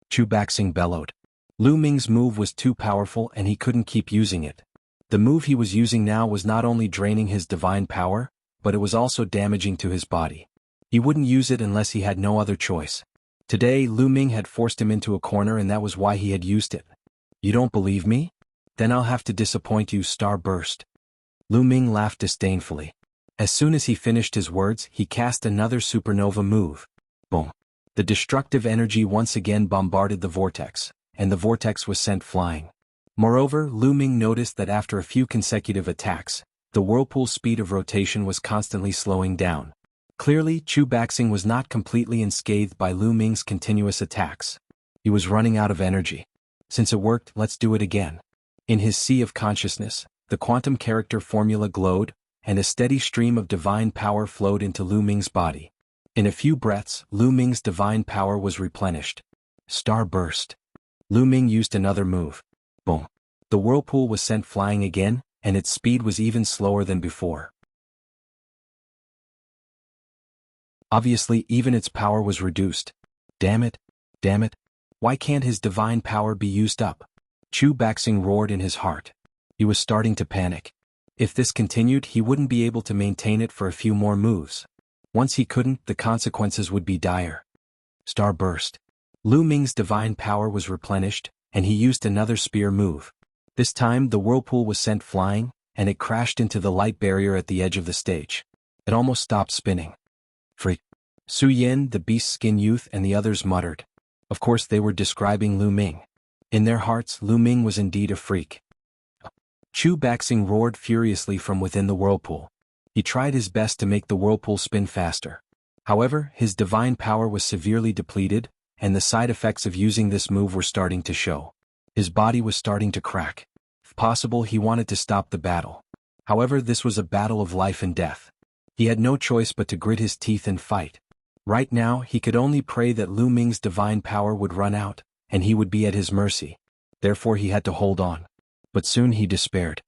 Chu Baxing bellowed. Lu Ming's move was too powerful and he couldn't keep using it. The move he was using now was not only draining his divine power, but it was also damaging to his body. He wouldn't use it unless he had no other choice. Today, Lu Ming had forced him into a corner and that was why he had used it. You don't believe me? Then I'll have to disappoint you, Starburst. Lu Ming laughed disdainfully. As soon as he finished his words, he cast another supernova move. Boom. The destructive energy once again bombarded the vortex, and the vortex was sent flying. Moreover, Lu Ming noticed that after a few consecutive attacks, the whirlpool's speed of rotation was constantly slowing down. Clearly, Chu Baxing was not completely unscathed by Lu Ming's continuous attacks. He was running out of energy. Since it worked, let's do it again. In his sea of consciousness, the quantum character formula glowed, and a steady stream of divine power flowed into Lu Ming's body. In a few breaths, Lu Ming's divine power was replenished. Starburst. Lu Ming used another move. Boom. The whirlpool was sent flying again, and its speed was even slower than before. Obviously, even its power was reduced. Damn it. Why can't his divine power be used up? Chu Baxing roared in his heart. He was starting to panic. If this continued, he wouldn't be able to maintain it for a few more moves. Once he couldn't, the consequences would be dire. Starburst. Lu Ming's divine power was replenished, and he used another spear move. This time, the whirlpool was sent flying, and it crashed into the light barrier at the edge of the stage. It almost stopped spinning. Freak. Su Yin, the beast skin youth, and the others muttered. Of course, they were describing Lu Ming. In their hearts, Lu Ming was indeed a freak. Chu Baxing roared furiously from within the whirlpool. He tried his best to make the whirlpool spin faster. However, his divine power was severely depleted, and the side effects of using this move were starting to show. His body was starting to crack. If possible, he wanted to stop the battle. However, this was a battle of life and death. He had no choice but to grit his teeth and fight. Right now, he could only pray that Lu Ming's divine power would run out, and he would be at his mercy. Therefore he had to hold on. But soon he despaired.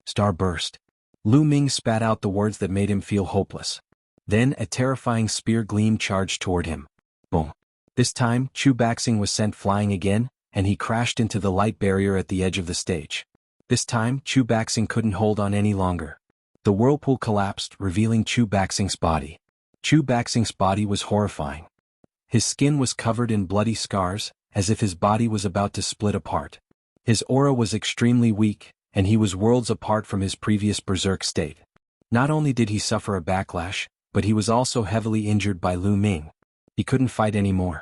Starburst. Lu Ming spat out the words that made him feel hopeless. Then a terrifying spear gleam charged toward him. Boom. This time, Chu Baxing was sent flying again, and he crashed into the light barrier at the edge of the stage. This time, Chu Baxing couldn't hold on any longer. The whirlpool collapsed, revealing Chu Baxing's body. Chu Baxing's body was horrifying. His skin was covered in bloody scars, as if his body was about to split apart. His aura was extremely weak, and he was worlds apart from his previous berserk state. Not only did he suffer a backlash, but he was also heavily injured by Lu Ming. He couldn't fight anymore.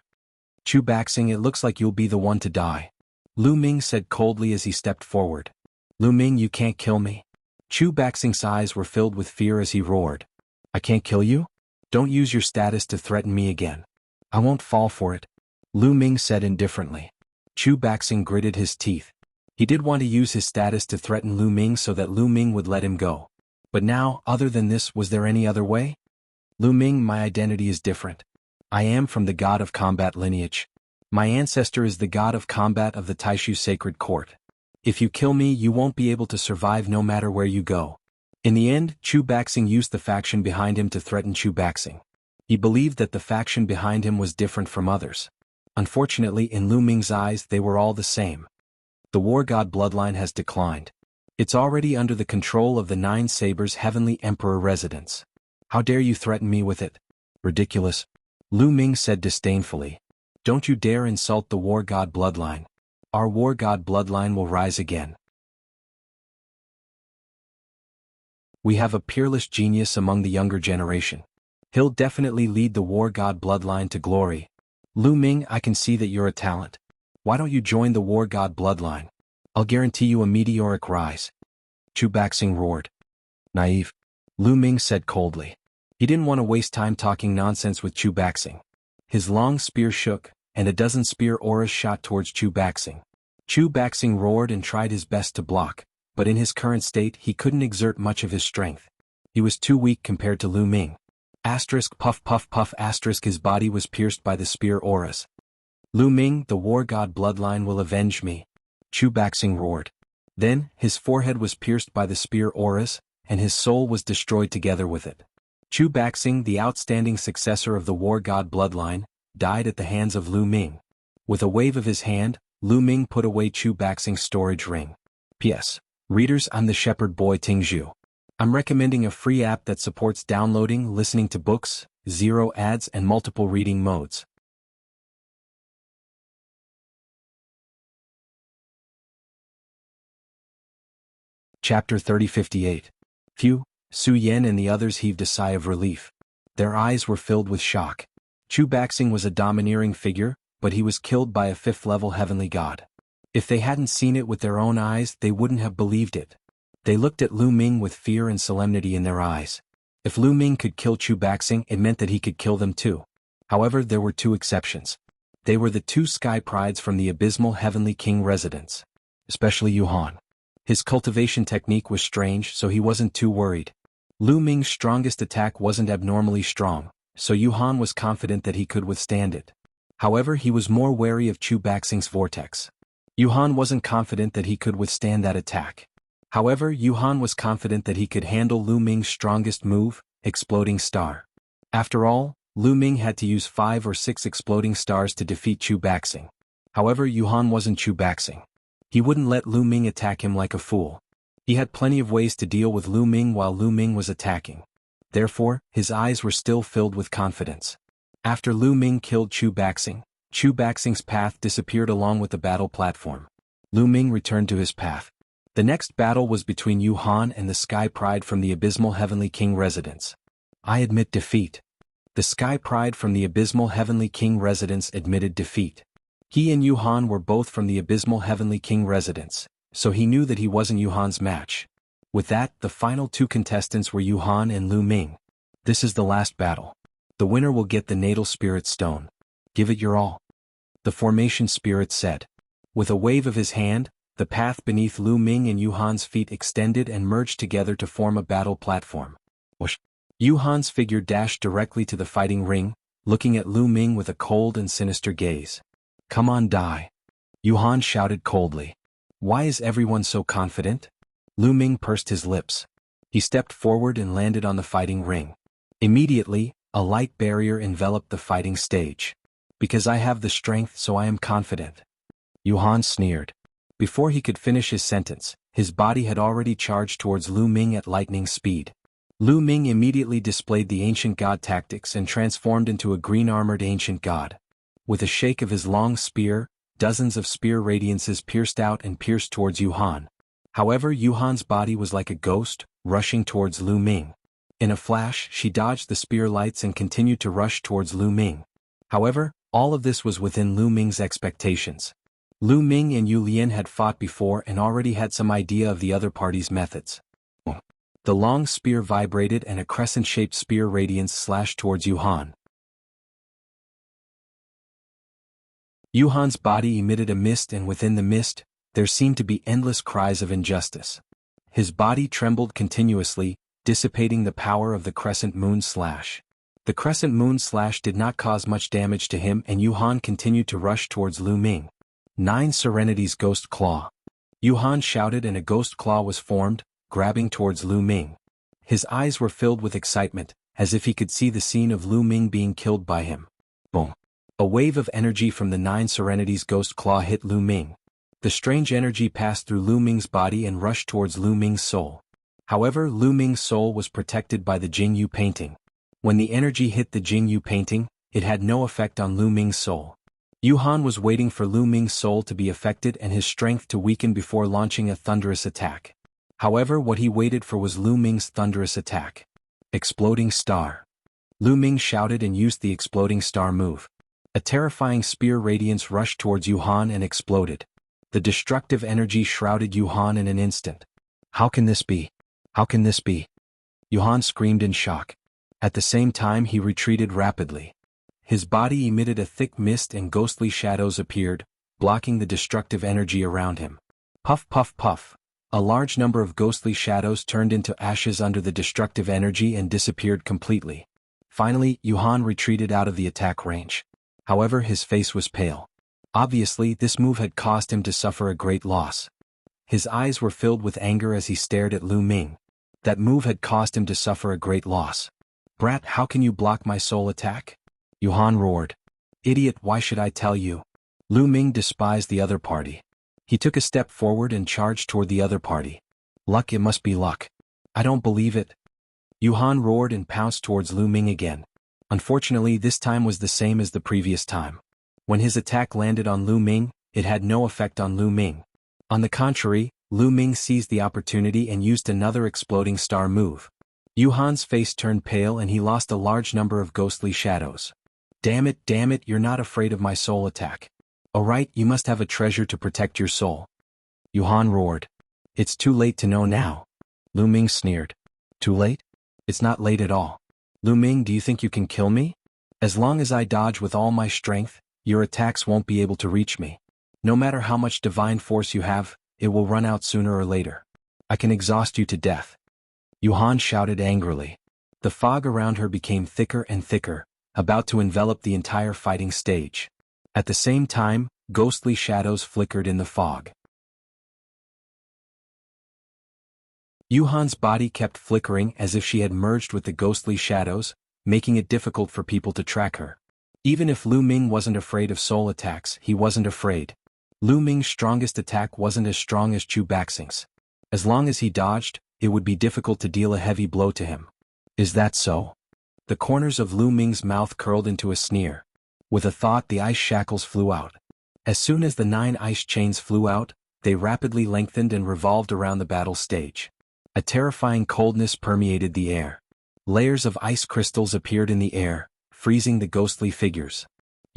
Chu Baxing, it looks like you'll be the one to die. Lu Ming said coldly as he stepped forward. Lu Ming, you can't kill me. Chu Baxing's eyes were filled with fear as he roared. I can't kill you? Don't use your status to threaten me again. I won't fall for it. Lu Ming said indifferently. Chu Baxing gritted his teeth. He did want to use his status to threaten Lu Ming so that Lu Ming would let him go. But now, other than this, was there any other way? Lu Ming, my identity is different. I am from the god of combat lineage. My ancestor is the god of combat of the Taishu sacred court. If you kill me, you won't be able to survive no matter where you go. In the end, Chu Baxing used the faction behind him to threaten Chu Baxing. He believed that the faction behind him was different from others. Unfortunately, in Lu Ming's eyes, they were all the same. The war god bloodline has declined. It's already under the control of the Nine Sabers' Heavenly Emperor residence. How dare you threaten me with it? Ridiculous. Lu Ming said disdainfully. Don't you dare insult the war god bloodline. Our war god bloodline will rise again. We have a peerless genius among the younger generation. He'll definitely lead the war god bloodline to glory. Lu Ming, I can see that you're a talent. Why don't you join the war god bloodline? I'll guarantee you a meteoric rise. Chu Baxing roared. Naive. Lu Ming said coldly. He didn't want to waste time talking nonsense with Chu Baxing. His long spear shook, and a dozen spear auras shot towards Chu Baxing. Chu Baxing roared and tried his best to block, but in his current state he couldn't exert much of his strength. He was too weak compared to Lu Ming. Asterisk puff puff puff asterisk his body was pierced by the spear auras. Lu Ming, the war god bloodline will avenge me. Chu Baxing roared. Then, his forehead was pierced by the spear auras, and his soul was destroyed together with it. Chu Baxing, the outstanding successor of the war god bloodline, died at the hands of Lu Ming. With a wave of his hand, Lu Ming put away Chu Baxing's storage ring. P.S. Readers, I'm the shepherd boy Tingzhu. I'm recommending a free app that supports downloading, listening to books, zero ads and multiple reading modes. Chapter 3058. Phew, Su Yan and the others heaved a sigh of relief. Their eyes were filled with shock. Chu Baxing was a domineering figure, but he was killed by a fifth-level heavenly god. If they hadn't seen it with their own eyes, they wouldn't have believed it. They looked at Lu Ming with fear and solemnity in their eyes. If Lu Ming could kill Chu Baxing, it meant that he could kill them too. However, there were two exceptions. They were the two sky prides from the abysmal heavenly king residence. Especially Yuhan. His cultivation technique was strange, so he wasn't too worried. Lu Ming's strongest attack wasn't abnormally strong, so Yuhan was confident that he could withstand it. However, he was more wary of Chu Baxing's vortex. Yuhan wasn't confident that he could withstand that attack. However, Yuhan was confident that he could handle Lu Ming's strongest move, Exploding Star. After all, Lu Ming had to use 5 or 6 exploding stars to defeat Chu Baxing. However, Yuhan wasn't Chu Baxing. He wouldn't let Lu Ming attack him like a fool. He had plenty of ways to deal with Lu Ming while Lu Ming was attacking. Therefore, his eyes were still filled with confidence. After Lu Ming killed Chu Baxing's path disappeared along with the battle platform. Lu Ming returned to his path. The next battle was between Yuhan and the Sky Pride from the Abysmal Heavenly King residence. I admit defeat. The Sky Pride from the Abysmal Heavenly King residence admitted defeat. He and Yuhan were both from the Abysmal Heavenly King residence, so he knew that he wasn't Yuhan's match. With that, the final two contestants were Yuhan and Lu Ming. This is the last battle. The winner will get the Natal Spirit Stone. Give it your all. The Formation Spirit said. With a wave of his hand, the path beneath Lu Ming and Yuhan's feet extended and merged together to form a battle platform. Whoosh. Yuhan's figure dashed directly to the fighting ring, looking at Lu Ming with a cold and sinister gaze. Come on, die. Yuhan shouted coldly. Why is everyone so confident? Lu Ming pursed his lips. He stepped forward and landed on the fighting ring. Immediately, a light barrier enveloped the fighting stage. Because I have the strength, so I am confident. Yuhan sneered. Before he could finish his sentence, his body had already charged towards Lu Ming at lightning speed. Lu Ming immediately displayed the ancient god tactics and transformed into a green-armored ancient god. With a shake of his long spear, dozens of spear radiances pierced out and pierced towards Yuhan. However, Yuhan's body was like a ghost, rushing towards Lu Ming. In a flash, she dodged the spear lights and continued to rush towards Lu Ming. However, all of this was within Lu Ming's expectations. Lu Ming and Yu Lian had fought before and already had some idea of the other party's methods. The long spear vibrated and a crescent-shaped spear radiance slashed towards Yuhan. Yuhan's body emitted a mist, and within the mist, there seemed to be endless cries of injustice. His body trembled continuously, dissipating the power of the crescent moon slash. The crescent moon slash did not cause much damage to him, and Yuhan continued to rush towards Lu Ming. 9 Serenity's Ghost Claw. Yuhan shouted, and a ghost claw was formed, grabbing towards Lu Ming. His eyes were filled with excitement, as if he could see the scene of Lu Ming being killed by him. Boom! A wave of energy from the 9 Serenity's Ghost Claw hit Lu Ming. The strange energy passed through Lu Ming's body and rushed towards Lu Ming's soul. However, Lu Ming's soul was protected by the Jianghu painting. When the energy hit the Jianghu painting, it had no effect on Lu Ming's soul. Yuhan was waiting for Lu Ming's soul to be affected and his strength to weaken before launching a thunderous attack. However, what he waited for was Lu Ming's thunderous attack. Exploding Star. Lu Ming shouted and used the Exploding Star move. A terrifying spear radiance rushed towards Yuhan and exploded. The destructive energy shrouded Yuhan in an instant. How can this be? How can this be? Yuhan screamed in shock. At the same time, he retreated rapidly. His body emitted a thick mist and ghostly shadows appeared, blocking the destructive energy around him. Puff, puff, puff. A large number of ghostly shadows turned into ashes under the destructive energy and disappeared completely. Finally, Yuhan retreated out of the attack range. However, his face was pale. Obviously, this move had caused him to suffer a great loss. His eyes were filled with anger as he stared at Lu Ming. That move had caused him to suffer a great loss. Brat, how can you block my soul attack? Yuhan roared. Idiot, why should I tell you? Lu Ming despised the other party. He took a step forward and charged toward the other party. Luck, it must be luck. I don't believe it. Yuhan roared and pounced towards Lu Ming again. Unfortunately, this time was the same as the previous time. When his attack landed on Lu Ming, it had no effect on Lu Ming. On the contrary, Lu Ming seized the opportunity and used another Exploding Star move. Yuhan's face turned pale and he lost a large number of ghostly shadows. Damn it, you're not afraid of my soul attack. Alright, you must have a treasure to protect your soul. Yuhan roared. It's too late to know now. Lu Ming sneered. Too late? It's not late at all. Lu Ming, do you think you can kill me? As long as I dodge with all my strength, your attacks won't be able to reach me. No matter how much divine force you have, it will run out sooner or later. I can exhaust you to death. Yuhan shouted angrily. The fog around her became thicker and thicker, about to envelop the entire fighting stage. At the same time, ghostly shadows flickered in the fog. Yuhan's body kept flickering as if she had merged with the ghostly shadows, making it difficult for people to track her. Even if Lu Ming wasn't afraid of soul attacks, he wasn't afraid. Lu Ming's strongest attack wasn't as strong as Chu Baxing's. As long as he dodged, it would be difficult to deal a heavy blow to him. Is that so? The corners of Lu Ming's mouth curled into a sneer. With a thought, the ice shackles flew out. As soon as the 9 ice chains flew out, they rapidly lengthened and revolved around the battle stage. A terrifying coldness permeated the air. Layers of ice crystals appeared in the air, freezing the ghostly figures.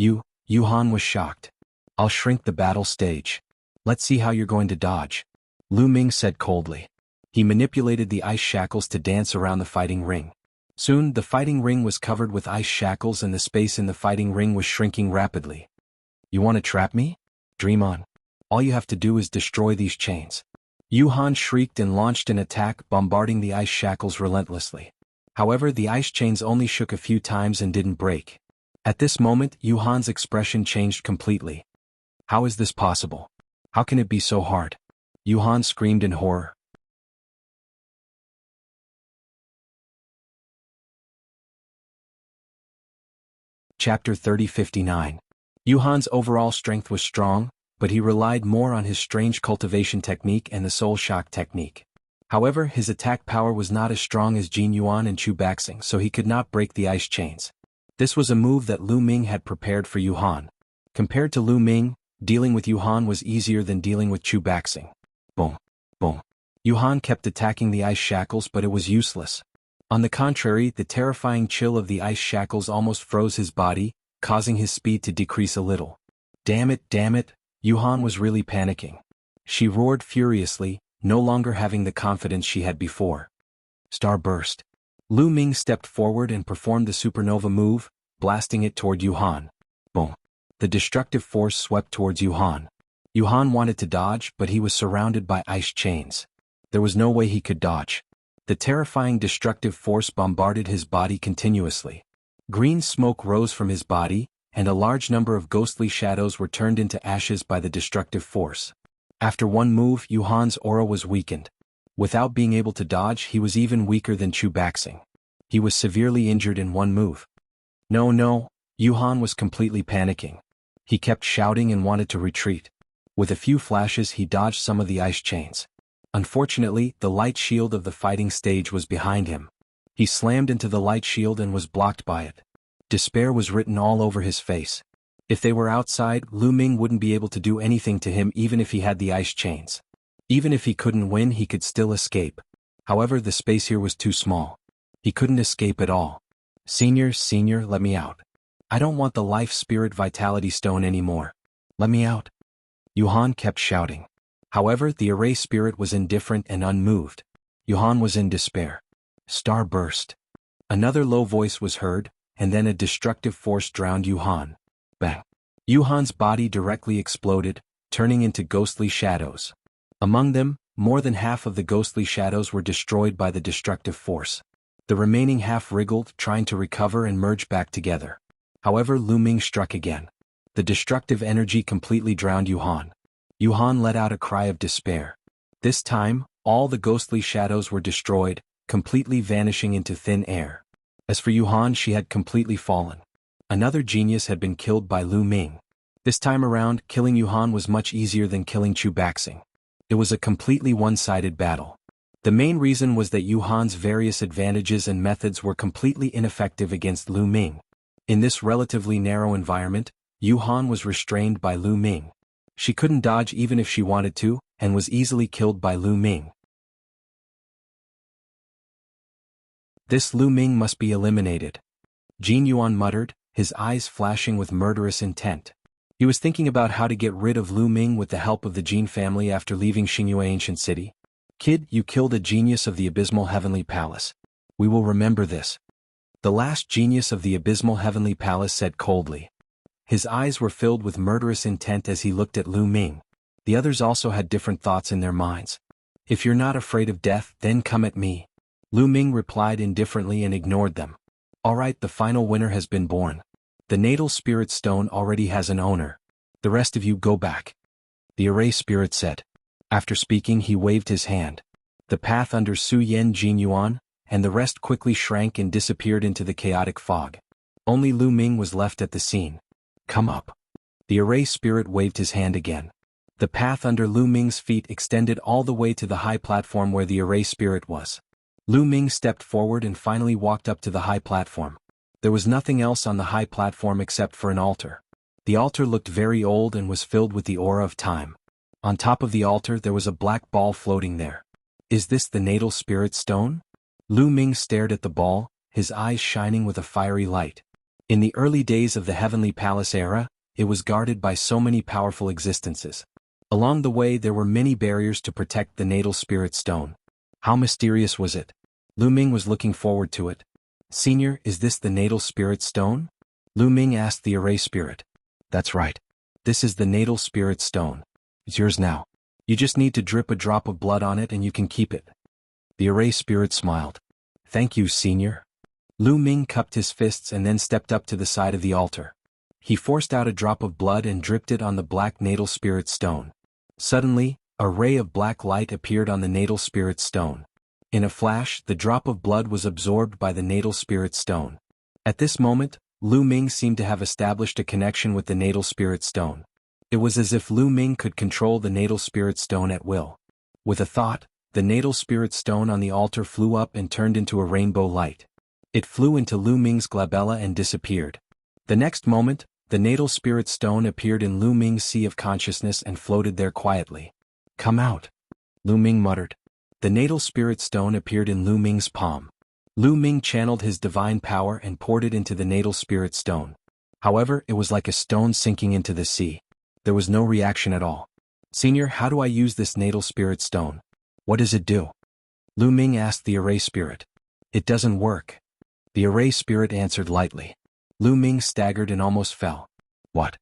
Yuhan was shocked. I'll shrink the battle stage. Let's see how you're going to dodge. Lu Ming said coldly. He manipulated the ice shackles to dance around the fighting ring. Soon, the fighting ring was covered with ice shackles and the space in the fighting ring was shrinking rapidly. You want to trap me? Dream on. All you have to do is destroy these chains. Yuhan shrieked and launched an attack, bombarding the ice shackles relentlessly. However, the ice chains only shook a few times and didn't break. At this moment, Yuhan's expression changed completely. How is this possible? How can it be so hard? Yuhan screamed in horror. Chapter 3059. Yuhan's overall strength was strong, but he relied more on his strange cultivation technique and the soul shock technique. However, his attack power was not as strong as Jin Yuan and Chu Baxing, so he could not break the ice chains. This was a move that Lu Ming had prepared for Yuhan. Compared to Lu Ming, dealing with Yuhan was easier than dealing with Chu Baxing. Boom, boom. Yuhan kept attacking the ice shackles, but it was useless. On the contrary, the terrifying chill of the ice shackles almost froze his body, causing his speed to decrease a little. Damn it, Yuhan was really panicking. She roared furiously, no longer having the confidence she had before. Starburst. Lu Ming stepped forward and performed the supernova move, blasting it toward Yuhan. Boom. The destructive force swept towards Yuhan. Yuhan wanted to dodge, but he was surrounded by ice chains. There was no way he could dodge. The terrifying destructive force bombarded his body continuously. Green smoke rose from his body, and a large number of ghostly shadows were turned into ashes by the destructive force. After one move, Yuhan's aura was weakened. Without being able to dodge, he was even weaker than Chu Baxing. He was severely injured in one move. No, Yuhan was completely panicking. He kept shouting and wanted to retreat. With a few flashes, he dodged some of the ice chains. Unfortunately, the light shield of the fighting stage was behind him. He slammed into the light shield and was blocked by it. Despair was written all over his face. If they were outside, Lu Ming wouldn't be able to do anything to him even if he had the ice chains. Even if he couldn't win, he could still escape. However, the space here was too small. He couldn't escape at all. Senior, let me out. I don't want the Life Spirit Vitality Stone anymore. Let me out. Yuhan kept shouting. However, the Array Spirit was indifferent and unmoved. Yuhan was in despair. Star burst. Another low voice was heard, and then a destructive force drowned Yuhan. Bang. Yuhan's body directly exploded, turning into ghostly shadows. Among them, more than half of the ghostly shadows were destroyed by the destructive force. The remaining half wriggled, trying to recover and merge back together. However, Lu Ming struck again. The destructive energy completely drowned Yuhan. Yuhan let out a cry of despair. This time, all the ghostly shadows were destroyed, completely vanishing into thin air. As for Yuhan, she had completely fallen. Another genius had been killed by Lu Ming. This time around, killing Yuhan was much easier than killing Chu Baxing. It was a completely one-sided battle. The main reason was that Yuhan's various advantages and methods were completely ineffective against Lu Ming. In this relatively narrow environment, Yuhan was restrained by Lu Ming. She couldn't dodge even if she wanted to, and was easily killed by Lu Ming. This Lu Ming must be eliminated. Jin Yuan muttered, his eyes flashing with murderous intent. He was thinking about how to get rid of Lu Ming with the help of the Jin family after leaving Xingyue Ancient City. Kid, you killed a genius of the Abysmal Heavenly Palace. We will remember this. The last genius of the Abysmal Heavenly Palace said coldly. His eyes were filled with murderous intent as he looked at Lu Ming. The others also had different thoughts in their minds. If you're not afraid of death, then come at me. Lu Ming replied indifferently and ignored them. Alright, the final winner has been born. The Natal Spirit Stone already has an owner. The rest of you go back. The Array Spirit said. After speaking, he waved his hand. The path under Su Yen Jin Yuan, and the rest quickly shrank and disappeared into the chaotic fog. Only Lu Ming was left at the scene. Come up. The Array Spirit waved his hand again. The path under Lu Ming's feet extended all the way to the high platform where the Array Spirit was. Lu Ming stepped forward and finally walked up to the high platform. There was nothing else on the high platform except for an altar. The altar looked very old and was filled with the aura of time. On top of the altar there was a black ball floating there. Is this the Natal Spirit Stone? Lu Ming stared at the ball, his eyes shining with a fiery light. In the early days of the Heavenly Palace era, it was guarded by so many powerful existences. Along the way there were many barriers to protect the Natal Spirit Stone. How mysterious was it? Lu Ming was looking forward to it. Senior, is this the Natal Spirit Stone? Lu Ming asked the Array Spirit. That's right. This is the Natal Spirit Stone. It's yours now. You just need to drip a drop of blood on it and you can keep it. The Array Spirit smiled. Thank you, Senior. Lu Ming cupped his fists and then stepped up to the side of the altar. He forced out a drop of blood and dripped it on the black Natal Spirit Stone. Suddenly, a ray of black light appeared on the Natal Spirit Stone. In a flash, the drop of blood was absorbed by the Natal Spirit Stone. At this moment, Lu Ming seemed to have established a connection with the Natal Spirit Stone. It was as if Lu Ming could control the Natal Spirit Stone at will. With a thought, the Natal Spirit Stone on the altar flew up and turned into a rainbow light. It flew into Lu Ming's glabella and disappeared. The next moment, the Natal Spirit Stone appeared in Lu Ming's sea of consciousness and floated there quietly. Come out. Lu Ming muttered. The Natal Spirit Stone appeared in Lu Ming's palm. Lu Ming channeled his divine power and poured it into the Natal Spirit Stone. However, it was like a stone sinking into the sea. There was no reaction at all. Senior, how do I use this Natal Spirit Stone? What does it do? Lu Ming asked the Array Spirit. It doesn't work. The Array Spirit answered lightly. Lu Ming staggered and almost fell. What?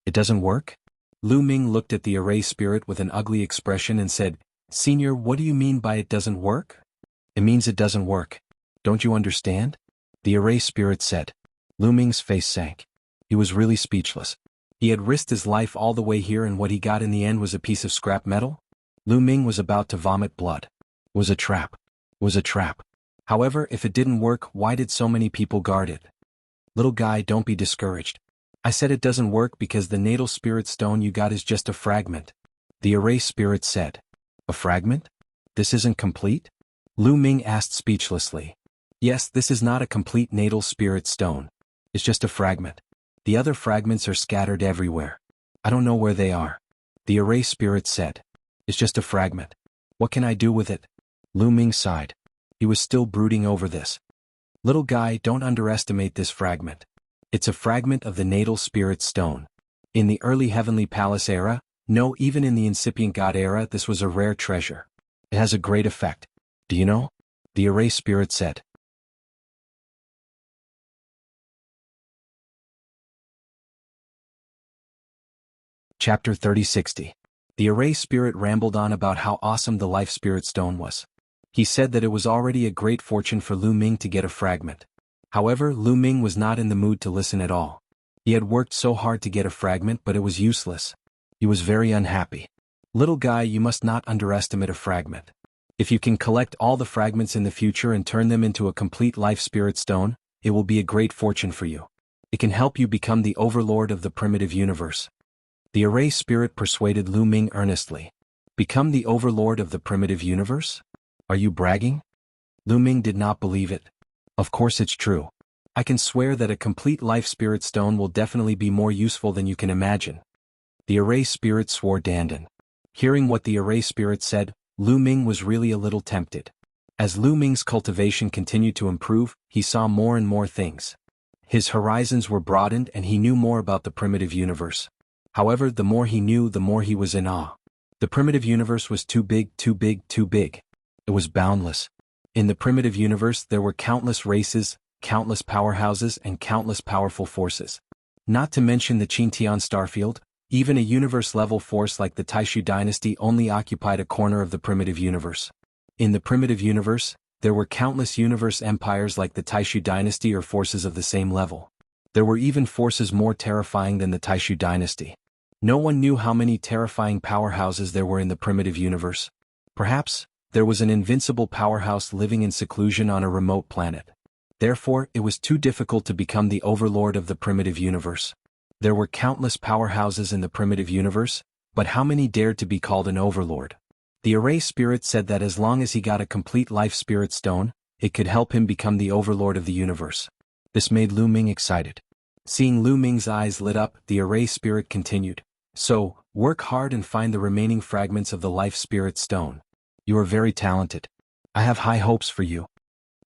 It doesn't work? Lu Ming looked at the erase spirit with an ugly expression and said, Senior, what do you mean by it doesn't work? It means it doesn't work. Don't you understand? The erase spirit said. Lu Ming's face sank. He was really speechless. He had risked his life all the way here and what he got in the end was a piece of scrap metal? Lu Ming was about to vomit blood. Was a trap. Was a trap. However, if it didn't work, why did so many people guard it? Little guy, don't be discouraged. I said it doesn't work because the natal spirit stone you got is just a fragment. The erase spirit said. A fragment? This isn't complete? Lu Ming asked speechlessly. Yes, this is not a complete natal spirit stone. It's just a fragment. The other fragments are scattered everywhere. I don't know where they are. The erase spirit said. It's just a fragment. What can I do with it? Lu Ming sighed. He was still brooding over this. Little guy, don't underestimate this fragment. It's a fragment of the natal spirit stone. In the early Heavenly Palace era, no, even in the incipient God era, this was a rare treasure. It has a great effect. Do you know? The erase spirit said. Chapter 3060. The erase spirit rambled on about how awesome the life spirit stone was. He said that it was already a great fortune for Lu Ming to get a fragment. However, Lu Ming was not in the mood to listen at all. He had worked so hard to get a fragment, but it was useless. He was very unhappy. Little guy, you must not underestimate a fragment. If you can collect all the fragments in the future and turn them into a complete life spirit stone, it will be a great fortune for you. It can help you become the overlord of the primitive universe. The erase spirit persuaded Lu Ming earnestly. Become the overlord of the primitive universe? Are you bragging? Lu Ming did not believe it. Of course it's true. I can swear that a complete life spirit stone will definitely be more useful than you can imagine. The erase spirit swore dandan. Hearing what the erase spirit said, Lu Ming was really a little tempted. As Lu Ming's cultivation continued to improve, he saw more and more things. His horizons were broadened and he knew more about the primitive universe. However, the more he knew, the more he was in awe. The primitive universe was too big, too big, too big. It was boundless. In the primitive universe there were countless races, countless powerhouses and countless powerful forces. Not to mention the Qintian starfield, even a universe-level force like the Taishu dynasty only occupied a corner of the primitive universe. In the primitive universe, there were countless universe empires like the Taishu dynasty or forces of the same level. There were even forces more terrifying than the Taishu dynasty. No one knew how many terrifying powerhouses there were in the primitive universe. Perhaps, there was an invincible powerhouse living in seclusion on a remote planet. Therefore, it was too difficult to become the overlord of the primitive universe. There were countless powerhouses in the primitive universe, but how many dared to be called an overlord? The erase spirit said that as long as he got a complete life spirit stone, it could help him become the overlord of the universe. This made Lu Ming excited. Seeing Lu Ming's eyes lit up, the erase spirit continued. So, work hard and find the remaining fragments of the life spirit stone. You are very talented. I have high hopes for you.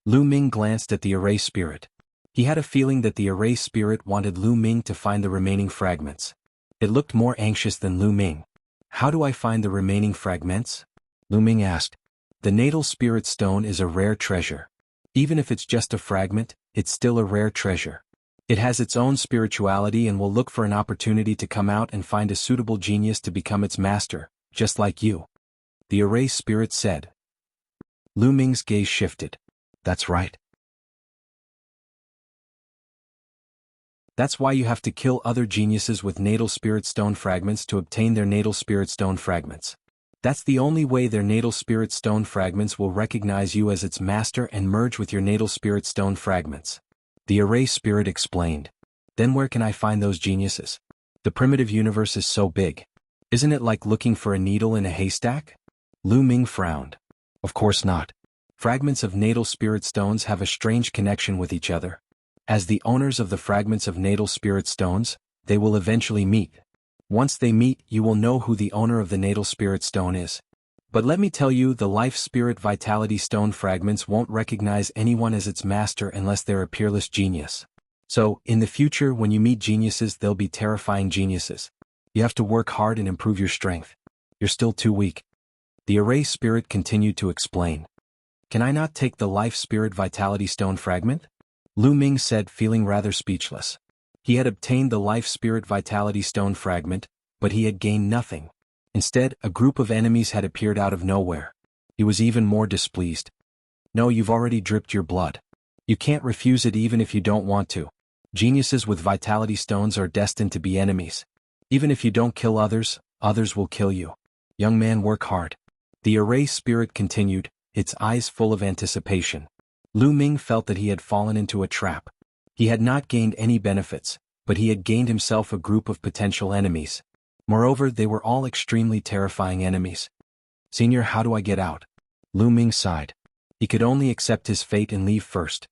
Lu Ming glanced at the erase spirit. He had a feeling that the erase spirit wanted Lu Ming to find the remaining fragments. It looked more anxious than Lu Ming. How do I find the remaining fragments? Lu Ming asked. The natal spirit stone is a rare treasure. Even if it's just a fragment, it's still a rare treasure. It has its own spirituality and will look for an opportunity to come out and find a suitable genius to become its master, just like you. The erase spirit said. Lu Ming's gaze shifted. That's right. That's why you have to kill other geniuses with natal spirit stone fragments to obtain their natal spirit stone fragments. That's the only way their natal spirit stone fragments will recognize you as its master and merge with your natal spirit stone fragments. The erase spirit explained. Then where can I find those geniuses? The primitive universe is so big. Isn't it like looking for a needle in a haystack? Lu Ming frowned. Of course not. Fragments of natal spirit stones have a strange connection with each other. As the owners of the fragments of natal spirit stones, they will eventually meet. Once they meet, you will know who the owner of the natal spirit stone is. But let me tell you, the life spirit vitality stone fragments won't recognize anyone as its master unless they're a peerless genius. So, in the future when you meet geniuses, they'll be terrifying geniuses. You have to work hard and improve your strength. You're still too weak. The erase spirit continued to explain. Can I not take the life spirit vitality stone fragment? Lu Ming said, feeling rather speechless. He had obtained the Life Spirit Vitality Stone fragment, but he had gained nothing. Instead, a group of enemies had appeared out of nowhere. He was even more displeased. No, you've already dripped your blood. You can't refuse it even if you don't want to. Geniuses with Vitality Stones are destined to be enemies. Even if you don't kill others, others will kill you. Young man, work hard. The Array Spirit continued, its eyes full of anticipation. Lu Ming felt that he had fallen into a trap. He had not gained any benefits, but he had gained himself a group of potential enemies. Moreover, they were all extremely terrifying enemies. Senior, how do I get out? Lu Ming sighed. He could only accept his fate and leave first.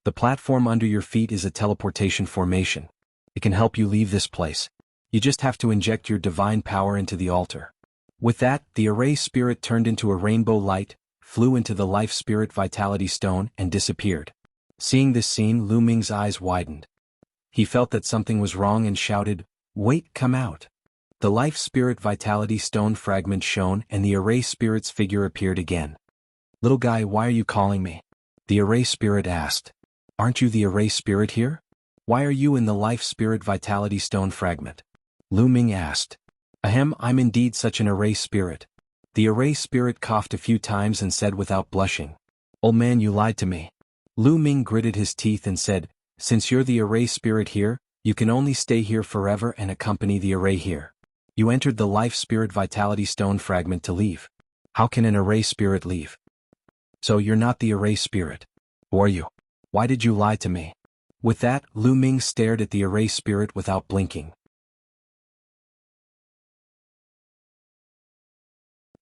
The platform under your feet is a teleportation formation. It can help you leave this place. You just have to inject your divine power into the altar. With that, the Array Spirit turned into a rainbow light, flew into the Life Spirit Vitality Stone, and disappeared. Seeing this scene, Lu Ming's eyes widened. He felt that something was wrong and shouted, "Wait, come out." The Life Spirit Vitality Stone fragment shone and the Array Spirit's figure appeared again. "Little guy, why are you calling me?" The Array Spirit asked. "Aren't you the Array Spirit here? Why are you in the Life Spirit Vitality Stone fragment?" Lu Ming asked. "Ahem, I'm indeed such an Array Spirit." The Array Spirit coughed a few times and said without blushing, "Old man, you lied to me." Lu Ming gritted his teeth and said, "Since you're the Array Spirit here, you can only stay here forever and accompany the Array here. You entered the Life Spirit Vitality Stone fragment to leave. How can an Array Spirit leave? So you're not the Array Spirit. Or are you? Why did you lie to me?" With that, Lu Ming stared at the Array Spirit without blinking.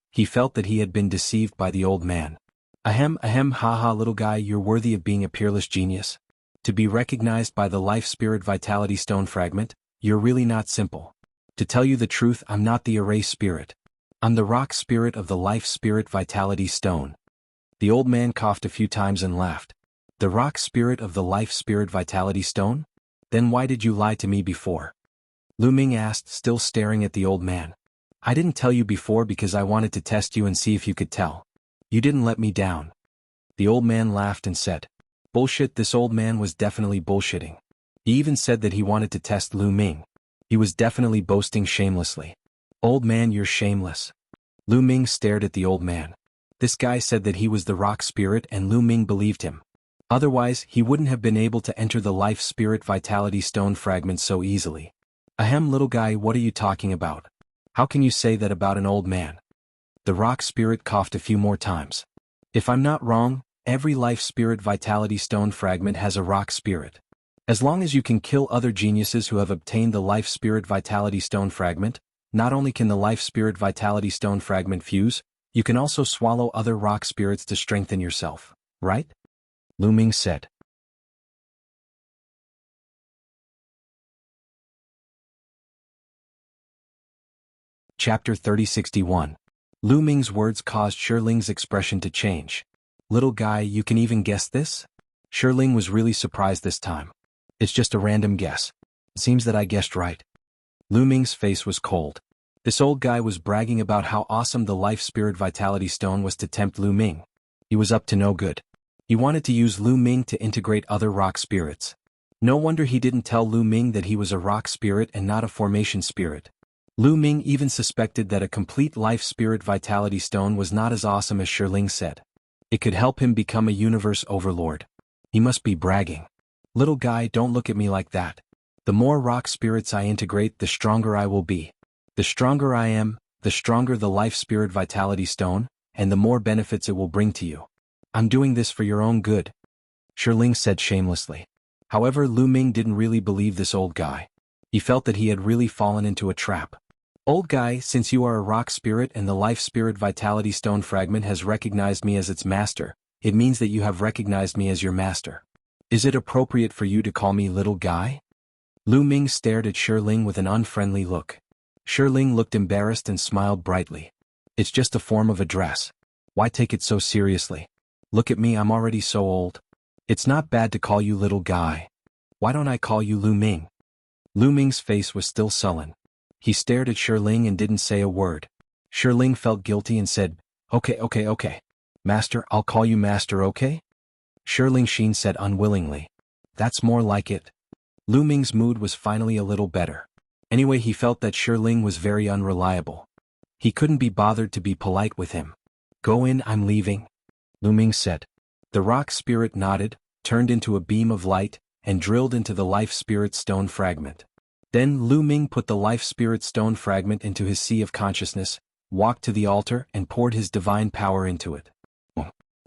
He felt that he had been deceived by the old man. Ahem, haha, little guy, you're worthy of being a peerless genius. To be recognized by the Life Spirit Vitality Stone fragment, you're really not simple. To tell you the truth, I'm not the Array Spirit. I'm the Rock Spirit of the Life Spirit Vitality Stone. The old man coughed a few times and laughed. The Rock Spirit of the Life Spirit Vitality Stone? Then why did you lie to me before? Lu Ming asked, still staring at the old man. I didn't tell you before because I wanted to test you and see if you could tell. You didn't let me down. The old man laughed and said, "Bullshit." This old man was definitely bullshitting. He even said that he wanted to test Lu Ming. He was definitely boasting shamelessly. Old man, you're shameless. Lu Ming stared at the old man. This guy said that he was the Rock Spirit and Lu Ming believed him. Otherwise, he wouldn't have been able to enter the Life Spirit Vitality Stone fragment so easily. Ahem, little guy, what are you talking about? How can you say that about an old man? The Rock Spirit coughed a few more times. If I'm not wrong, every Life Spirit Vitality Stone fragment has a Rock Spirit. As long as you can kill other geniuses who have obtained the Life Spirit Vitality Stone fragment, not only can the Life Spirit Vitality Stone fragment fuse, you can also swallow other Rock Spirits to strengthen yourself, right? Lu Ming said. Chapter 3061. Lu Ming's words caused Shiling's expression to change. Little guy, you can even guess this? Shiling was really surprised this time. It's just a random guess. Seems that I guessed right. Lu Ming's face was cold. This old guy was bragging about how awesome the Life Spirit Vitality Stone was to tempt Lu Ming. He was up to no good. He wanted to use Lu Ming to integrate other Rock Spirits. No wonder he didn't tell Lu Ming that he was a Rock Spirit and not a Formation Spirit. Lu Ming even suspected that a complete Life Spirit Vitality Stone was not as awesome as Shiling said. It could help him become a universe overlord. He must be bragging. Little guy, don't look at me like that. The more Rock Spirits I integrate, the stronger I will be. The stronger I am, the stronger the Life Spirit Vitality Stone, and the more benefits it will bring to you. I'm doing this for your own good. Shiling said shamelessly. However, Lu Ming didn't really believe this old guy. He felt that he had really fallen into a trap. Old guy, since you are a Rock Spirit and the Life Spirit Vitality Stone fragment has recognized me as its master, it means that you have recognized me as your master. Is it appropriate for you to call me little guy? Lu Ming stared at Shiling with an unfriendly look. Shiling looked embarrassed and smiled brightly. It's just a form of address. Why take it so seriously? Look at me, I'm already so old. It's not bad to call you little guy. Why don't I call you Lu Ming? Lu Ming's face was still sullen. He stared at Shiling and didn't say a word. Shiling felt guilty and said, Okay. Master, I'll call you Master, okay? Shiling Sheen said unwillingly. That's more like it. Lu Ming's mood was finally a little better. Anyway, he felt that Shiling was very unreliable. He couldn't be bothered to be polite with him. "Go in, I'm leaving," Lu Ming said. The rock spirit nodded, turned into a beam of light, and drilled into the life spirit stone fragment. Then Lu Ming put the life spirit stone fragment into his sea of consciousness, walked to the altar and poured his divine power into it.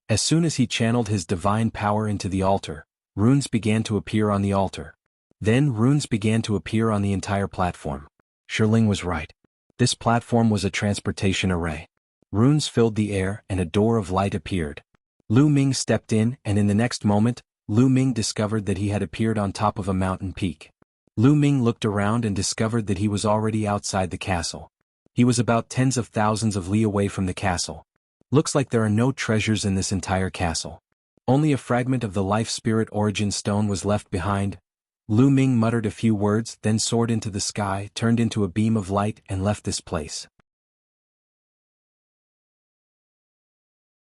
As soon as he channeled his divine power into the altar, runes began to appear on the altar. Then runes began to appear on the entire platform. Shiling was right. This platform was a transportation array. Runes filled the air and a door of light appeared. Lu Ming stepped in, and in the next moment, Lu Ming discovered that he had appeared on top of a mountain peak. Lu Ming looked around and discovered that he was already outside the castle. He was about tens of thousands of li away from the castle. Looks like there are no treasures in this entire castle. Only a fragment of the life spirit origin stone was left behind. Lu Ming muttered a few words, then soared into the sky, turned into a beam of light, and left this place.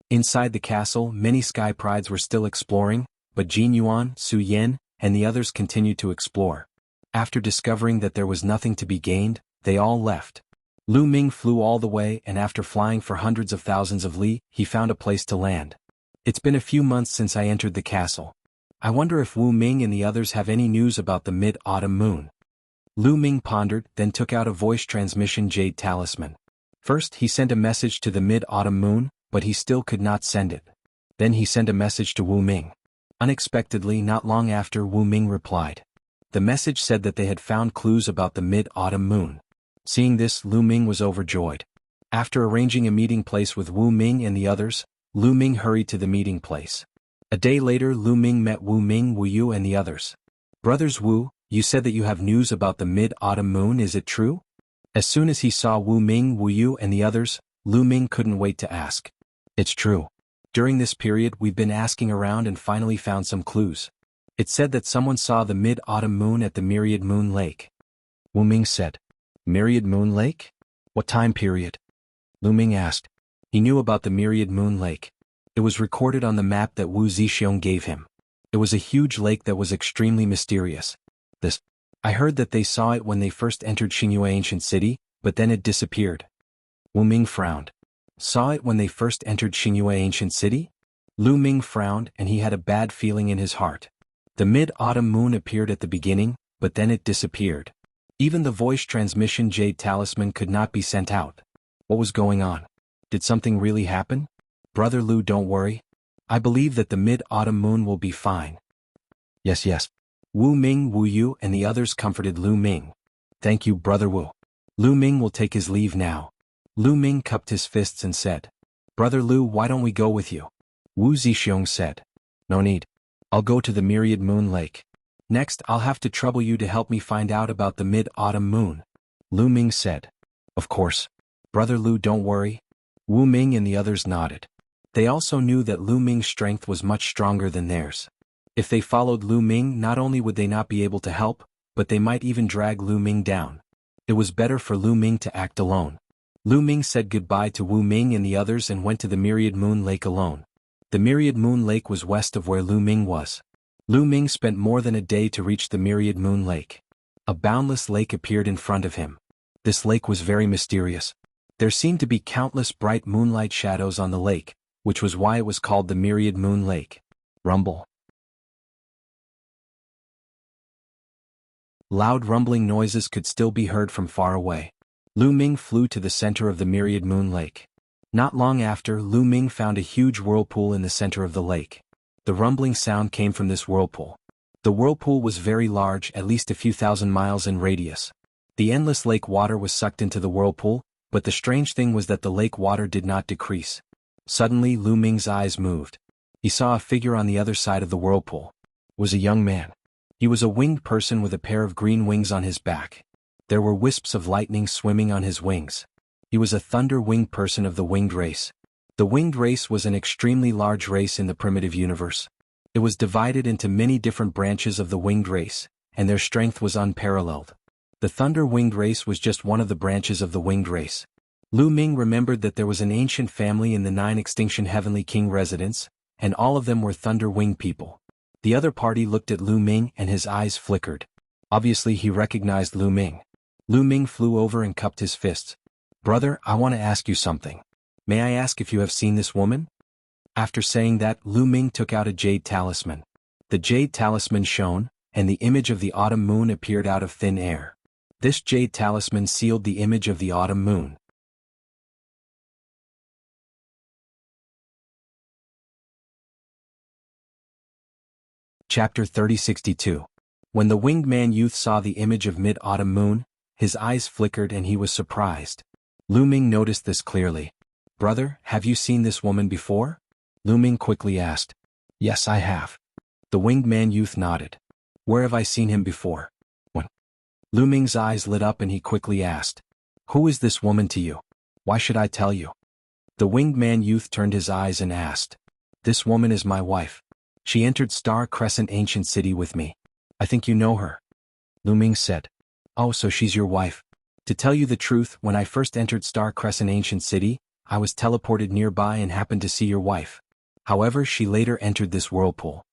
Inside the castle, many sky prides were still exploring, but Jin Yuan, Su Yen, and the others continued to explore. After discovering that there was nothing to be gained, they all left. Lu Ming flew all the way, and after flying for hundreds of thousands of li, he found a place to land. "It's been a few months since I entered the castle. I wonder if Wu Ming and the others have any news about the mid-autumn moon." Lu Ming pondered, then took out a voice transmission jade talisman. First he sent a message to the mid-autumn moon, but he still could not send it. Then he sent a message to Wu Ming. Unexpectedly, not long after, Wu Ming replied. The message said that they had found clues about the mid-autumn moon. Seeing this, Lu Ming was overjoyed. After arranging a meeting place with Wu Ming and the others, Lu Ming hurried to the meeting place. A day later, Lu Ming met Wu Ming, Wu Yu and the others. "Brothers Wu, you said that you have news about the mid-autumn moon, is it true?" As soon as he saw Wu Ming, Wu Yu and the others, Lu Ming couldn't wait to ask. "It's true. During this period we've been asking around and finally found some clues. It said that someone saw the mid-autumn moon at the Myriad Moon Lake." Wu Ming said. "Myriad Moon Lake? What time period?" Lu Ming asked. He knew about the Myriad Moon Lake. It was recorded on the map that Wu Zixiong gave him. It was a huge lake that was extremely mysterious. I heard that they saw it when they first entered Xingyue Ancient City, but then it disappeared." Wu Ming frowned. "Saw it when they first entered Xingyue Ancient City?" Lu Ming frowned, and he had a bad feeling in his heart. The mid-autumn moon appeared at the beginning, but then it disappeared. Even the voice transmission jade talisman could not be sent out. What was going on? Did something really happen? "Brother Lu, don't worry. I believe that the mid-autumn moon will be fine." Yes. Wu Ming, Wu Yu and the others comforted Lu Ming. "Thank you, Brother Wu. Lu Ming will take his leave now." Lu Ming cupped his fists and said, "Brother Lu, why don't we go with you?" Wu Zixiong said, "No need. I'll go to the Myriad Moon Lake. Next, I'll have to trouble you to help me find out about the mid-autumn moon." Lu Ming said, "Of course. Brother Lu, don't worry." Wu Ming and the others nodded. They also knew that Lu Ming's strength was much stronger than theirs. If they followed Lu Ming, not only would they not be able to help, but they might even drag Lu Ming down. It was better for Lu Ming to act alone. Lu Ming said goodbye to Wu Ming and the others and went to the Myriad Moon Lake alone. The Myriad Moon Lake was west of where Lu Ming was. Lu Ming spent more than a day to reach the Myriad Moon Lake. A boundless lake appeared in front of him. This lake was very mysterious. There seemed to be countless bright moonlight shadows on the lake, which was why it was called the Myriad Moon Lake. Rumble. Loud rumbling noises could still be heard from far away. Lu Ming flew to the center of the Myriad Moon Lake. Not long after, Lu Ming found a huge whirlpool in the center of the lake. The rumbling sound came from this whirlpool. The whirlpool was very large, at least a few thousand miles in radius. The endless lake water was sucked into the whirlpool, but the strange thing was that the lake water did not decrease. Suddenly, Lu Ming's eyes moved. He saw a figure on the other side of the whirlpool. It was a young man. He was a winged person with a pair of green wings on his back. There were wisps of lightning swimming on his wings. He was a thunder-winged person of the winged race. The winged race was an extremely large race in the primitive universe. It was divided into many different branches of the winged race, and their strength was unparalleled. The thunder-winged race was just one of the branches of the winged race. Lu Ming remembered that there was an ancient family in the 9 Extinction Heavenly King residence, and all of them were thunder-winged people. The other party looked at Lu Ming and his eyes flickered. Obviously he recognized Lu Ming. Lu Ming flew over and cupped his fists. "Brother, I want to ask you something. May I ask if you have seen this woman?" After saying that, Lu Ming took out a jade talisman. The jade talisman shone, and the image of the autumn moon appeared out of thin air. This jade talisman sealed the image of the autumn moon. Chapter 3062. When the winged man youth saw the image of mid-autumn moon, his eyes flickered and he was surprised. Lu Ming noticed this clearly. "Brother, have you seen this woman before?" Lu Ming quickly asked. "Yes, I have." The winged man youth nodded. "Where have I seen him before?" "When?" Lu Ming's eyes lit up and he quickly asked. "Who is this woman to you? Why should I tell you?" The winged man youth turned his eyes and asked. "This woman is my wife. She entered Star Crescent Ancient City with me. I think you know her." Lu Ming said. "Oh, so she's your wife. To tell you the truth, when I first entered Star Crescent Ancient City, I was teleported nearby and happened to see your wife. However, she later entered this whirlpool."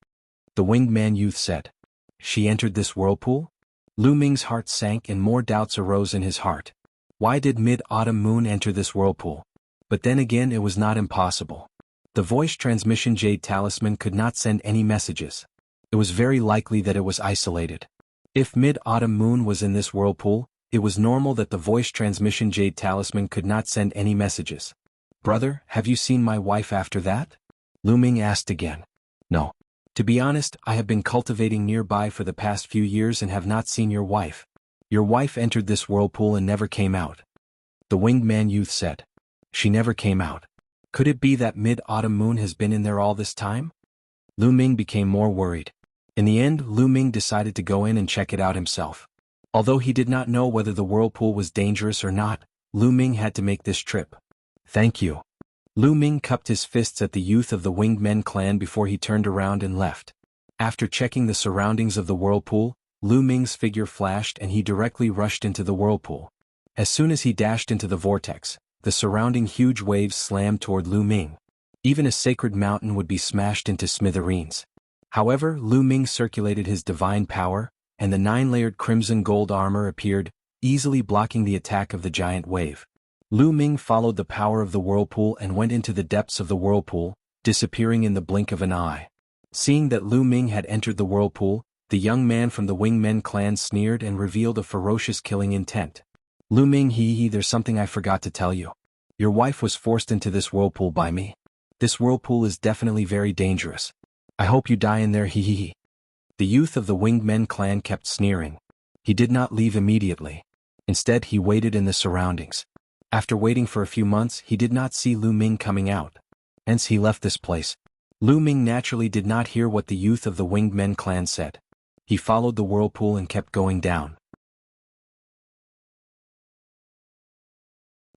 The winged man youth said. "She entered this whirlpool?" Lu Ming's heart sank and more doubts arose in his heart. Why did mid-autumn moon enter this whirlpool? But then again it was not impossible. The voice transmission jade talisman could not send any messages. It was very likely that it was isolated. If mid-autumn moon was in this whirlpool, it was normal that the voice transmission jade talisman could not send any messages. "Brother, have you seen my wife after that?" Lu Ming asked again. "No. To be honest, I have been cultivating nearby for the past few years and have not seen your wife. Your wife entered this whirlpool and never came out." The winged man youth said. "She never came out. Could it be that mid-autumn moon has been in there all this time?" Lu Ming became more worried. In the end, Lu Ming decided to go in and check it out himself. Although he did not know whether the whirlpool was dangerous or not, Lu Ming had to make this trip. "Thank you." Lu Ming cupped his fists at the youth of the Winged Men clan before he turned around and left. After checking the surroundings of the whirlpool, Lu Ming's figure flashed and he directly rushed into the whirlpool. As soon as he dashed into the vortex, the surrounding huge waves slammed toward Lu Ming. Even a sacred mountain would be smashed into smithereens. However, Lu Ming circulated his divine power, and the 9-layered crimson gold armor appeared, easily blocking the attack of the giant wave. Lu Ming followed the power of the whirlpool and went into the depths of the whirlpool, disappearing in the blink of an eye. Seeing that Lu Ming had entered the whirlpool, the young man from the Winged Men clan sneered and revealed a ferocious killing intent. "Lu Ming, there's something I forgot to tell you. Your wife was forced into this whirlpool by me. This whirlpool is definitely very dangerous. I hope you die in there, The youth of the Winged Men clan kept sneering. He did not leave immediately. Instead, he waited in the surroundings. After waiting for a few months, he did not see Lu Ming coming out. Hence he left this place. Lu Ming naturally did not hear what the youth of the Winged Men clan said. He followed the whirlpool and kept going down.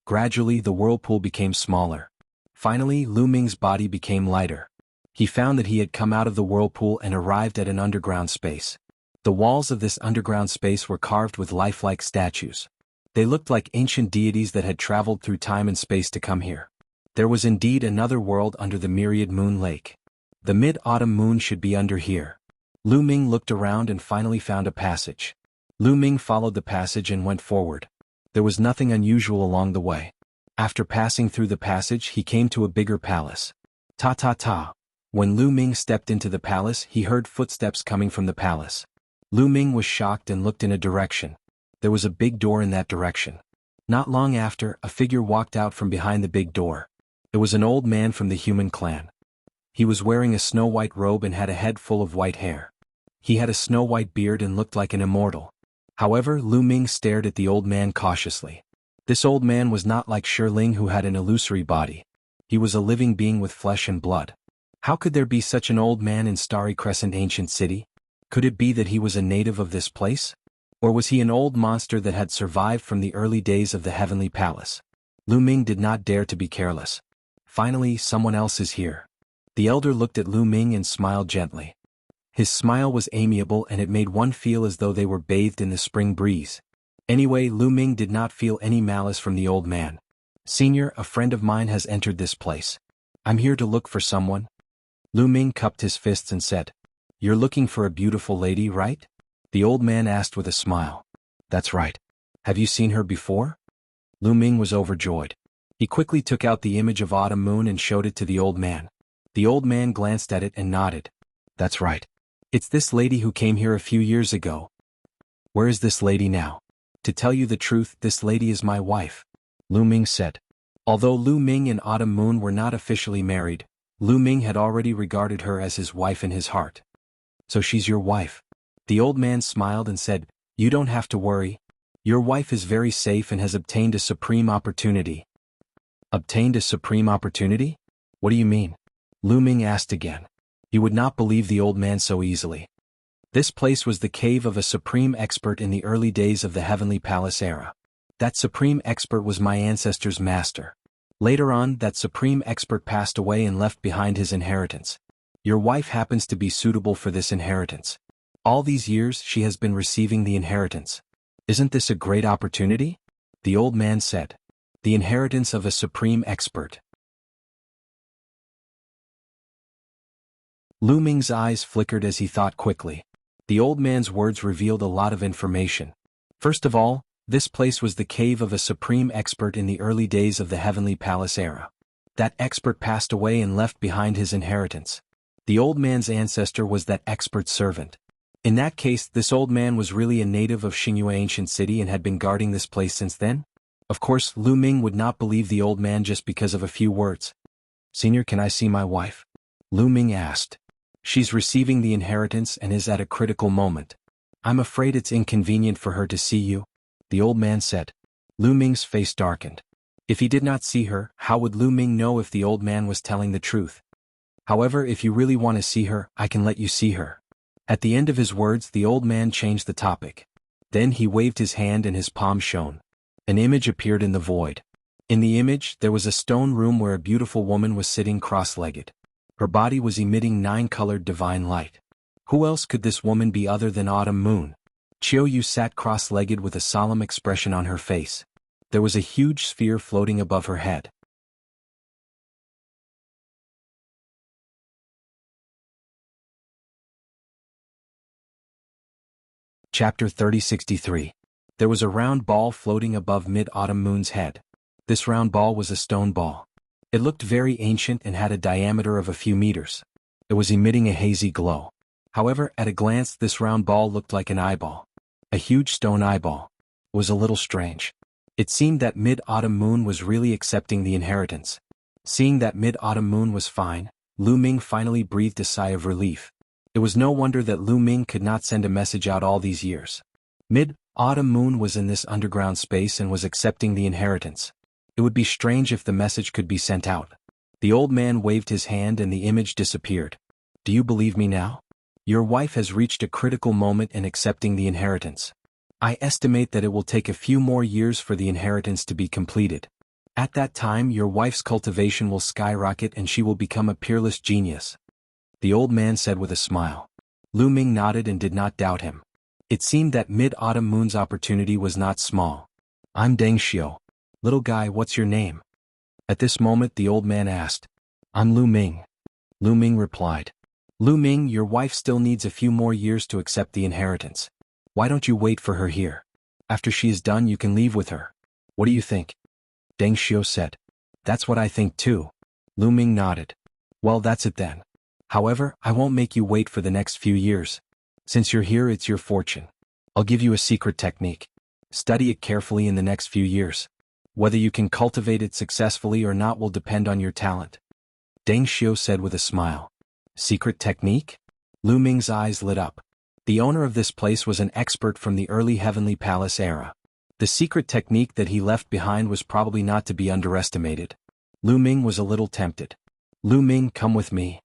Gradually, the whirlpool became smaller. Finally, Lu Ming's body became lighter. He found that he had come out of the whirlpool and arrived at an underground space. The walls of this underground space were carved with lifelike statues. They looked like ancient deities that had traveled through time and space to come here. There was indeed another world under the myriad moon lake. The mid-autumn moon should be under here. Lu Ming looked around and finally found a passage. Lu Ming followed the passage and went forward. There was nothing unusual along the way. After passing through the passage, he came to a bigger palace. Ta. When Lu Ming stepped into the palace, he heard footsteps coming from the palace. Lu Ming was shocked and looked in a direction. There was a big door in that direction. Not long after, a figure walked out from behind the big door. It was an old man from the human clan. He was wearing a snow-white robe and had a head full of white hair. He had a snow-white beard and looked like an immortal. However, Lu Ming stared at the old man cautiously. This old man was not like Shiling, who had an illusory body. He was a living being with flesh and blood. How could there be such an old man in Starry Crescent Ancient City? Could it be that he was a native of this place? Or was he an old monster that had survived from the early days of the Heavenly Palace? Lu Ming did not dare to be careless. Finally, someone else is here. The elder looked at Lu Ming and smiled gently. His smile was amiable and it made one feel as though they were bathed in the spring breeze. Anyway, Lu Ming did not feel any malice from the old man. "Senior, a friend of mine has entered this place. I'm here to look for someone." Lu Ming cupped his fists and said, "You're looking for a beautiful lady, right?" The old man asked with a smile. That's right. Have you seen her before? Lu Ming was overjoyed. He quickly took out the image of Autumn Moon and showed it to the old man. The old man glanced at it and nodded. That's right. It's this lady who came here a few years ago. Where is this lady now? To tell you the truth, this lady is my wife, Lu Ming said. Although Lu Ming and Autumn Moon were not officially married, Lu Ming had already regarded her as his wife in his heart. So she's your wife? The old man smiled and said, You don't have to worry. Your wife is very safe and has obtained a supreme opportunity. Obtained a supreme opportunity? What do you mean? Lu Ming asked again. You would not believe the old man so easily. This place was the cave of a supreme expert in the early days of the Heavenly Palace era. That supreme expert was my ancestor's master. Later on, that supreme expert passed away and left behind his inheritance. Your wife happens to be suitable for this inheritance. All these years she has been receiving the inheritance. Isn't this a great opportunity? The old man said. The inheritance of a supreme expert. Lu Ming's eyes flickered as he thought quickly. The old man's words revealed a lot of information. First of all, this place was the cave of a supreme expert in the early days of the Heavenly Palace era. That expert passed away and left behind his inheritance. The old man's ancestor was that expert's servant. In that case, this old man was really a native of Xingyue Ancient City and had been guarding this place since then? Of course, Lu Ming would not believe the old man just because of a few words. Senior, can I see my wife? Lu Ming asked. She's receiving the inheritance and is at a critical moment. I'm afraid it's inconvenient for her to see you, the old man said. Lu Ming's face darkened. If he did not see her, how would Lu Ming know if the old man was telling the truth? However, if you really want to see her, I can let you see her. At the end of his words, the old man changed the topic. Then he waved his hand and his palm shone. An image appeared in the void. In the image, there was a stone room where a beautiful woman was sitting cross-legged. Her body was emitting 9-colored divine light. Who else could this woman be other than Autumn Moon? Chiu Yu sat cross-legged with a solemn expression on her face. There was a huge sphere floating above her head. Chapter 3063. There was a round ball floating above Mid-Autumn Moon's head. This round ball was a stone ball. It looked very ancient and had a diameter of a few meters. It was emitting a hazy glow. However, at a glance, this round ball looked like an eyeball. A huge stone eyeball. It was a little strange. It seemed that Mid-Autumn Moon was really accepting the inheritance. Seeing that Mid-Autumn Moon was fine, Lu Ming finally breathed a sigh of relief. It was no wonder that Lu Ming could not send a message out all these years. Mid-Autumn Moon was in this underground space and was accepting the inheritance. It would be strange if the message could be sent out. The old man waved his hand and the image disappeared. Do you believe me now? Your wife has reached a critical moment in accepting the inheritance. I estimate that it will take a few more years for the inheritance to be completed. At that time, your wife's cultivation will skyrocket and she will become a peerless genius. The old man said with a smile. Lu Ming nodded and did not doubt him. It seemed that Mid-Autumn Moon's opportunity was not small. I'm Deng Xiu. Little guy, what's your name? At this moment the old man asked. I'm Lu Ming. Lu Ming replied. Lu Ming, your wife still needs a few more years to accept the inheritance. Why don't you wait for her here? After she is done you can leave with her. What do you think? Deng Xiu said. That's what I think too. Lu Ming nodded. Well, that's it then. However, I won't make you wait for the next few years. Since you're here, it's your fortune. I'll give you a secret technique. Study it carefully in the next few years. Whether you can cultivate it successfully or not will depend on your talent. Deng Xiu said with a smile. Secret technique? Lu Ming's eyes lit up. The owner of this place was an expert from the early Heavenly Palace era. The secret technique that he left behind was probably not to be underestimated. Lu Ming was a little tempted. Lu Ming, come with me.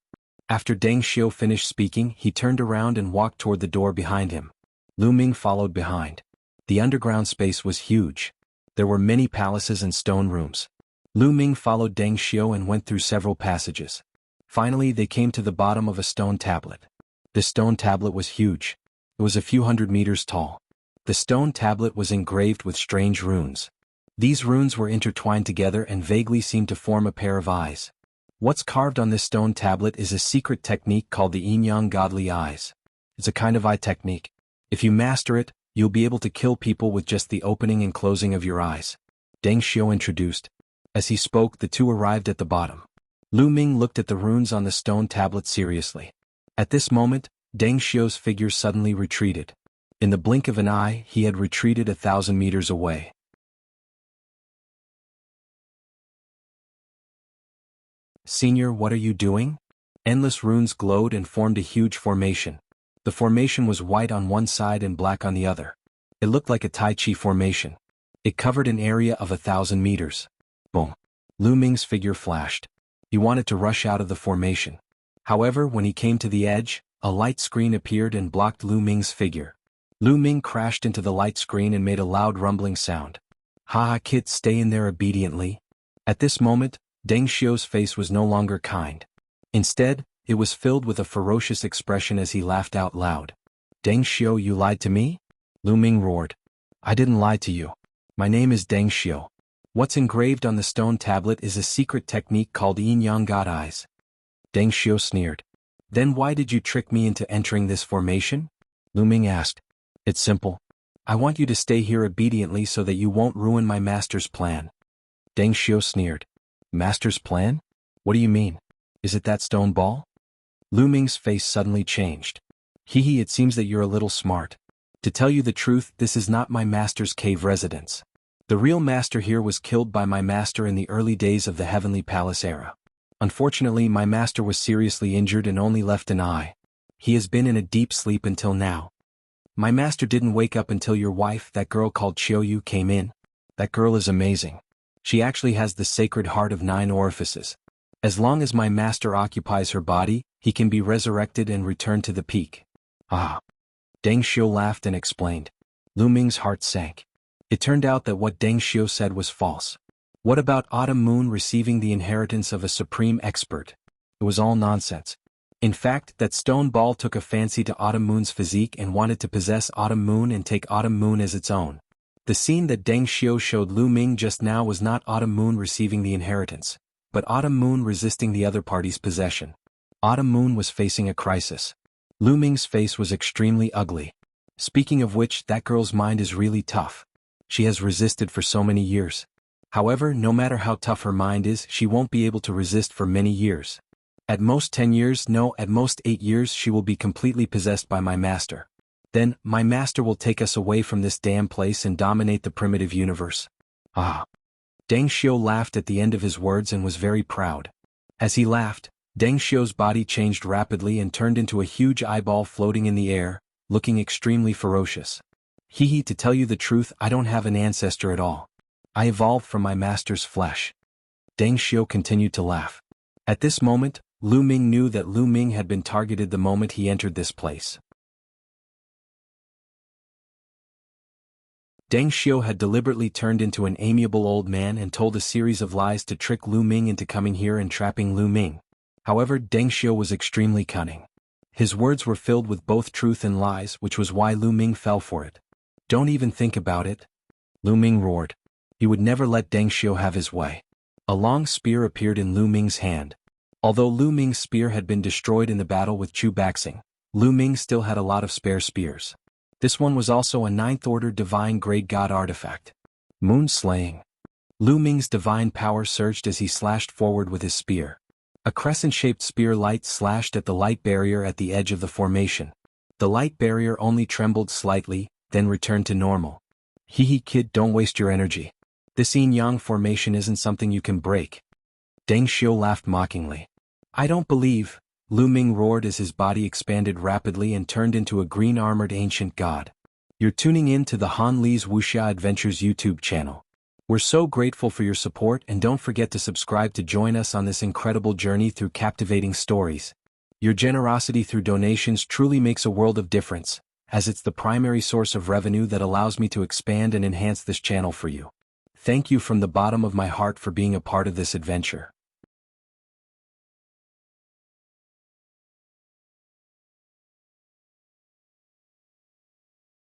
After Deng Xiu finished speaking, he turned around and walked toward the door behind him. Lu Ming followed behind. The underground space was huge. There were many palaces and stone rooms. Lu Ming followed Deng Xiu and went through several passages. Finally, they came to the bottom of a stone tablet. The stone tablet was huge. It was a few hundred meters tall. The stone tablet was engraved with strange runes. These runes were intertwined together and vaguely seemed to form a pair of eyes. What's carved on this stone tablet is a secret technique called the Yin-Yang Godly Eyes. It's a kind of eye technique. If you master it, you'll be able to kill people with just the opening and closing of your eyes. Deng Xiu introduced. As he spoke, the two arrived at the bottom. Lu Ming looked at the runes on the stone tablet seriously. At this moment, Deng Xiu's figure suddenly retreated. In the blink of an eye, he had retreated 1,000 meters away. Senior, what are you doing? Endless runes glowed and formed a huge formation. The formation was white on one side and black on the other. It looked like a Tai Chi formation. It covered an area of 1,000 meters. Boom. Lu Ming's figure flashed. He wanted to rush out of the formation. However, when he came to the edge, a light screen appeared and blocked Lu Ming's figure. Lu Ming crashed into the light screen and made a loud rumbling sound. "Ha, kid, stay in there obediently." At this moment, Deng Xiu's face was no longer kind. Instead, it was filled with a ferocious expression as he laughed out loud. "Deng Xiu, you lied to me?" Lu Ming roared. "I didn't lie to you. My name is Deng Xiu. What's engraved on the stone tablet is a secret technique called Yin-Yang God Eyes." Deng Xiu sneered. "Then why did you trick me into entering this formation?" Lu Ming asked. "It's simple. I want you to stay here obediently so that you won't ruin my master's plan." Deng Xiu sneered. "Master's plan? What do you mean? Is it that stone ball?" Lu Ming's face suddenly changed. "Hee, it seems that you're a little smart. To tell you the truth, this is not my master's cave residence. The real master here was killed by my master in the early days of the Heavenly Palace era. Unfortunately, my master was seriously injured and only left an eye. He has been in a deep sleep until now. My master didn't wake up until your wife, that girl called Qiuyu, came in. That girl is amazing. She actually has the sacred heart of 9 orifices. As long as my master occupies her body, he can be resurrected and return to the peak." "Ah." Deng Xiu laughed and explained. Lu Ming's heart sank. It turned out that what Deng Xiu said was false. What about Autumn Moon receiving the inheritance of a supreme expert? It was all nonsense. In fact, that stone ball took a fancy to Autumn Moon's physique and wanted to possess Autumn Moon and take Autumn Moon as its own. The scene that Deng Xiu showed Lu Ming just now was not Autumn Moon receiving the inheritance, but Autumn Moon resisting the other party's possession. Autumn Moon was facing a crisis. Lu Ming's face was extremely ugly. Speaking of which, that girl's mind is really tough. She has resisted for so many years. However, no matter how tough her mind is, she won't be able to resist for many years. At most 10 years, no, at most 8 years, she will be completely possessed by my master. Then, my master will take us away from this damn place and dominate the primitive universe. Ah. Deng Xiu laughed at the end of his words and was very proud. As he laughed, Deng Xiu's body changed rapidly and turned into a huge eyeball floating in the air, looking extremely ferocious. "Hee, to tell you the truth, I don't have an ancestor at all. I evolved from my master's flesh." Deng Xiu continued to laugh. At this moment, Lu Ming knew that Lu Ming had been targeted the moment he entered this place. Deng Xiu had deliberately turned into an amiable old man and told a series of lies to trick Lu Ming into coming here and trapping Lu Ming. However, Deng Xiu was extremely cunning. His words were filled with both truth and lies, which was why Lu Ming fell for it. "Don't even think about it," Lu Ming roared. He would never let Deng Xiu have his way. A long spear appeared in Lu Ming's hand. Although Lu Ming's spear had been destroyed in the battle with Chu Baxing, Lu Ming still had a lot of spare spears. This one was also a 9th order divine grade god artifact. Moon slaying. Lu Ming's divine power surged as he slashed forward with his spear. A crescent-shaped spear light slashed at the light barrier at the edge of the formation. The light barrier only trembled slightly, then returned to normal. "Hee, kid, don't waste your energy. This yin-yang formation isn't something you can break." Deng Xiu laughed mockingly. "I don't believe," Lu Ming roared as his body expanded rapidly and turned into a green-armored ancient god. "You're tuning in to the Han Li's Wuxia Adventures YouTube channel. We're so grateful for your support, and don't forget to subscribe to join us on this incredible journey through captivating stories. Your generosity through donations truly makes a world of difference, as it's the primary source of revenue that allows me to expand and enhance this channel for you. Thank you from the bottom of my heart for being a part of this adventure.